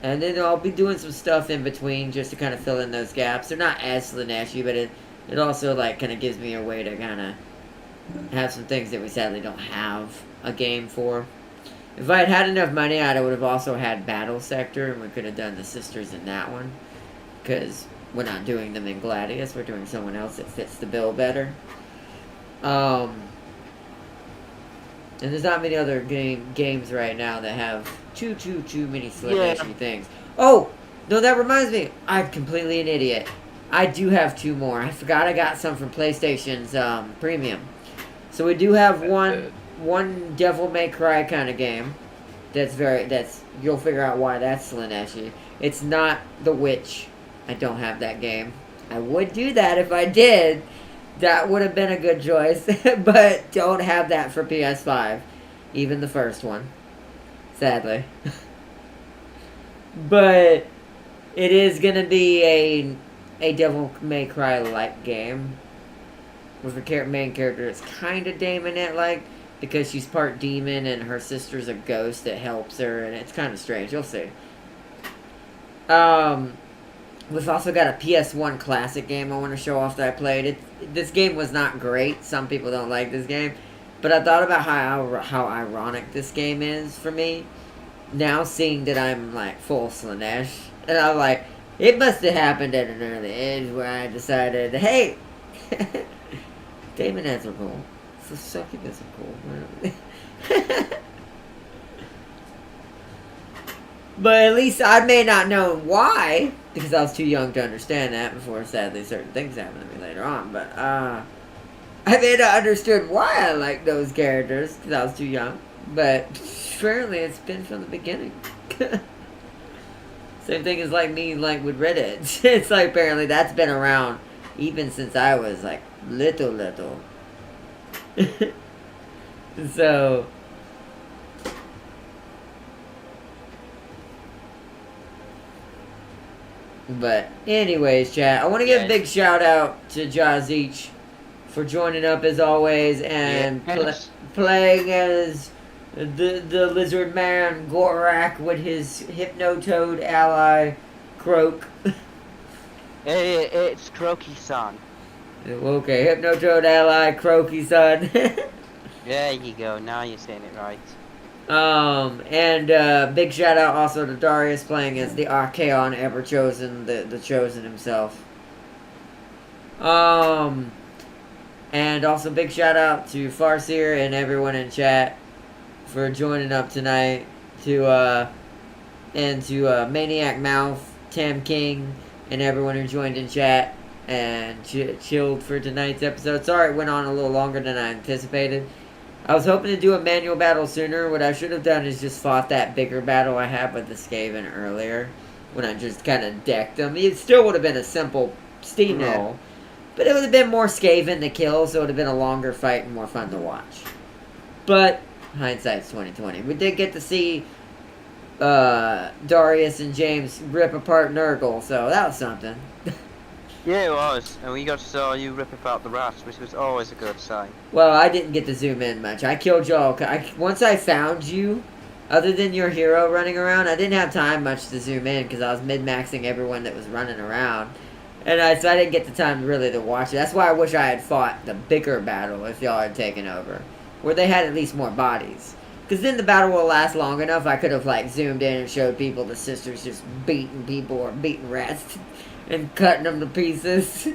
And then I'll be doing some stuff in between just to kind of fill in those gaps. They're not as Slaneshi, but it also, like, kind of gives me a way to kind of have some things that we sadly don't have a game for. If I had had enough money, I would have also had Battle Sector, and we could have done the sisters in that one. Because we're not doing them in Gladius, we're doing someone else that fits the bill better. And there's not many other games right now that have too many Slaneshi things. Oh! No, that reminds me. I'm completely an idiot. I do have 2 more. I forgot I got some from PlayStation's Premium. So we do have one Devil May Cry kind of game. That's you'll figure out why that's Slaneshi. It's not The Witch. I don't have that game. I would do that if I did. That would have been a good choice. But don't have that for PS5. Even the first one. Sadly. But it is going to be a Devil May Cry-like game. With the main character that's kind of Damon-like. Because she's part demon and her sister's a ghost that helps her. And it's kind of strange. You'll see. We've also got a PS1 classic game I want to show off that I played. This game was not great. Some people don't like this game. But I thought about how ironic this game is for me. Now seeing that I'm like full Slanesh. And I'm like, it must have happened at an early age where I decided, hey, Damon has a cool. So succubus are cool. But at least I may not know why, because I was too young to understand that before, sadly, certain things happened to me later on. But, I may not understood why I liked those characters, because I was too young. But, apparently, it's been from the beginning. Same thing as, like, me, like, with Reddit. It's like, apparently, that's been around even since I was, like, little. So... But, anyways, chat, I want to give a big shout out to Jazeech for joining up as always and playing as the lizard man Gorak with his Hypnotoad ally Croak. It's Croaky-san. Okay, Hypnotoad ally Croaky-san. There you go, now you're saying it right. And big shout out also to Darius playing as the Archaon ever chosen, the chosen himself. And also big shout out to Farseer and everyone in chat for joining up tonight. And to Maniac Mouth, Tam King, and everyone who joined in chat and chilled for tonight's episode. Sorry it went on a little longer than I anticipated. I was hoping to do a manual battle sooner. What I should have done is just fought that bigger battle I had with the Skaven earlier. When I just kind of decked them. It still would have been a simple steamroll. But it would have been more Skaven to kill, so it would have been a longer fight and more fun to watch. But, hindsight's 2020. We did get to see Darius and James rip apart Nurgle, so that was something. Yeah, it was. And we got to saw you rip apart the rats, which was always a good sign. Well, I didn't get to zoom in much. I killed y'all. Once I found you, other than your hero running around, I didn't have time much to zoom in because I was mid-maxing everyone that was running around. And so I didn't get the time really to watch it. That's why I wish I had fought the bigger battle if y'all had taken over. Where they had at least more bodies. Because then the battle will last long enough, I could have like zoomed in and showed people the sisters just beating people or beating rats. And cutting them to pieces.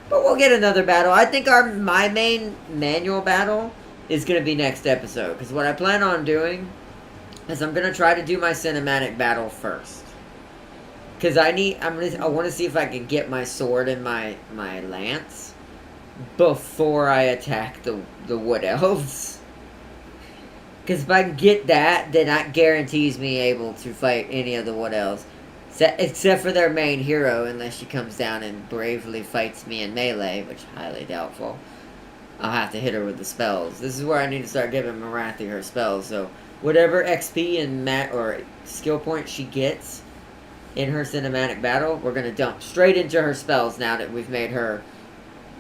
But we'll get another battle. I think my main manual battle is going to be next episode. Because what I plan on doing is I'm going to try to do my cinematic battle first. Because I want to see if I can get my sword and my lance before I attack the wood elves. Because if I can get that, then that guarantees me able to fight any of the wood elves. Except for their main hero, unless she comes down and bravely fights me in melee, which is highly doubtful. I'll have to hit her with the spells. This is where I need to start giving Marathi her spells. So, whatever XP and or skill points she gets in her cinematic battle, we're going to dump straight into her spells now that we've made her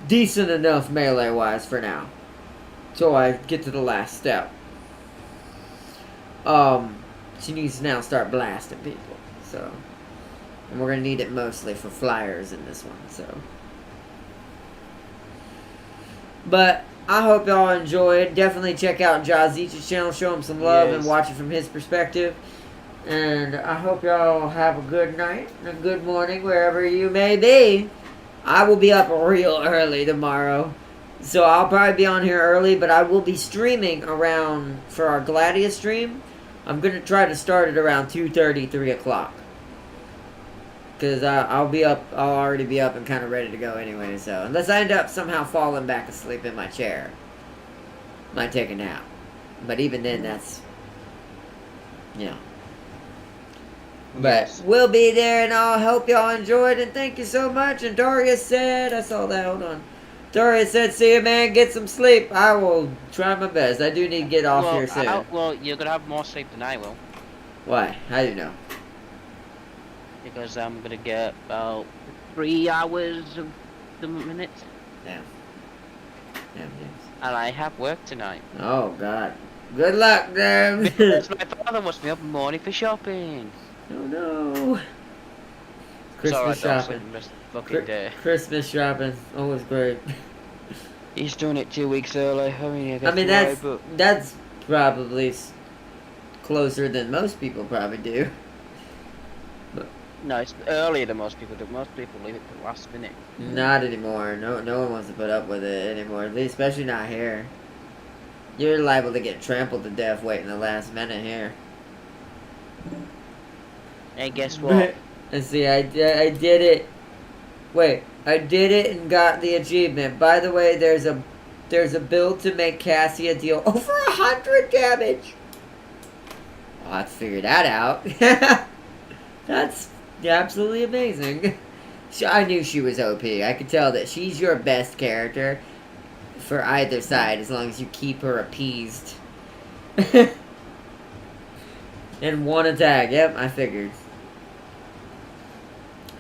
decent enough melee-wise for now. So I get to the last step. She needs to now start blasting people. So... And we're going to need it mostly for flyers in this one, so. But, I hope y'all enjoyed. Definitely check out Jazeech's channel, show him some love and watch it from his perspective. And I hope y'all have a good night and a good morning wherever you may be. I will be up real early tomorrow. So I'll probably be on here early, but I will be streaming around, for our Gladius stream, I'm going to try to start it around 2:30, 3 o'clock. Because I'll already be up and kind of ready to go anyway, so. Unless I end up somehow falling back asleep in my chair. Might take a nap. But even then, that's, you know. But Yes. we'll be there, and I hope y'all enjoyed, and thank you so much. And Darius said, I saw that, hold on. Darius said, see you, man, get some sleep. I will try my best. I do need to get off here soon. Well, you're gonna have more sleep than I will. Why? How do you know? Because I'm gonna get about 3 hours of the minute. Damn. Damn, And I have work tonight. oh, God. Good luck, James. Because my father wants me up in the morning for shopping. oh, no. It's alright, Christmas though, shopping. so this fucking day. Christmas shopping. Always great. He's doing it 2 weeks early. I mean, I guess I mean, why, but that's probably closer than most people probably do. no, it's earlier than most people do. Most people leave it to the last minute. Not anymore. No one wants to put up with it anymore. Especially not here. You're liable to get trampled to death waiting the last minute here. Hey, guess what? And see, I did it. Wait, I did it and got the achievement. By the way, there's a build to make Cassia deal over 100 damage. I'll have to figure that out. That's absolutely amazing. I knew she was OP. I could tell that she's your best character for either side as long as you keep her appeased. And one attack. Yep, I figured.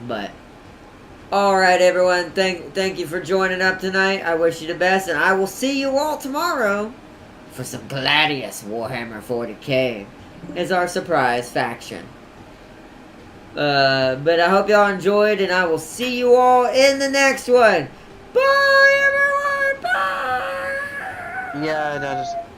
But alright everyone, thank you for joining up tonight. I wish you the best, and I will see you all tomorrow for some Gladius Warhammer 40k as our surprise faction. But I hope y'all enjoyed, and I will see you all in the next one. Bye everyone! Bye! Yeah, that is.